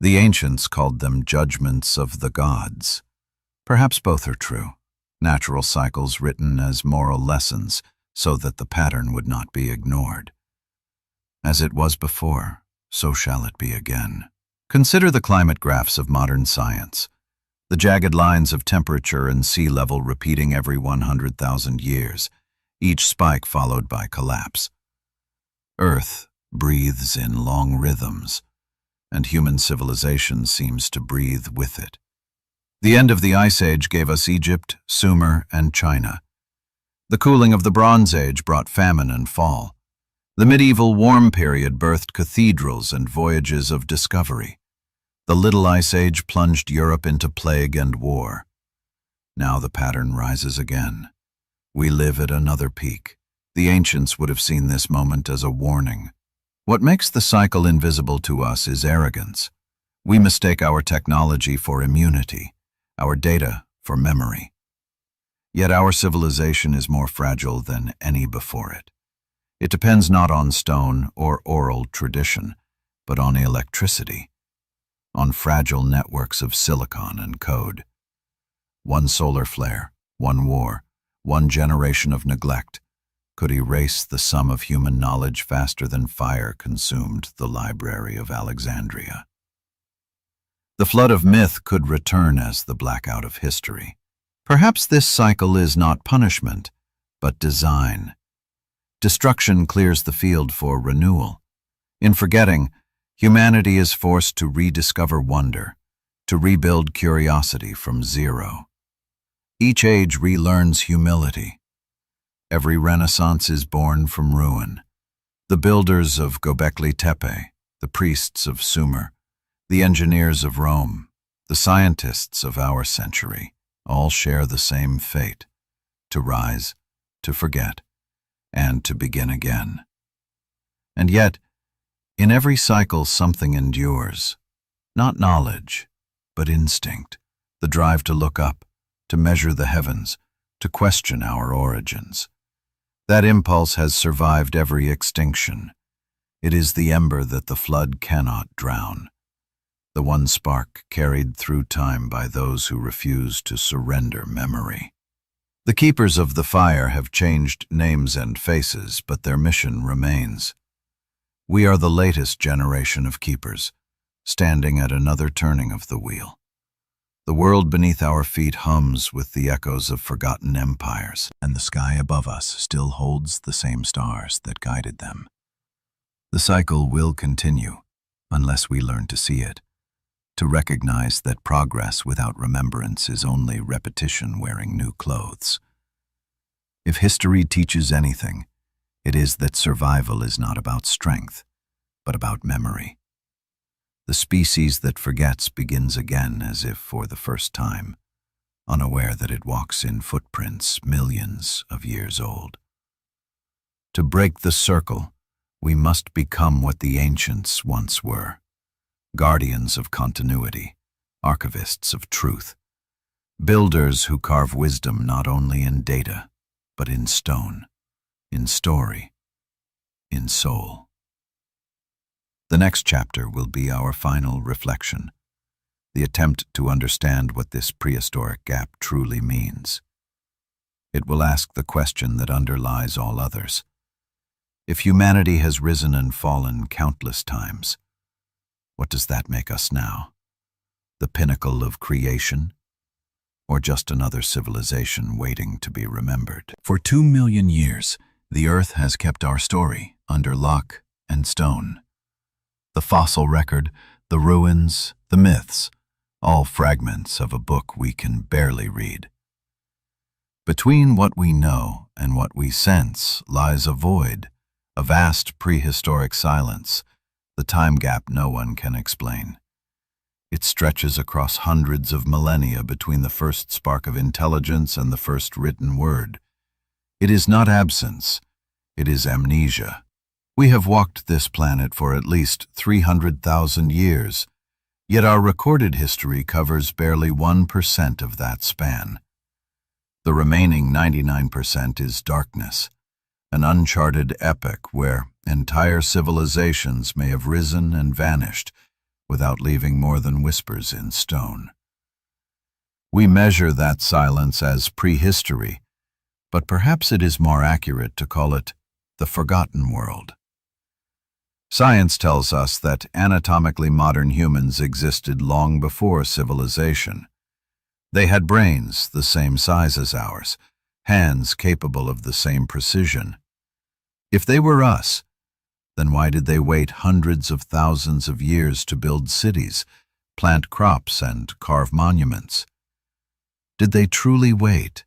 The ancients called them judgments of the gods. Perhaps both are true, natural cycles written as moral lessons so that the pattern would not be ignored. As it was before, so shall it be again. Consider the climate graphs of modern science, the jagged lines of temperature and sea level repeating every 100,000 years, each spike followed by collapse. Earth breathes in long rhythms, and human civilization seems to breathe with it. The end of the Ice Age gave us Egypt, Sumer, and China. The cooling of the Bronze Age brought famine and fall. The medieval warm period birthed cathedrals and voyages of discovery. The Little Ice Age plunged Europe into plague and war. Now the pattern rises again. We live at another peak. The ancients would have seen this moment as a warning. What makes the cycle invisible to us is arrogance. We mistake our technology for immunity, our data for memory. Yet our civilization is more fragile than any before it. It depends not on stone or oral tradition, but on electricity, on fragile networks of silicon and code. One solar flare, one war, one generation of neglect could erase the sum of human knowledge faster than fire consumed the Library of Alexandria. The flood of myth could return as the blackout of history. Perhaps this cycle is not punishment, but design. Destruction clears the field for renewal. In forgetting, humanity is forced to rediscover wonder, to rebuild curiosity from zero. Each age relearns humility. Every renaissance is born from ruin. The builders of Göbekli Tepe, the priests of Sumer, the engineers of Rome, the scientists of our century, all share the same fate: to rise, to forget, and to begin again. And yet, in every cycle something endures. Not knowledge, but instinct, the drive to look up, to measure the heavens, to question our origins. That impulse has survived every extinction. It is the ember that the flood cannot drown, the one spark carried through time by those who refuse to surrender memory. The keepers of the fire have changed names and faces, but their mission remains. We are the latest generation of keepers, standing at another turning of the wheel. The world beneath our feet hums with the echoes of forgotten empires, and the sky above us still holds the same stars that guided them. The cycle will continue, unless we learn to see it, to recognize that progress without remembrance is only repetition wearing new clothes. If history teaches anything, it is that survival is not about strength, but about memory. The species that forgets begins again as if for the first time, unaware that it walks in footprints millions of years old. To break the circle, we must become what the ancients once were: guardians of continuity, archivists of truth, builders who carve wisdom not only in data, but in stone, in story, in soul. The next chapter will be our final reflection, the attempt to understand what this prehistoric gap truly means. It will ask the question that underlies all others. If humanity has risen and fallen countless times, what does that make us now? The pinnacle of creation? Or just another civilization waiting to be remembered? For 2 million years, the Earth has kept our story under lock and stone. The fossil record, the ruins, the myths, all fragments of a book we can barely read. Between what we know and what we sense lies a void, a vast prehistoric silence, the time gap no one can explain. It stretches across hundreds of millennia between the first spark of intelligence and the first written word. It is not absence, it is amnesia. We have walked this planet for at least 300,000 years, yet our recorded history covers barely 1% of that span. The remaining 99% is darkness, an uncharted epoch where entire civilizations may have risen and vanished without leaving more than whispers in stone. We measure that silence as prehistory, but perhaps it is more accurate to call it the forgotten world. Science tells us that anatomically modern humans existed long before civilization. They had brains the same size as ours, hands capable of the same precision. If they were us, then why did they wait hundreds of thousands of years to build cities, plant crops, and carve monuments? Did they truly wait,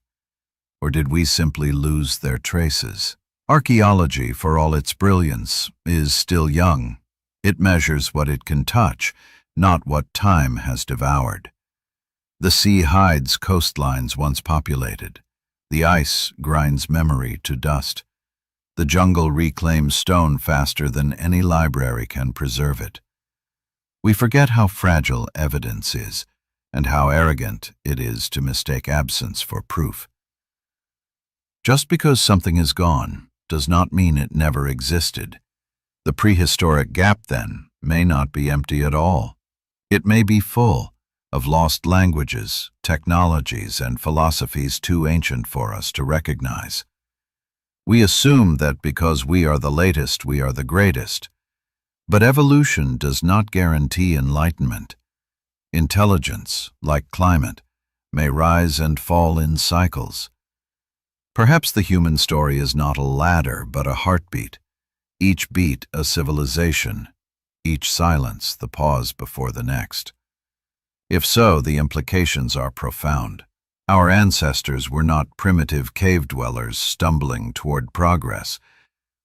or did we simply lose their traces? Archaeology, for all its brilliance, is still young. It measures what it can touch, not what time has devoured. The sea hides coastlines once populated. The ice grinds memory to dust. The jungle reclaims stone faster than any library can preserve it. We forget how fragile evidence is, and how arrogant it is to mistake absence for proof. Just because something is gone does not mean it never existed. The prehistoric gap, then, may not be empty at all. It may be full of lost languages, technologies, and philosophies too ancient for us to recognize. We assume that because we are the latest, we are the greatest. But evolution does not guarantee enlightenment. Intelligence, like climate, may rise and fall in cycles. Perhaps the human story is not a ladder, but a heartbeat. Each beat a civilization, each silence the pause before the next. If so, the implications are profound. Our ancestors were not primitive cave dwellers stumbling toward progress,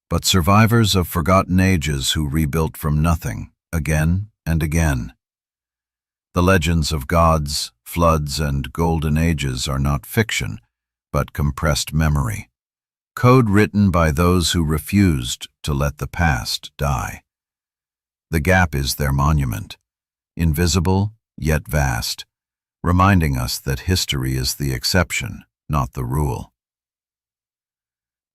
but survivors of forgotten ages who rebuilt from nothing, again and again. The legends of gods, floods, and golden ages are not fiction, but compressed memory. Code written by those who refused to let the past die. The gap is their monument, invisible yet vast, reminding us that history is the exception, not the rule.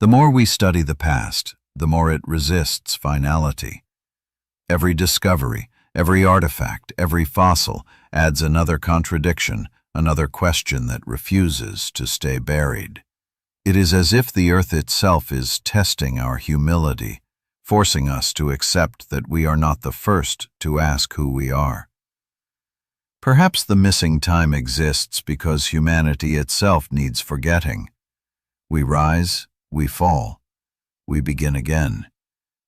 The more we study the past, the more it resists finality. Every discovery, every artifact, every fossil adds another contradiction, another question that refuses to stay buried. It is as if the earth itself is testing our humility, forcing us to accept that we are not the first to ask who we are. Perhaps the missing time exists because humanity itself needs forgetting. We rise, we fall, we begin again,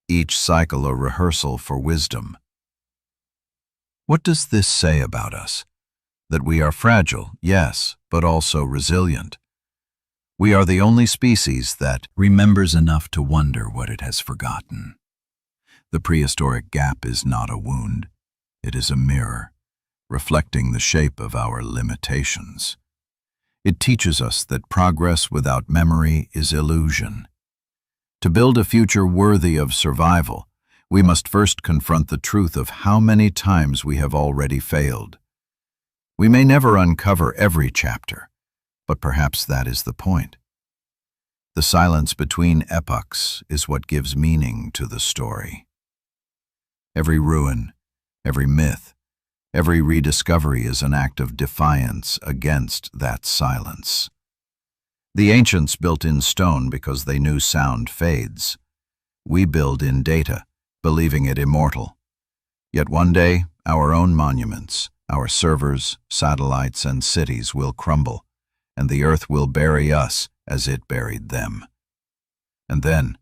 each cycle a rehearsal for wisdom. What does this say about us? That we are fragile, yes, but also resilient. We are the only species that remembers enough to wonder what it has forgotten. The prehistoric gap is not a wound, it is a mirror, reflecting the shape of our limitations. It teaches us that progress without memory is illusion. To build a future worthy of survival, we must first confront the truth of how many times we have already failed. We may never uncover every chapter, but perhaps that is the point. The silence between epochs is what gives meaning to the story. Every ruin, every myth, every rediscovery is an act of defiance against that silence. The ancients built in stone because they knew sound fades. We build in data, believing it immortal. Yet one day, our own monuments, our servers, satellites, and cities will crumble, and the earth will bury us as it buried them. And then,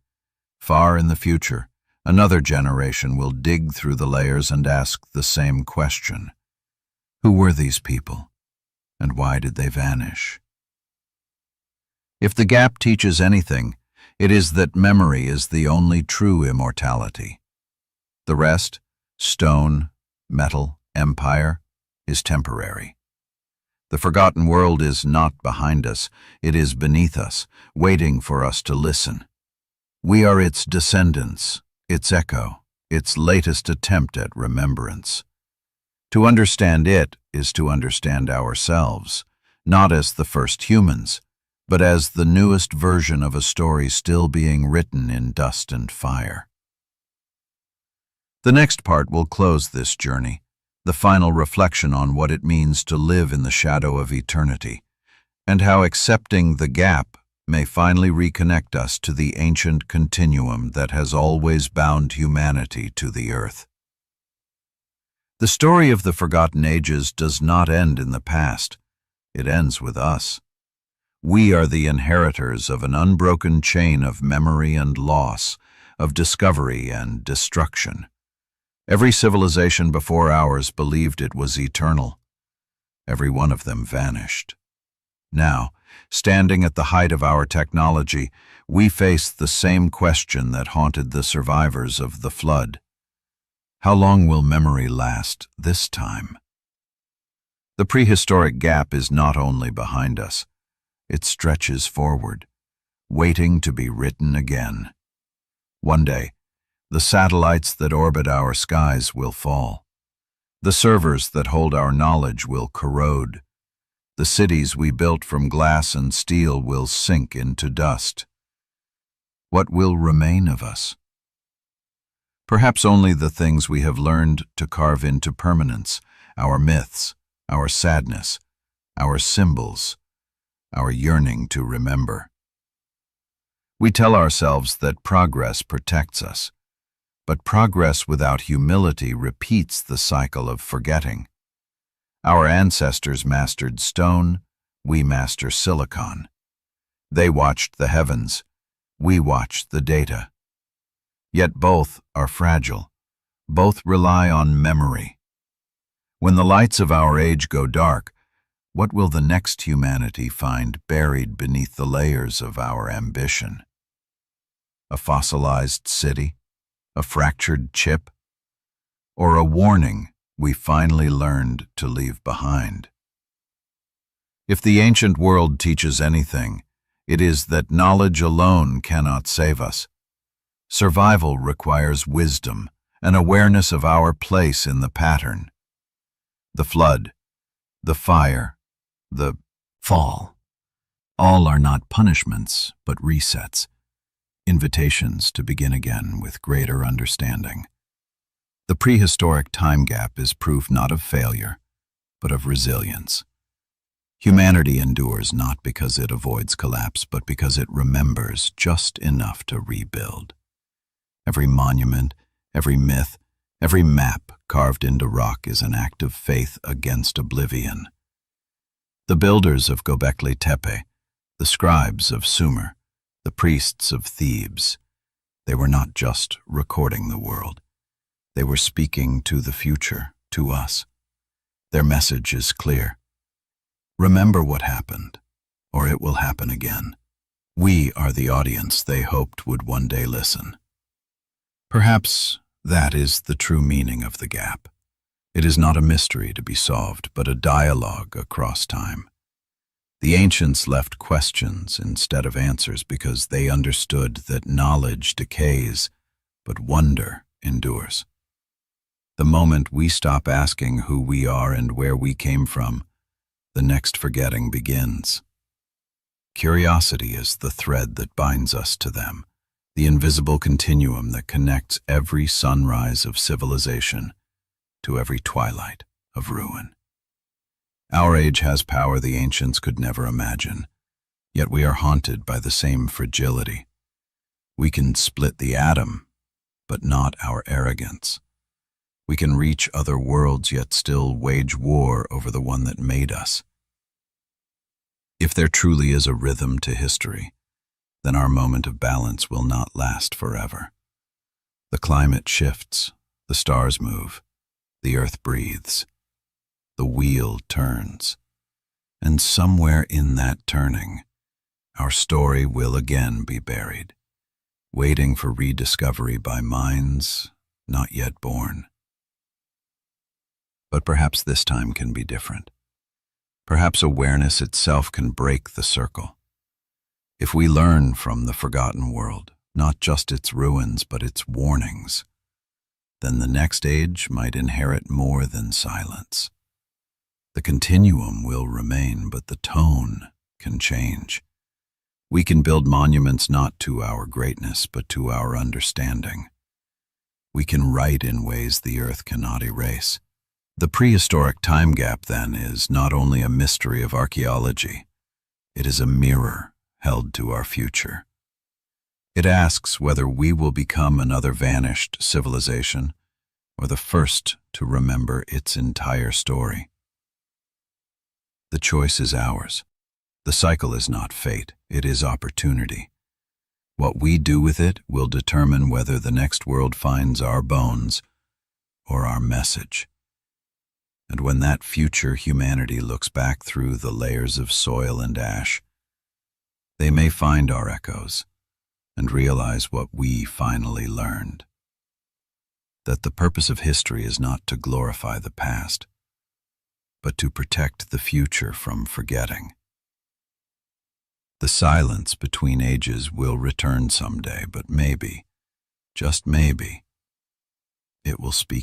far in the future, another generation will dig through the layers and ask the same question. Who were these people, and why did they vanish? If the gap teaches anything, it is that memory is the only true immortality. The rest, stone, metal, empire, is temporary. The forgotten world is not behind us, it is beneath us, waiting for us to listen. We are its descendants, its echo, its latest attempt at remembrance. To understand it is to understand ourselves, not as the first humans, but as the newest version of a story still being written in dust and fire. The next part will close this journey, the final reflection on what it means to live in the shadow of eternity, and how accepting the gap may finally reconnect us to the ancient continuum that has always bound humanity to the earth. The story of the forgotten ages does not end in the past, it ends with us. We are the inheritors of an unbroken chain of memory and loss, of discovery and destruction. Every civilization before ours believed it was eternal. Every one of them vanished. Now, standing at the height of our technology, we face the same question that haunted the survivors of the flood. How long will memory last this time? The prehistoric gap is not only behind us, it stretches forward, waiting to be written again. One day, the satellites that orbit our skies will fall. The servers that hold our knowledge will corrode. The cities we built from glass and steel will sink into dust. What will remain of us? Perhaps only the things we have learned to carve into permanence, our myths, our sadness, our symbols, our yearning to remember. We tell ourselves that progress protects us, but progress without humility repeats the cycle of forgetting. Our ancestors mastered stone, we master silicon. They watched the heavens, we watched the data. Yet both are fragile. Both rely on memory. When the lights of our age go dark, what will the next humanity find buried beneath the layers of our ambition? A fossilized city? A fractured chip? Or a warning we finally learned to leave behind? If the ancient world teaches anything, it is that knowledge alone cannot save us. Survival requires wisdom, an awareness of our place in the pattern. The flood, the fire, the fall, all are not punishments, but resets, invitations to begin again with greater understanding. The prehistoric time gap is proof not of failure, but of resilience. Humanity endures not because it avoids collapse, but because it remembers just enough to rebuild. Every monument, every myth, every map carved into rock is an act of faith against oblivion. The builders of Göbekli Tepe, the scribes of Sumer, the priests of Thebes, they were not just recording the world. They were speaking to the future, to us. Their message is clear. Remember what happened, or it will happen again. We are the audience they hoped would one day listen. Perhaps that is the true meaning of the gap. It is not a mystery to be solved, but a dialogue across time. The ancients left questions instead of answers because they understood that knowledge decays, but wonder endures. The moment we stop asking who we are and where we came from, the next forgetting begins. Curiosity is the thread that binds us to them, the invisible continuum that connects every sunrise of civilization to every twilight of ruin. Our age has power the ancients could never imagine, yet we are haunted by the same fragility. We can split the atom, but not our arrogance. We can reach other worlds, yet still wage war over the one that made us. If there truly is a rhythm to history, then our moment of balance will not last forever. The climate shifts, the stars move, the earth breathes, the wheel turns, and somewhere in that turning, our story will again be buried, waiting for rediscovery by minds not yet born. But perhaps this time can be different. Perhaps awareness itself can break the circle. If we learn from the forgotten world, not just its ruins, but its warnings, then the next age might inherit more than silence. The continuum will remain, but the tone can change. We can build monuments not to our greatness, but to our understanding. We can write in ways the earth cannot erase. The prehistoric time gap, then, is not only a mystery of archaeology, it is a mirror held to our future. It asks whether we will become another vanished civilization or the first to remember its entire story. The choice is ours. The cycle is not fate, it is opportunity. What we do with it will determine whether the next world finds our bones or our message. And when that future humanity looks back through the layers of soil and ash, they may find our echoes and realize what we finally learned. That the purpose of history is not to glorify the past, but to protect the future from forgetting. The silence between ages will return someday, but maybe, just maybe, it will speak